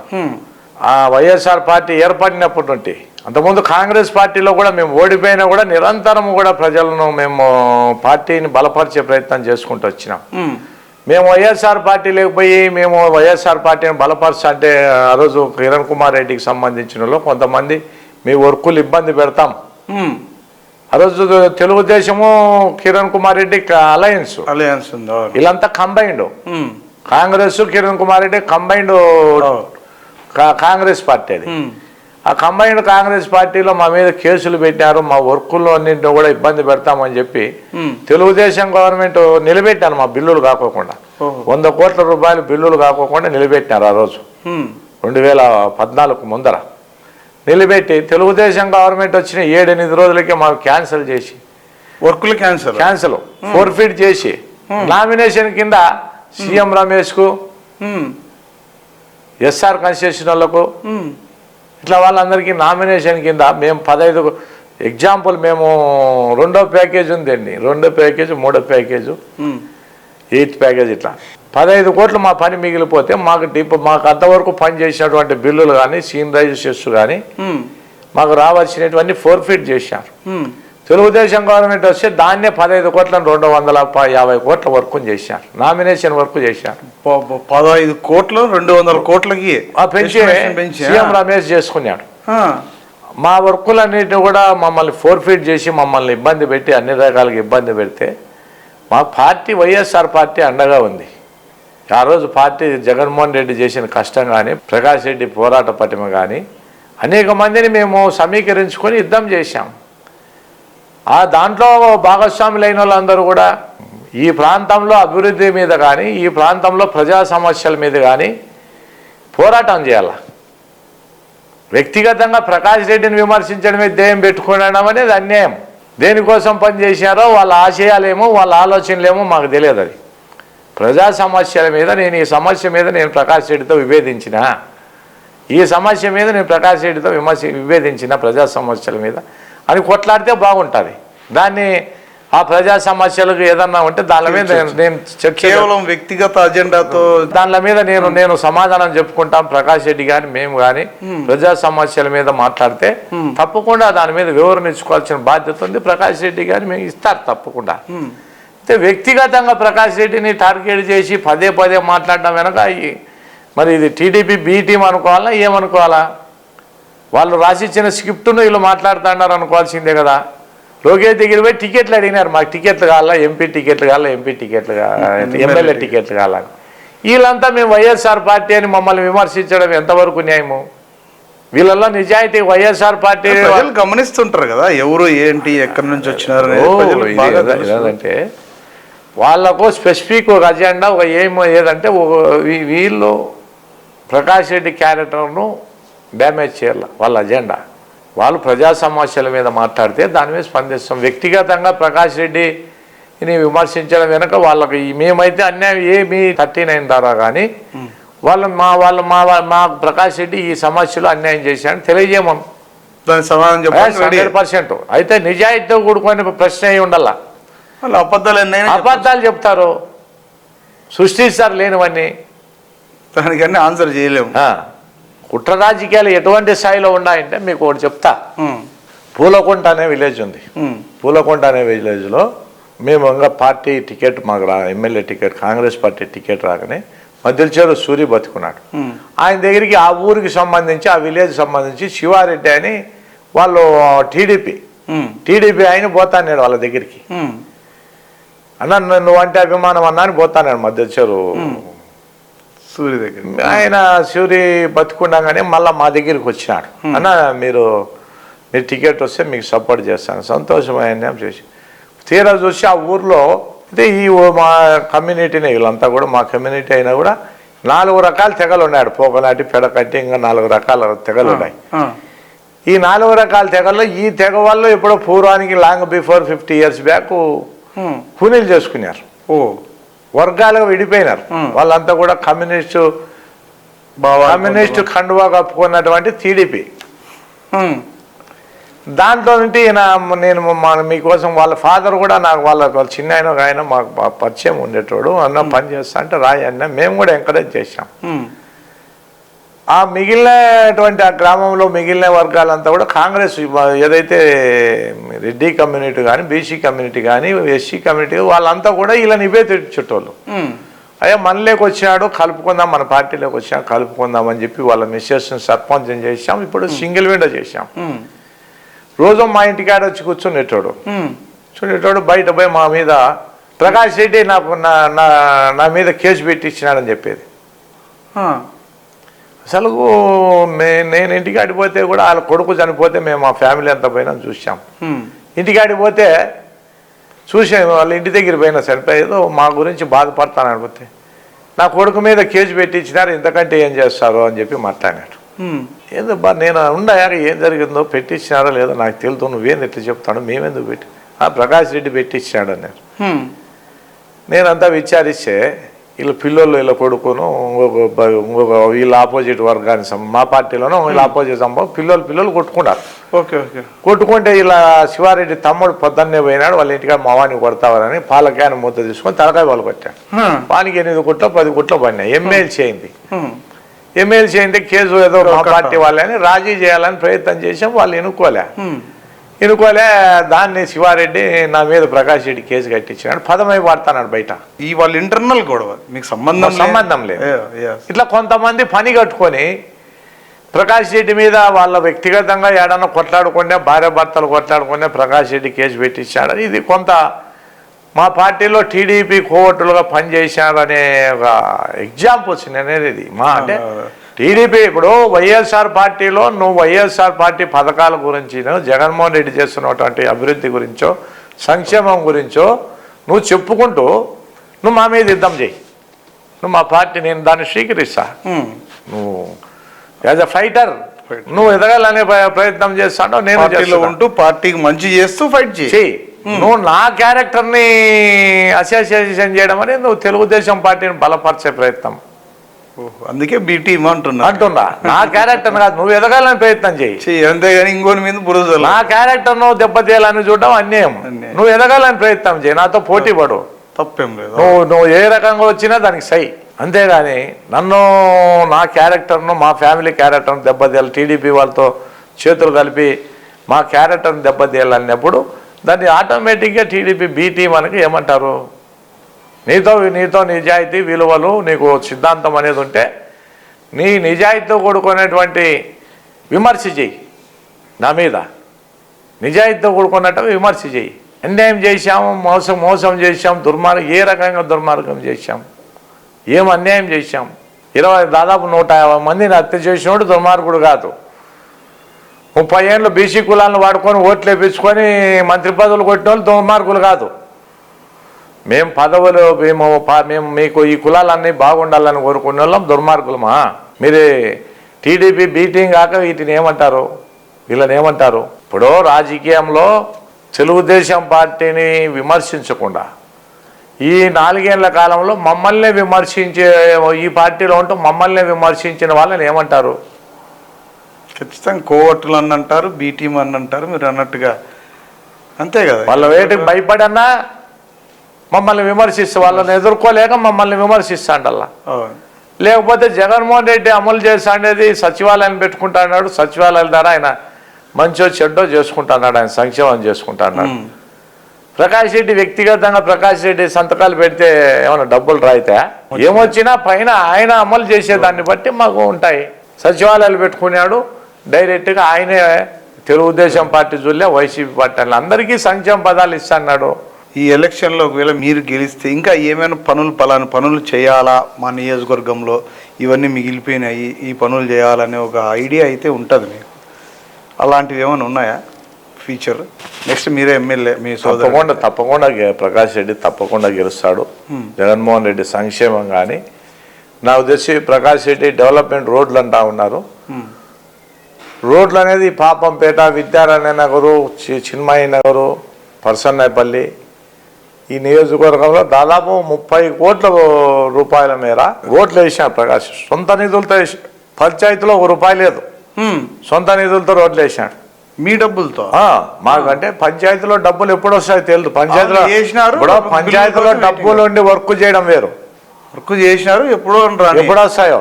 ఆ వైఎస్ఆర్ పార్టీ ఏర్పడినప్పటి నుండి, అంతకుముందు కాంగ్రెస్ పార్టీలో కూడా మేము ఓడిపోయినా కూడా నిరంతరం కూడా ప్రజలను మేము పార్టీని బలపరిచే ప్రయత్నం చేసుకుంటూ వచ్చినాం. మేము వైఎస్ఆర్ పార్టీ లేకపోయి మేము వైఎస్ఆర్ పార్టీని బలపరచంటే ఆ రోజు కిరణ్ కుమార్ రెడ్డికి సంబంధించిన వాళ్ళు కొంతమంది మీ వర్కులు ఇబ్బంది పెడతాం. ఆ రోజు తెలుగుదేశము కిరణ్ కుమార్ రెడ్డి అలయన్స్ వీళ్ళంతా combined, Congress Kiran Kumar Reddy combined Congress party. అది ఆ కంబైన్డ్ కాంగ్రెస్ పార్టీలో మా మీద కేసులు పెట్టారు, మా వర్కుల్లో అన్నింటిలో కూడా ఇబ్బంది పెడతామని చెప్పి తెలుగుదేశం గవర్నమెంట్ నిలబెట్టాను. మా బిల్లులు కాకోకుండా 100 కోట్ల రూపాయలు బిల్లులు కాకోకుండా నిలబెట్టారు. ఆ రోజు 2014 ముందర నిలబెట్టి తెలుగుదేశం గవర్నమెంట్ వచ్చిన 7-8 రోజులకే మాకు క్యాన్సిల్ చేసి వర్కులు క్యాన్సిల్ ఫోర్ఫిట్ చేసి నామినేషన్ కింద సీఎం రమేష్కు, ఎస్ఆర్ కన్సెషన్ వాళ్ళకు ఇట్లా వాళ్ళందరికీ నామినేషన్ కింద మేము 15 ఎగ్జాంపుల్ మేము 2వ ప్యాకేజ్ ఉందండి, 2వ ప్యాకేజ్ 3వ ప్యాకేజ్ 8th ప్యాకేజ్ ఇట్లా 15 కోట్లు మా పని మిగిలిపోతే మాకు అంతవరకు పని చేసినటువంటి బిల్లులు కానీ సీనరైజ్ సెస్ కానీ మాకు రావాల్సినటువంటి ఫోర్ఫిట్ చేశారు. తెలుగుదేశం గవర్నమెంట్ వస్తే దాన్నే 15 కోట్లను 250 కోట్ల వర్క్ చేశారు, నామినేషన్ వర్క్ చేశారు. 15 కోట్లు 200 కోట్లకి పెంచి సీఎం రమేష్ చేసుకున్నాడు. మా వర్కులన్నిటిని కూడా మమ్మల్ని ఫోర్ఫిట్ చేసి మమ్మల్ని ఇబ్బంది పెట్టి అన్ని రకాలుగా ఇబ్బంది పెడితే మా పార్టీ వైఎస్ఆర్ పార్టీ అండగా ఉంది. ఆ రోజు పార్టీ జగన్మోహన్ రెడ్డి చేసిన కష్టం కానీ ప్రకాష్ రెడ్డి పోరాట పటిమ కానీ అనేక మందిని మేము సమీకరించుకొని యుద్ధం చేశాం. ఆ దాంట్లో భాగస్వాములైన వాళ్ళందరూ కూడా ఈ ప్రాంతంలో అభివృద్ధి మీద కానీ ఈ ప్రాంతంలో ప్రజా సమస్యల మీద కానీ పోరాటం చేయాల. వ్యక్తిగతంగా ప్రకాష్ రెడ్డిని విమర్శించడమే ధ్యేయం పెట్టుకోవడం అనేది అన్యాయం. దేనికోసం పనిచేశారో వాళ్ళ ఆశయాలేమో వాళ్ళ ఆలోచనలేమో మాకు తెలియదు. అది ప్రజా సమస్యల మీద ఈ సమస్య మీద నేను ప్రకాష్ రెడ్డితో విభేదించిన, ఈ సమస్య మీద నేను ప్రకాష్ రెడ్డితో విభేదించిన ప్రజా సమస్యల మీద అని కొట్లాడితే బాగుంటుంది. దాన్ని ఆ ప్రజా సమస్యలకు ఏదన్నా ఉంటే దాని మీద నేను కేవలం వ్యక్తిగత అజెండాతో దాని మీద నేను సమాధానం చెప్పుకుంటాం. ప్రకాష్ రెడ్డి కానీ మేము కానీ ప్రజా సమస్యల మీద మాట్లాడితే తప్పకుండా దాని మీద వివరణ ఇచ్చుకోవాల్సిన బాధ్యత ఉంది. ప్రకాష్ రెడ్డి కానీ మేము ఇస్తారు తప్పకుండా. అయితే వ్యక్తిగతంగా ప్రకాష్ రెడ్డిని టార్గెట్ చేసి పదే మాట్లాడడం వెనక మరి ఇది టీడీపీ బి టీం అనుకోవాలా ఏమనుకోవాలా? వాళ్ళు రాసిచ్చిన స్క్రిప్ట్ను వీళ్ళు మాట్లాడుతున్నారు అనుకోవాల్సిందే కదా. లోకేష్ దగ్గర పోయి టికెట్లు అడిగినారు, మాకు టికెట్లు కావాలా, ఎంపీ టికెట్లు కావాలా, ఎంపీ టికెట్లు కావాలా, ఎమ్మెల్యే టికెట్లు కావాలని. వీళ్ళంతా మేము వైఎస్ఆర్ పార్టీ అని మమ్మల్ని విమర్శించడం ఎంతవరకు న్యాయము? వీళ్ళల్లో నిజాయితీ వైఎస్ఆర్ పార్టీ ప్రజలు గమనిస్తుంటారు కదా, ఎవరు ఏంటి ఎక్కడి నుంచి వచ్చినారు ఏదంటే వాళ్ళకు స్పెసిఫిక్ ఒక అజెండా, ఒక ఏం ఏదంటే వీళ్ళు ప్రకాష్ రెడ్డి క్యారెక్టర్ను డ్యామేజ్ చేయాలి. వాళ్ళ అజెండా వాళ్ళు ప్రజా సమస్యల మీద మాట్లాడితే దాని మీద స్పందిస్తాం. వ్యక్తిగతంగా ప్రకాష్ రెడ్డిని విమర్శించడం వెనక వాళ్ళకి మేమైతే అన్యాయం మీ 39 ద్వారా కానీ వాళ్ళు మా ప్రకాష్ రెడ్డి ఈ సమస్యలో అన్యాయం చేశాడని తెలియజేయమను. దానికి సమాధానం చెప్పాలి 100%. అయితే నిజాయితీతో కూడుకునే ప్రశ్న అయి ఉండాల. వాళ్ళు అబద్ధాలు చెప్తారు, సృష్టిస్తారు లేనివన్నీ. దానికన్నీ ఆన్సర్ చేయలేము. కుట్ర రాజకీయాలు ఎటువంటి స్థాయిలో ఉన్నాయంటే మీకు ఒకటి చెప్తా. పూలకుంట అనే విలేజ్ ఉంది. పూలకుంట అనే విలేజ్లో మేము ఇంకా పార్టీ టికెట్ మాకు MLA ticket Congress party ticket రాకనే మధ్యచేరు సూరి బతుకున్నాడు. ఆయన దగ్గరికి ఆ ఊరికి సంబంధించి ఆ విలేజ్ సంబంధించి శివారెడ్డి అని వాళ్ళు టీడీపీ ఆయన పోతాన్నాడు వాళ్ళ దగ్గరికి. అన్న నువ్వు అంటే అభిమానం అన్నా అని పోతాన్నాడు మధ్యచేరు సూర్య దగ్గర. ఆయన సూరి బతుకుండగానే మళ్ళీ మా దగ్గరికి వచ్చినాడు. అన్న మీరు టికెట్ వస్తే మీకు సపోర్ట్ చేస్తాను, సంతోషమైన చేసి తీరా చూసి ఆ ఊర్లో అయితే మా కమ్యూనిటీనే వీళ్ళంతా కూడా మా కమ్యూనిటీ అయినా కూడా 4 రకాల తెగలు ఉన్నాడు. పోకనాటి పెడకట్టి ఇంకా 4 రకాల తెగలు ఉన్నాయి. ఈ 4 రకాల తెగల్లో ఈ తెగ వాళ్ళు ఎప్పుడో పూర్వానికి లాంగ్ బిఫోర్ 50 years బ్యాక్ కూలీలు చేసుకున్నారు. వర్గాలుగా విడిపోయినారు. వాళ్ళంతా కూడా కమ్యూనిస్టు కండువా కప్పుకున్నటువంటి టీడీపీ. దాంట్లో నుండి నేను మీకోసం వాళ్ళ ఫాదర్ కూడా నాకు వాళ్ళ చిన్న ఆయన మాకు పరిచయం ఉండేటోడు. అన్న పని చేస్తా అంటే రాయి అన్న మేము కూడా ఎంకరేజ్ చేశాం. ఆ మిగిలినటువంటి ఆ గ్రామంలో మిగిలిన వర్గాలంతా కూడా కాంగ్రెస్ ఏదైతే రెడ్డి కమ్యూనిటీ కానీ బీసీ కమ్యూనిటీ కానీ ఎస్సీ కమ్యూనిటీ వాళ్ళంతా కూడా ఇలా నివేదించేటోళ్ళు. అయ్యా మనలోకి వచ్చినాడు కలుపుకుందాం, మన పార్టీలోకి వచ్చినా కలుపుకుందాం అని చెప్పి వాళ్ళ మిస్సెస్ని సర్పంచం చేసాం. ఇప్పుడు సింగిల్ విండో చేసాం. రోజు మా ఇంటికాడ వచ్చి కూర్చునేటోడు బయట పోయి మా మీద ప్రకాష్ రెడ్డి నాకు నా మీద కేసు పెట్టించినాడని చెప్పేది. అసలు నేను ఇంటికాడికి పోతే కూడా వాళ్ళ కొడుకు చనిపోతే మేము మా ఫ్యామిలీ అంతా పోయినా చూసాం. ఇంటికాడికి పోతే చూసాం వాళ్ళ ఇంటి దగ్గర పోయినా చనిపోయేదో మా గురించి బాధపడతాను అనిపోతే నా కొడుకు మీద కేసు పెట్టించినారు, ఇంతకంటే ఏం చేస్తారు అని చెప్పి మాట్లాడినాడు. ఏదో నేను ఉండయా ఏం జరిగిందో పెట్టించినారో లేదో నాకు తెలుసు, నువ్వేంది ఎట్లా చెప్తాను, మేమెందుకు పెట్టి ప్రకాష్ రెడ్డి పెట్టించినాడు అన్నారు. నేనంతా విచారిస్తే వీళ్ళ పిల్లలు వీళ్ళ కొడుకును ఇంకొక వీళ్ళ ఆపోజిట్ వర్గాన్ని మా పార్టీలోనూ వీళ్ళ ఆపోజిట్ సంభవం పిల్లలు కొట్టుకున్నారు. కొట్టుకుంటే ఇలా శివారెడ్డి తమ్ముడు పొద్దున్నే పోయినాడు వాళ్ళ ఇంటికాడ మా వాడిని కొడతావని పాల క్యాన్ మూత తీసుకొని తలకాయ వాళ్ళు కొట్టాడు. వానికి 8 గుట్లో 10 గుట్లో పడినాయి. ఎమ్మెల్సీ అయింది కేసు ఏదో మా పార్టీ వాళ్ళని రాజీ చేయాలని ప్రయత్నం చేసాం. వాళ్ళు ఎన్నుకోలే దాన్ని శివారెడ్డి నా మీద ప్రకాష్ రెడ్డి కేసు కట్టించినాడు. పదమై వాడుతున్నాడు బయట. ఈ వాళ్ళ ఇంటర్నల్ గొడవ మీకు సంబంధం లేదు. ఇట్లా కొంతమంది పని కట్టుకొని ప్రకాష్ రెడ్డి మీద వాళ్ళ వ్యక్తిగతంగా ఏడన్నా కొట్లాడుకునే భార్య భర్తలు కొట్లాడుకునే ప్రకాష్ రెడ్డి కేసు పెట్టించాడు. ఇది కొంత మా పార్టీలో టీడీపీ కోవట్టులుగా పనిచేశారనే ఒక ఎగ్జాంపుల్స్ అనేది ఇది. అంటే టీడీపీ ఇప్పుడు వైఎస్ఆర్ పార్టీలో నువ్వు వైఎస్ఆర్ పార్టీ పథకాల గురించి జగన్మోహన్ రెడ్డి చేస్తున్నటువంటి అభివృద్ధి గురించో సంక్షేమం గురించో నువ్వు చెప్పుకుంటూ నువ్వు మా మీద యుద్ధం చేయి, నువ్వు మా పార్టీ నేను దాన్ని స్వీకరిస్తా. నువ్వు యాజ్ అ ఫైటర్ నువ్వు ఎదగాలనే ప్రయత్నం చేస్తాడో నేను ఉంటూ పార్టీకి మంచి చేస్తూ ఫైట్ చేయి. నువ్వు నా క్యారెక్టర్ని అసోసియేషన్ చేయడం అనేది నువ్వు తెలుగుదేశం పార్టీని బలపరిచే ప్రయత్నం. అందుకే బీటీం అంటున్నా నా క్యారెక్టర్ కాదు, నువ్వు ఎదగాలని ప్రయత్నం చేయి, అంతేగాని ఇంకోని మీద బురద. నా క్యారెక్టర్ నువ్వు దెబ్బతీయాలని చూడడం అన్యాయం. నువ్వు ఎదగాలని ప్రయత్నం చేయి, నాతో పోటీ పడు, తప్పేం లేదు. నువ్వు ఏ రకంగా వచ్చినా దానికి సై. అంతేగాని నన్ను నా క్యారెక్టర్ను మా ఫ్యామిలీ క్యారెక్టర్ను దెబ్బతీయాలి, టీడీపీ వాళ్ళతో చేతులు కలిపి మా క్యారెక్టర్ని దెబ్బతీయాలన్నప్పుడు దాన్ని ఆటోమేటిక్గా టీడీపీ బీటీ మనకి ఏమంటారు, నీతో నిజాయితీ విలువలు నీకు సిద్ధాంతం అనేది ఉంటే నీ నిజాయితీతో కూడుకునేటువంటి విమర్శ చెయ్యి. నా మీద నిజాయితీతో కూడుకున్నట్టు విమర్శ చెయ్యి. అన్యాయం చేశాము, మోసం చేశాం, ఏ రకంగా దుర్మార్గం చేశాం, ఏం అన్యాయం చేశాం? దాదాపు 150 మందిని హత్య చేసినోడు దుర్మార్గుడు కాదు. 30 ఏళ్ళు బీసీ కులాలను వాడుకొని ఓట్లు వేయించుకొని మంత్రి పదవులు కొట్టిన వాళ్ళు దుర్మార్గులు కాదు. మేము పదవులు మేము మీకు ఈ కులాలన్నీ బాగుండాలని కోరుకునే వాళ్ళం దుర్మార్గులమా? మీరే టీడీపీ బీటింగ్ కాక వీటిని ఏమంటారు? వీళ్ళని ఏమంటారు? ఇప్పుడు రాజకీయంలో తెలుగుదేశం పార్టీని విమర్శించకుండా ఈ 4 ఏళ్ల కాలంలో మమ్మల్ని విమర్శించే ఈ పార్టీలో ఉంటూ మమ్మల్ని విమర్శించిన వాళ్ళని ఏమంటారు? ఖచ్చితంగా కోవట్లు అని అంటారు, బీ టీమ్ అని అంటారు, మీరు అన్నట్టుగా అంతే కదా. వాళ్ళ వేటికి భయపడన్నా మమ్మల్ని విమర్శిస్తే వాళ్ళని ఎదుర్కోలేక మమ్మల్ని విమర్శిస్తాండల్లా. లేకపోతే జగన్మోహన్ రెడ్డి అమలు చేస్తాండేది సచివాలయాన్ని పెట్టుకుంటాడు, సచివాలయాల ద్వారా ఆయన మంచో చెడ్డో చేసుకుంటున్నాడు, ఆయన సంక్షేమం చేసుకుంటున్నాడు. ప్రకాష్ రెడ్డి వ్యక్తిగతంగా ప్రకాష్ రెడ్డి సంతకాలు పెడితే ఏమైనా డబ్బులు రాయితే ఏమొచ్చినా పైన ఆయన అమలు చేసేదాన్ని బట్టి మాకు ఉంటాయి. సచివాలయాలు పెట్టుకున్నాడు, డైరెక్ట్గా ఆయనే తెలుగుదేశం పార్టీ జూలే వైసీపీ పార్టీ అందరికీ సంక్షేమ పదాలు ఇస్తున్నాడు. ఈ ఎలక్షన్లో ఒకవేళ మీరు గెలిస్తే ఇంకా ఏమైనా పలానా పనులు చేయాలా మా నియోజకవర్గంలో, ఇవన్నీ మిగిలిపోయినాయి, ఈ పనులు చేయాలనే ఒక ఐడియా అయితే ఉంటుంది మీకు. అలాంటివి ఏమైనా ఉన్నాయా ఫ్యూచర్? నెక్స్ట్ మీరే ఎమ్మెల్యే, మీ తప్పకుండా ప్రకాష్ రెడ్డి తప్పకుండా గెలుస్తాడు. జగన్మోహన్ రెడ్డి సంక్షేమం కానీ నాకు తెలిసి ప్రకాష్ రెడ్డి డెవలప్మెంట్ రోడ్లు అంటా ఉన్నారు. రోడ్లు అనేది పాపంపేట, విద్యారణ్య నగరు, చిన్మయి నగరు, పర్సన్నపల్లి ఈ నియోజకవర్గంలో దాదాపు 30 కోట్ల రూపాయల మేర రోడ్లు వేసినారు ప్రకాష్. సొంత నిధులతో పంచాయతీలో ₹1 లేదు, సొంత నిధులతో రోడ్లు వేసినాడు. మీ డబ్బులతో? మాకంటే పంచాయతీలో డబ్బులు ఎప్పుడు వస్తాయో తెలియదు. పంచాయతీలో డబ్బులు ఉండి వర్క్ చేయడం వేరు, వర్క్ చేసినారు ఎప్పుడు వస్తాయో.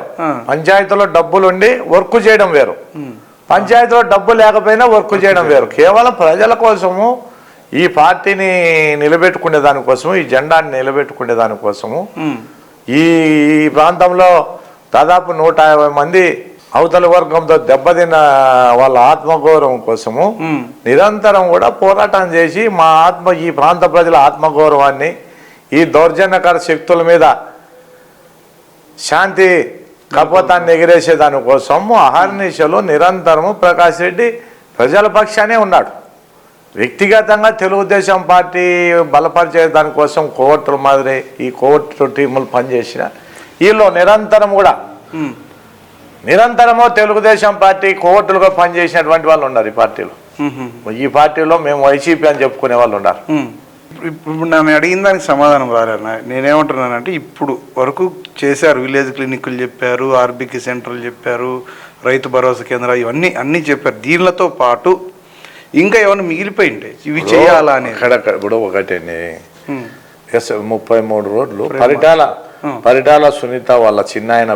పంచాయతీలో డబ్బులు ఉండి వర్క్ చేయడం వేరు, పంచాయతీలో డబ్బు లేకపోయినా వర్క్ చేయడం వేరు. కేవలం ప్రజల కోసము, ఈ పార్టీని నిలబెట్టుకునే దానికోసము, ఈ జెండాని నిలబెట్టుకునే దానికోసము ఈ ప్రాంతంలో దాదాపు 150 మంది అవతల వర్గంతో దెబ్బతిన్న వాళ్ళ ఆత్మగౌరవం కోసము నిరంతరం కూడా పోరాటం చేసి ఈ ప్రాంత ప్రజల ఆత్మగౌరవాన్ని ఈ దౌర్జన్యకర శక్తుల మీద శాంతి కపోతాన్ని ఎగిరేసే దానికోసం అహర్నిశలు నిరంతరము ప్రకాష్ రెడ్డి ప్రజల పక్షానే ఉన్నాడు. వ్యక్తిగతంగా తెలుగుదేశం పార్టీ బలపరిచే దానికోసం కోవట్ల మాదిరి ఈ కోవట్ల టీములు పనిచేసిన వీళ్ళు నిరంతరము తెలుగుదేశం పార్టీ కోవట్లుగా పనిచేసినటువంటి వాళ్ళు ఉన్నారు ఈ పార్టీలో. ఈ పార్టీలో మేము వైసీపీ అని చెప్పుకునే వాళ్ళు ఉన్నారు. ఇప్పుడు నన్ను అడిగిన దానికి సమాధానం రాలేనా? నేనేమంటున్నానంటే ఇప్పుడు వరకు చేశారు, విలేజ్ క్లినిక్లు చెప్పారు, ఆర్బీకి సెంటర్లు చెప్పారు, రైతు భరోసా కేంద్రాలు, ఇవన్నీ అన్నీ చెప్పారు. దీనిలతో పాటు ఇంకా ఏమైనా మిగిలిపోయింటే ఇవి చేయాలా అని ఇప్పుడు ఒకటండి 33 రోడ్లు పరిటాల సునీత వాళ్ళ చిన్నాయన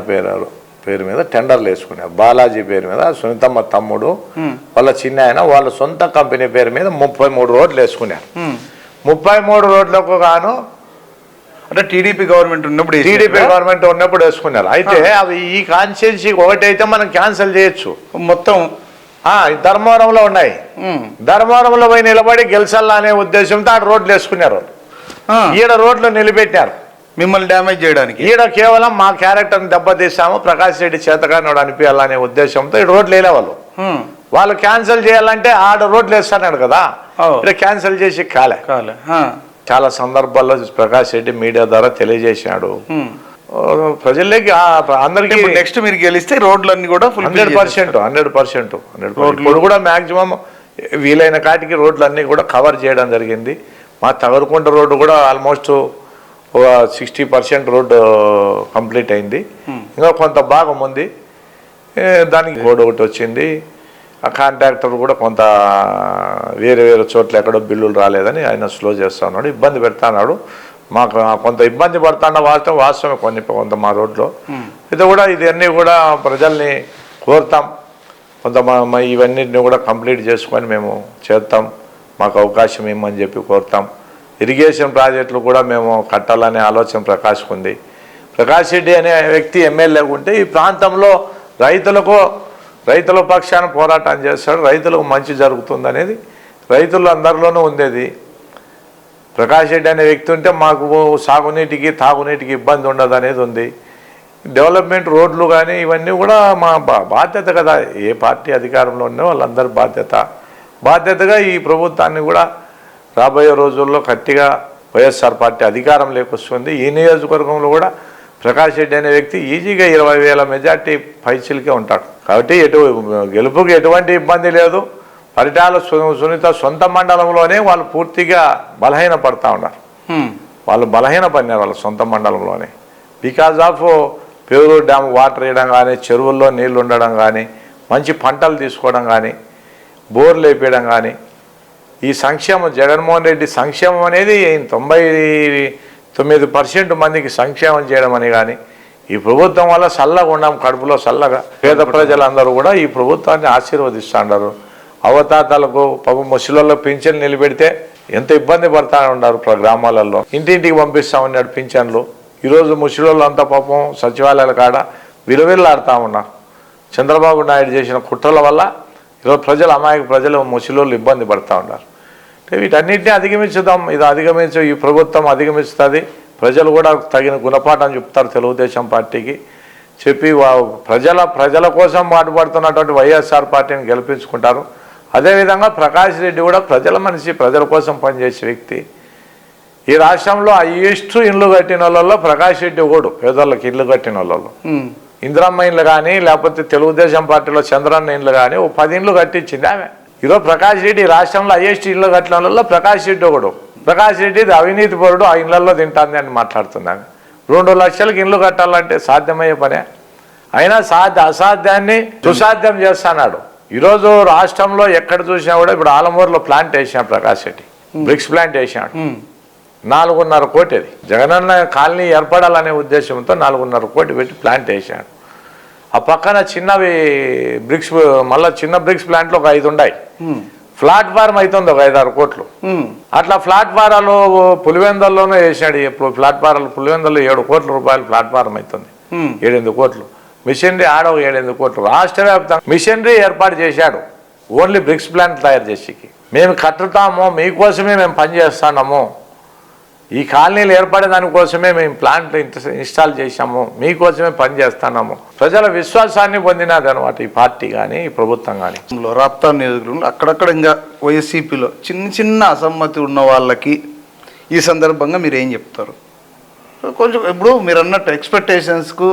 పేరు మీద టెండర్లు వేసుకున్నారు. బాలాజీ పేరు మీద సునీతమ్మ తమ్ముడు వాళ్ళ చిన్నాయన వాళ్ళ సొంత కంపెనీ పేరు మీద 33 రోడ్లు వేసుకున్నారు. 33 రోడ్లకు గాను అంటే టీడీపీ గవర్నమెంట్ ఉన్నప్పుడు వేసుకున్నారు. అయితే అవి ఈ కాన్స్టిట్యున్సీ ఒకటైతే మనం క్యాన్సిల్ చేయొచ్చు. మొత్తం ధర్మవరంలో ఉన్నాయి, ధర్మవరంలో పోయి నిలబడి గెలిచాలా అనే ఉద్దేశంతో ఆడ రోడ్లు వేసుకున్నారు. ఈడ రోడ్లు నిలబెట్టారు మిమ్మల్ని డ్యామేజ్ చేయడానికి. ఈడ కేవలం మా క్యారెక్టర్ని దెబ్బతీసాము, ప్రకాష్ రెడ్డి చేతకానోడు అనిపించాలనే ఉద్దేశంతో ఈ రోడ్లు వేలే వాళ్ళు క్యాన్సిల్ చేయాలంటే ఆడ రోడ్లు వేస్తున్నాడు కదా, ఇక్కడ క్యాన్సిల్ చేసి కాలే. చాలా సందర్భాల్లో ప్రకాష్ రెడ్డి మీడియా ద్వారా తెలియజేసినాడు ప్రజల్లోకి, అందరికీ. నెక్స్ట్ మీరు గెలిస్తే రోడ్లన్నీ కూడా 100% ఇప్పుడు కూడా మ్యాక్సిమం వీలైన కాటికి రోడ్లన్నీ కూడా కవర్ చేయడం జరిగింది. మా తగరకుంట రోడ్డు కూడా ఆల్మోస్ట్ 60% రోడ్డు కంప్లీట్ అయింది. ఇంకా కొంత భాగం ఉంది, దానికి రోడ్ ఒకటి వచ్చింది. ఆ కాంట్రాక్టర్ కూడా కొంత వేరే చోట్ల ఎక్కడో బిల్లులు రాలేదని ఆయన స్లో చేస్తా ఉన్నాడు, ఇబ్బంది పెడతాడు. మాకు కొంత ఇబ్బంది పడుతున్న వాస్తవమే కొంత మా రోడ్లో. ఇది కూడా ఇవన్నీ కూడా ప్రజల్ని కోరుతాం, కొంత ఇవన్నిటిని కూడా కంప్లీట్ చేసుకొని మేము చేస్తాం, మాకు అవకాశం ఇమ్మని చెప్పి కోరుతాం. ఇరిగేషన్ ప్రాజెక్టులు కూడా మేము కట్టాలనే ఆలోచన ప్రకాష్కు ఉంది. ప్రకాష్ రెడ్డి అనే వ్యక్తి ఎమ్మెల్యే ఉంటే ఈ ప్రాంతంలో రైతుల పక్షాన పోరాటం చేస్తాడు, రైతులకు మంచి జరుగుతుంది అనేది రైతులందరిలోనూ ఉండేది. ప్రకాష్ రెడ్డి అనే వ్యక్తి ఉంటే మాకు సాగునీటికి తాగునీటికి ఇబ్బంది ఉండదు అనేది ఉంది. డెవలప్మెంట్ రోడ్లు కానీ ఇవన్నీ కూడా మా బాధ్యత కదా. ఏ పార్టీ అధికారంలో ఉన్నో వాళ్ళందరి బాధ్యతగా ఈ ప్రభుత్వాన్ని కూడా రాబోయే రోజుల్లో గట్టిగా వైఎస్ఆర్ పార్టీ అధికారం లేకొస్తుంది. ఈ నియోజకవర్గంలో కూడా ప్రకాష్ రెడ్డి అనే వ్యక్తి ఈజీగా 20,000 మెజార్టీ పైచిలకే ఉంటాడు. కాబట్టి గెలుపుకి ఎటువంటి ఇబ్బంది లేదు. పరిటాల సునీత సొంత మండలంలోనే వాళ్ళు పూర్తిగా బలహీన పడతా ఉన్నారు. వాళ్ళు బలహీన పడినారు వాళ్ళ సొంత మండలంలోనే. Because of Peruru dam water వేయడం కానీ, చెరువుల్లో నీళ్లు ఉండడం కానీ, మంచి పంటలు తీసుకోవడం కానీ, బోర్లు వేపేయడం కానీ, ఈ సంక్షేమం జగన్మోహన్ రెడ్డి సంక్షేమం అనేది 99% మందికి సంక్షేమం చేయడం అని కానీ, ఈ ప్రభుత్వం వల్ల చల్లగా ఉన్నాం, కడుపులో చల్లగా పేద ప్రజలందరూ కూడా ఈ ప్రభుత్వాన్ని ఆశీర్వదిస్తున్నారు. అవతాతలకు పాపం ముసలిలో పింఛన్లు నిలబెడితే ఎంత ఇబ్బంది పడతా ఉన్నారు గ్రామాలలో. ఇంటింటికి పంపిస్తా ఉన్నాడు పింఛన్లు. ఈరోజు ముసలిళ్ళు అంతా పాపం సచివాలయాల కాడ విలువిల్లాడుతూ ఉన్నారు. చంద్రబాబు నాయుడు చేసిన కుట్రల వల్ల ఈరోజు అమాయక ప్రజలు ముసలిళ్ళు ఇబ్బంది పడుతూ ఉన్నారు. వీటన్నిటిని అధిగమించుదాం. ఈ ప్రభుత్వం అధిగమిస్తుంది. ప్రజలు కూడా తగిన గుణపాఠం చెప్తారు తెలుగుదేశం పార్టీకి. చెప్పి ప్రజల కోసం పాటుపడుతున్నటువంటి వైఎస్ఆర్ పార్టీని గెలిపించుకుంటారు. అదేవిధంగా ప్రకాష్ రెడ్డి కూడా ప్రజల మనిషి, ప్రజల కోసం పనిచేసే వ్యక్తి. ఈ రాష్ట్రంలో హైయెస్ట్ ఇండ్లు కట్టిన వాళ్ళలో ప్రకాష్ రెడ్డి ఒకడు. పేదోళ్ళకి ఇల్లు కట్టిన వాళ్ళలో ఇందిరమ్మ ఇండ్లు కానీ, లేకపోతే తెలుగుదేశం పార్టీలో చంద్రన్న ఇండ్లు కానీ 10 ఇండ్లు కట్టించింది ఆమె. ఈరోజు ప్రకాష్ రెడ్డి రాష్ట్రంలో హైయెస్ట్ ఇల్లు కట్టిన వాళ్ళలో ప్రకాష్ రెడ్డి ఒకడు. ప్రకాష్ రెడ్డి అవినీతి పరుడు, ఆ ఇళ్లలో తింటాంది అని మాట్లాడుతున్నాను. 2 లక్షలకు ఇండ్లు కట్టాలంటే సాధ్యమయ్యే పనే. అయినా అసాధ్యాన్ని సుసాధ్యం చేస్తున్నాడు. ఈరోజు రాష్ట్రంలో ఎక్కడ చూసినా కూడా ఇప్పుడు ఆలమూరులో ప్లాంట్ వేసాడు ప్రకాష్ రెడ్డి, బ్రిక్స్ ప్లాంట్ వేసాడు. 4.5 కోటి. అది జగనన్న కాలనీ ఏర్పడాలనే ఉద్దేశంతో 4.5 కోటి పెట్టి ప్లాంట్ వేసాడు. ఆ పక్కన చిన్నవి బ్రిక్స్, మళ్ళీ చిన్న బ్రిక్స్ ప్లాంట్లో ఒక 5 ఉన్నాయి. ప్లాట్ఫారం అవుతుంది ఒక 5-6 కోట్లు. అట్లా ప్లాట్ఫారాలు పులివెందల్లోనే వేసాడు. ఇప్పుడు ప్లాట్ఫారాలు పులివెందల్లో 7 కోట్ల రూపాయలు ప్లాట్ఫారం అవుతుంది. 7-8 కోట్లు. మిషనరీ ఆడ 7-8 కోట్లు. రాష్ట్ర వ్యాప్తంగా మిషనరీ ఏర్పాటు చేశాడు ఓన్లీ బ్రిక్స్ ప్లాంట్ తయారు చేసేకి. మేము కట్టుతాము, మీకోసమే మేము పనిచేస్తున్నాము, ఈ కాలనీలు ఏర్పడే దానికోసమే మేము ప్లాంట్ ఇన్స్టాల్ చేశాము, మీకోసమే పనిచేస్తున్నాము. ప్రజల విశ్వాసాన్ని పొందినది అనమాట ఈ పార్టీ కానీ ఈ ప్రభుత్వం కానీ. రాప్తా నియోజకవర్గంలో అక్కడక్కడ ఇంకా వైసీపీలో చిన్న అసమ్మతి ఉన్న వాళ్ళకి ఈ సందర్భంగా మీరు ఏం చెప్తారు? కొంచెం ఇప్పుడు మీరు అన్నట్టు ఎక్స్పెక్టేషన్స్కు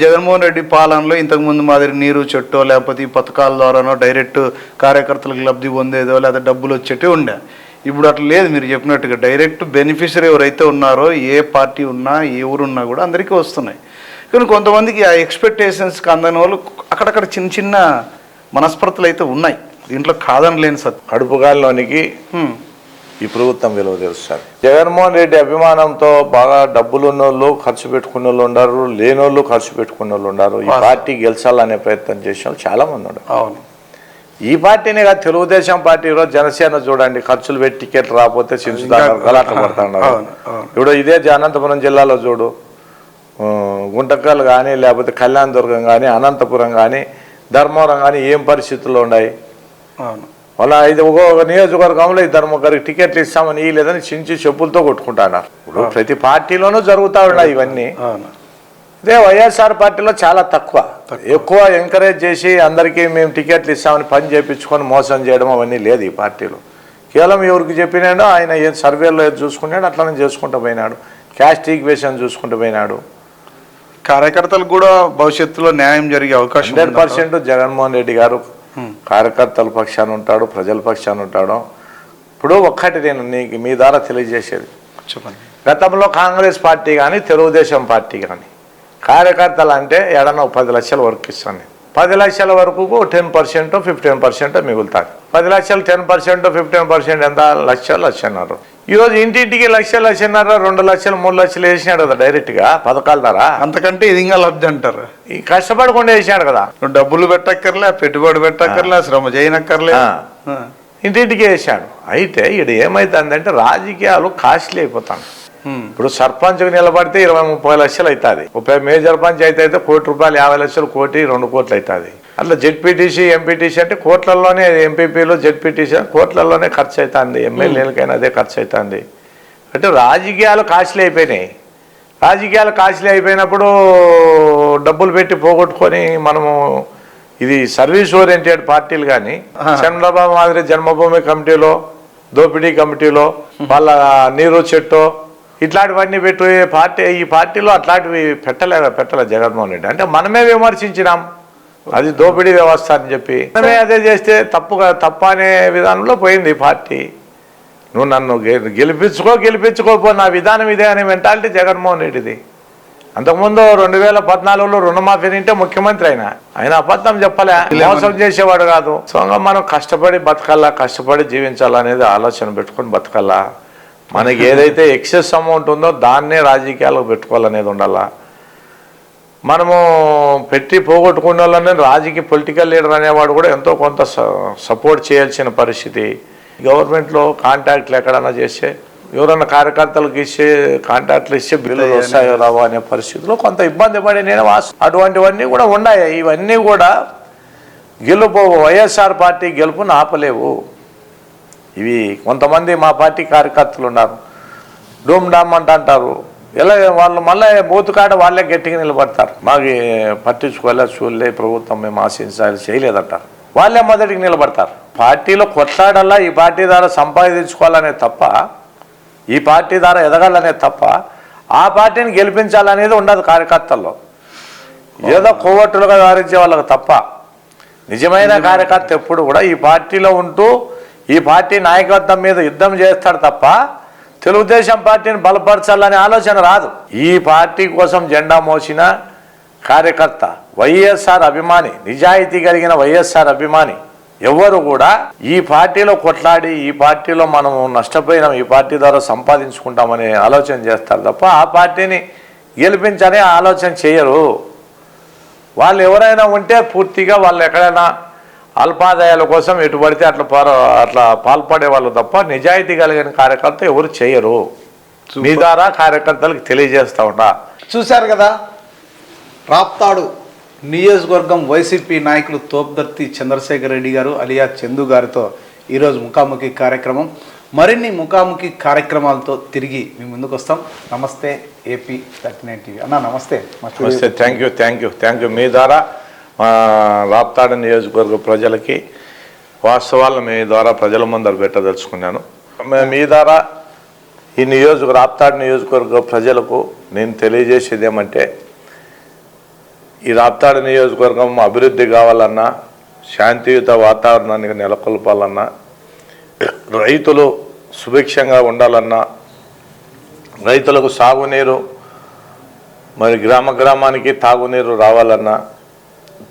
జగన్మోహన్ రెడ్డి పాలనలో ఇంతకుముందు మాదిరి నీరు చెట్టో లేకపోతే ఈ పథకాల ద్వారానో డైరెక్ట్ కార్యకర్తలకు లబ్ధి పొందేదో లేదా డబ్బులు వచ్చేటే ఉండే. ఇప్పుడు అట్లా లేదు. మీరు చెప్పినట్టుగా డైరెక్ట్ బెనిఫిషరీ ఎవరైతే ఉన్నారో ఏ పార్టీ ఉన్నా ఏ ఊరున్నా కూడా అందరికీ వస్తున్నాయి. కానీ కొంతమందికి ఆ ఎక్స్పెక్టేషన్స్కి అందని వాళ్ళు అక్కడక్కడ చిన్న మనస్పర్ధలు అయితే ఉన్నాయి. దీంట్లో కాదని లేని కడుపుగాల్లోనికి ఈ ప్రభుత్వం విలువ తెలుస్తుంది. జగన్మోహన్ రెడ్డి అభిమానంతో బాగా డబ్బులు ఉన్నోళ్ళు ఖర్చు పెట్టుకున్న వాళ్ళు ఉన్నారు, లేనోళ్ళు ఖర్చు పెట్టుకున్న వాళ్ళు ఉన్నారు. ఈ పార్టీ గెలిచాలనే ప్రయత్నం చేసిన వాళ్ళు చాలా మంది ఉన్నారు. అవును, ఈ పార్టీనే కాదు తెలుగుదేశం పార్టీ. ఈరోజు జనసేన చూడండి, ఖర్చులు పెట్టి టికెట్లు రాకపోతే చించుతారు, గలాట్లు పడుతున్నారు. ఇప్పుడు ఇదే అనంతపురం జిల్లాలో చూడు, గుంటకల్ కానీ లేకపోతే కళ్యాణదుర్గం కానీ అనంతపురం కానీ ధర్మవరం కానీ ఏం పరిస్థితుల్లో ఉన్నాయి. వాళ్ళ ఒక నియోజకవర్గంలో 2-3 టికెట్లు ఇస్తామని లేదని చించి చెప్పులతో కొట్టుకుంటున్నారు. ఇప్పుడు ప్రతి పార్టీలోనూ జరుగుతూ ఉన్నాయి ఇవన్నీ. ఇదే వైఎస్ఆర్ పార్టీలో చాలా తక్కువ. ఎక్కువ ఎంకరేజ్ చేసి అందరికీ మేము టికెట్లు ఇస్తామని పని చేయించుకొని మోసం చేయడం అవన్నీ లేదు ఈ పార్టీలో. కేవలం ఎవరికి చెప్పినాడో ఆయన ఏం సర్వేలో ఏది చూసుకున్నాడు అట్లనే చేసుకుంటూ పోయినాడు. క్యాస్ట్ ఈక్వేషన్ చూసుకుంటూ పోయినాడు. కార్యకర్తలకు కూడా భవిష్యత్తులో న్యాయం జరిగే అవకాశం 100% జగన్మోహన్ రెడ్డి గారు కార్యకర్తల పక్షాన ఉంటాడు, ప్రజల పక్షాన ఉంటాడు. ఇప్పుడు ఒక్కటి నేను మీ ద్వారా తెలియజేసేది, చెప్పండి. గతంలో కాంగ్రెస్ పార్టీ కానీ తెలుగుదేశం పార్టీ కానీ కార్యకర్తలు అంటే ఏడన్నా 10 లక్షల వరకు ఇస్తాను. 10 లక్షల వరకు 10% 15% మిగులుతుంది. 10 లక్షలు 10% 15% ఎంత? లక్షన్నర. ఈరోజు ఇంటింటికి లక్షన్నర 2 లక్షలు 3 లక్షలు వేసినాడు కదా డైరెక్ట్గా పథకాల ద్వారా. అంతకంటే ఇది ఇంకా లబ్ధి అంటారు. ఈ కష్టపడకుండా వేసినాడు కదా. డబ్బులు పెట్టక్కర్లే, పెట్టుబడి పెట్టక్కర్లే, శ్రమ చేయనక్కర్లే, ఇంటింటికి వేసాడు. అయితే ఇక్కడ ఏమైతుందంటే రాజకీయాలు కాస్ట్లీ అయిపోతాను. ఇప్పుడు సర్పంచ్కి నిలబడితే 20-30 లక్షలు అవుతుంది. మేజర్ పంచాయతీ అయితే 1 కోటి రూపాయలు, 50 లక్షలు, 1 కోటి 2 కోట్లు అవుతుంది. అట్లా జెడ్పీటీసీ ఎంపీటీసీ అంటే కోట్లలోనే, ఎంపీపీలు జెడ్పీటీసీ కోట్లలోనే ఖర్చు అవుతుంది. ఎమ్మెల్యేలకైనా అదే ఖర్చు అవుతుంది. అంటే రాజకీయాలు కాస్ట్లీ అయిపోయినాయి. రాజకీయాలు కాస్ట్లీ అయిపోయినప్పుడు డబ్బులు పెట్టి పోగొట్టుకొని మనము ఇది సర్వీస్ ఓరియంటెడ్ పార్టీలు కానీ చంద్రబాబు మాదిరి జన్మభూమి కమిటీలో, దోపిడీ కమిటీలో, వాళ్ళ నీరు చెట్టు ఇట్లాంటివన్నీ పెట్టు ఈ పార్టీలో అట్లాంటివి పెట్టలే జగన్మోహన్ రెడ్డి. అంటే మనమే విమర్శించినాం అది దోపిడీ వ్యవస్థ అని చెప్పి. మనమే అదే చేస్తే తప్ప అనే విధానంలో పోయింది ఈ పార్టీ. నువ్వు నన్ను గెలిపించుకోపో నా విధానం ఇదే అనే మెంటాలిటీ జగన్మోహన్ రెడ్డిది. అంతకుముందు 2014లో రుణమాఫీ నింటే ముఖ్యమంత్రి ఆయన అబద్ధం చెప్పలే, మోసం చేసేవాడు కాదు. సో మనం కష్టపడి బతకాలా, కష్టపడి జీవించాలనేది ఆలోచన పెట్టుకొని బతకాలా. మనకి ఏదైతే ఎక్సెస్ అమౌంట్ ఉందో దాన్నే రాజకీయాలకు పెట్టుకోవాలనేది ఉండాలా. మనము పెట్టి పోగొట్టుకునే వాళ్ళని రాజకీయ పొలిటికల్ లీడర్ అనేవాడు కూడా ఎంతో కొంత సపోర్ట్ చేయాల్సిన పరిస్థితి. గవర్నమెంట్లో కాంటాక్ట్లు ఎక్కడన్నా చేస్తే ఎవరన్నా కార్యకర్తలకు ఇచ్చే కాంటాక్ట్లు ఇచ్చే బిల్లులు వస్తాయో రావో అనే పరిస్థితిలో కొంత ఇబ్బంది పడి నేను అటువంటివన్నీ కూడా ఉన్నాయి. ఇవన్నీ కూడా వైఎస్ఆర్ పార్టీ గెలుపుని ఆపలేవు. ఇవి కొంతమంది మా పార్టీ కార్యకర్తలు ఉన్నారు, డూమ్ డామ్ అంటారు. ఎలా వాళ్ళు మళ్ళీ బూతుకాడ వాళ్ళే గట్టిగా నిలబడతారు. మాకు పట్టించుకోలే, చూడలే, ప్రభుత్వం మేము ఆశించాలి చేయలేదంటారు. వాళ్ళే మొదటికి నిలబడతారు. పార్టీలో కొట్లాడాలా, ఈ పార్టీ ద్వారా సంపాదించుకోవాలనే తప్ప, ఈ పార్టీ ద్వారా ఎదగాలనే తప్ప ఆ పార్టీని గెలిపించాలనేది ఉండదు కార్యకర్తల్లో. ఏదో కోవట్టులుగా వ్యవహరించే వాళ్ళకు తప్ప నిజమైన కార్యకర్త ఎప్పుడు కూడా ఈ పార్టీలో ఉంటూ ఈ పార్టీ నాయకత్వం మీద యుద్ధం చేస్తాడు తప్ప తెలుగుదేశం పార్టీని బలపరచాలనే ఆలోచన రాదు. ఈ పార్టీ కోసం జెండా మోసిన కార్యకర్త, వైఎస్ఆర్ అభిమాని, నిజాయితీ కలిగిన వైఎస్ఆర్ అభిమాని ఎవరు కూడా ఈ పార్టీలో కొట్లాడి ఈ పార్టీలో మనం నష్టపోయినాం, ఈ పార్టీ ద్వారా సంపాదించుకుంటామనే ఆలోచన చేస్తారు తప్ప ఆ పార్టీని గెలిపించనే ఆలోచన చేయరు. వాళ్ళు ఎవరైనా ఉంటే పూర్తిగా వాళ్ళు ఎక్కడైనా అల్పాదాయాల కోసం ఎటు పడితే అట్లా పాల్పడే వాళ్ళు తప్ప నిజాయితీ కలిగిన కార్యకర్త ఎవరు చేయరు. మీ ద్వారా కార్యకర్తలకు తెలియజేస్తూ ఉంటా. చూశారు కదా, రాప్తాడు నియోజకవర్గం వైసీపీ నాయకులు తోప్దర్తి చంద్రశేఖర్ రెడ్డి గారు అలియా చందు గారితో ఈరోజు ముఖాముఖి కార్యక్రమం. మరిన్ని ముఖాముఖి కార్యక్రమాలతో తిరిగి మీ ముందుకు వస్తాం. నమస్తే ఏపీ 39 టీవీ అన్న. నమస్తే. నమస్తే. Thank you. మీ ద్వారా రాప్తాడు నియోజకవర్గ ప్రజలకి వాస్తవాలను మీ ద్వారా ప్రజల ముందర పెట్టదలుచుకున్నాను. మీ ద్వారా ఈ రాప్తాడు నియోజకవర్గ ప్రజలకు నేను తెలియజేసేది ఏమంటే, ఈ రాప్తాడు నియోజకవర్గం అభివృద్ధి కావాలన్నా, శాంతియుత వాతావరణాన్ని నెలకొల్పాలన్నా, రైతులు సుభిక్షంగా ఉండాలన్నా, రైతులకు సాగునీరు మరి గ్రామానికి తాగునీరు రావాలన్నా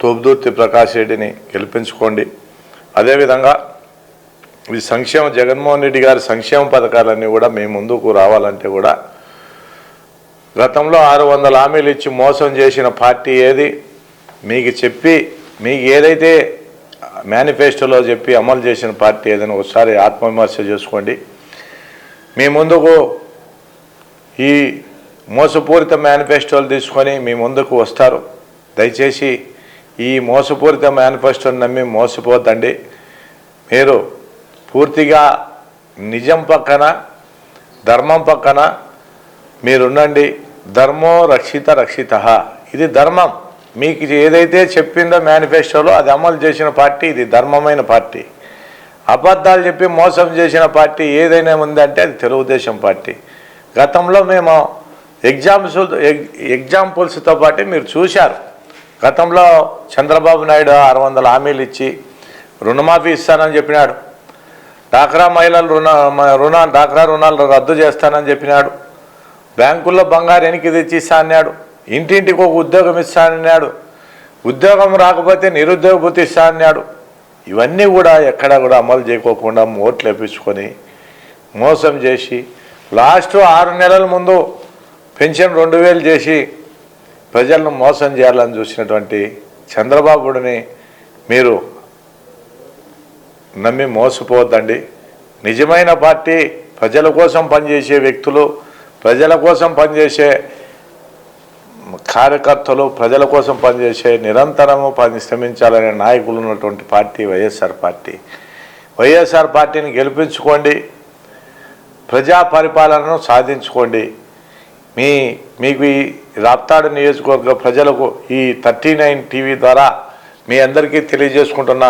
తోపుదుర్తి ప్రకాష్ రెడ్డిని గెలిపించుకోండి. అదేవిధంగా ఈ జగన్మోహన్ రెడ్డి గారి సంక్షేమ పథకాలన్నీ కూడా మీ ముందుకు రావాలంటే కూడా గతంలో 600 హామీలు ఇచ్చి మోసం చేసిన పార్టీ ఏది, మీకు చెప్పి మీకు ఏదైతే మేనిఫెస్టోలో చెప్పి అమలు చేసిన పార్టీ ఏదైనా ఒకసారి ఆత్మవిమర్శ చేసుకోండి. మీ ముందుకు ఈ మోసపూరిత మేనిఫెస్టోలు తీసుకొని మీ ముందుకు వస్తారు. దయచేసి ఈ మోసపూరిత మేనిఫెస్టోని నమ్మి మోసపోద్దండి. మీరు పూర్తిగా నిజం పక్కన, ధర్మం పక్కన మీరుండండి. ధర్మో రక్షిత. ఇది ధర్మం. మీకు ఏదైతే చెప్పిందో మేనిఫెస్టోలో అది అమలు చేసిన పార్టీ ఇది ధర్మమైన పార్టీ. అబద్ధాలు చెప్పి మోసం చేసిన పార్టీ ఏదైనా ఉందంటే అది తెలుగుదేశం పార్టీ. గతంలో మేము ఎగ్జాంపుల్స్తో పాటు మీరు చూశారు. గతంలో చంద్రబాబు నాయుడు 600 హామీలు ఇచ్చి రుణమాఫీ ఇస్తానని చెప్పినాడు. డాక్రా డాక్రా రుణాలు రద్దు చేస్తానని చెప్పినాడు. బ్యాంకుల్లో బంగారు వెనక్కి తెచ్చి ఇస్తా అన్నాడు. ఇంటింటికి ఒక ఉద్యోగం ఇస్తా అన్నాడు. ఉద్యోగం రాకపోతే నిరుద్యోగ భృతి ఇస్తా అన్నాడు. ఇవన్నీ కూడా ఎక్కడా కూడా అమలు చేయకోకుండా ఓట్లు వేపించుకొని మోసం చేసి లాస్ట్ 6 నెలల ముందు పెన్షన్ 2000 చేసి ప్రజలను మోసం చేయాలని చూసినటువంటి చంద్రబాబుని మీరు నమ్మి మోసపోవద్దండి. నిజమైన పార్టీ ప్రజల కోసం పనిచేసే వ్యక్తులు, ప్రజల కోసం పనిచేసే కార్యకర్తలు, ప్రజల కోసం పనిచేసే నిరంతరము శ్రమించాలనే నాయకులు ఉన్నటువంటి పార్టీ వైఎస్ఆర్ పార్టీ. వైఎస్ఆర్ పార్టీని గెలిపించుకోండి. ప్రజా పరిపాలనను సాధించుకోండి. మీకు ఈ రాప్తాడు నియోజకవర్గ ప్రజలకు ఈ 39 టీవీ ద్వారా మీ అందరికీ తెలియజేసుకుంటున్న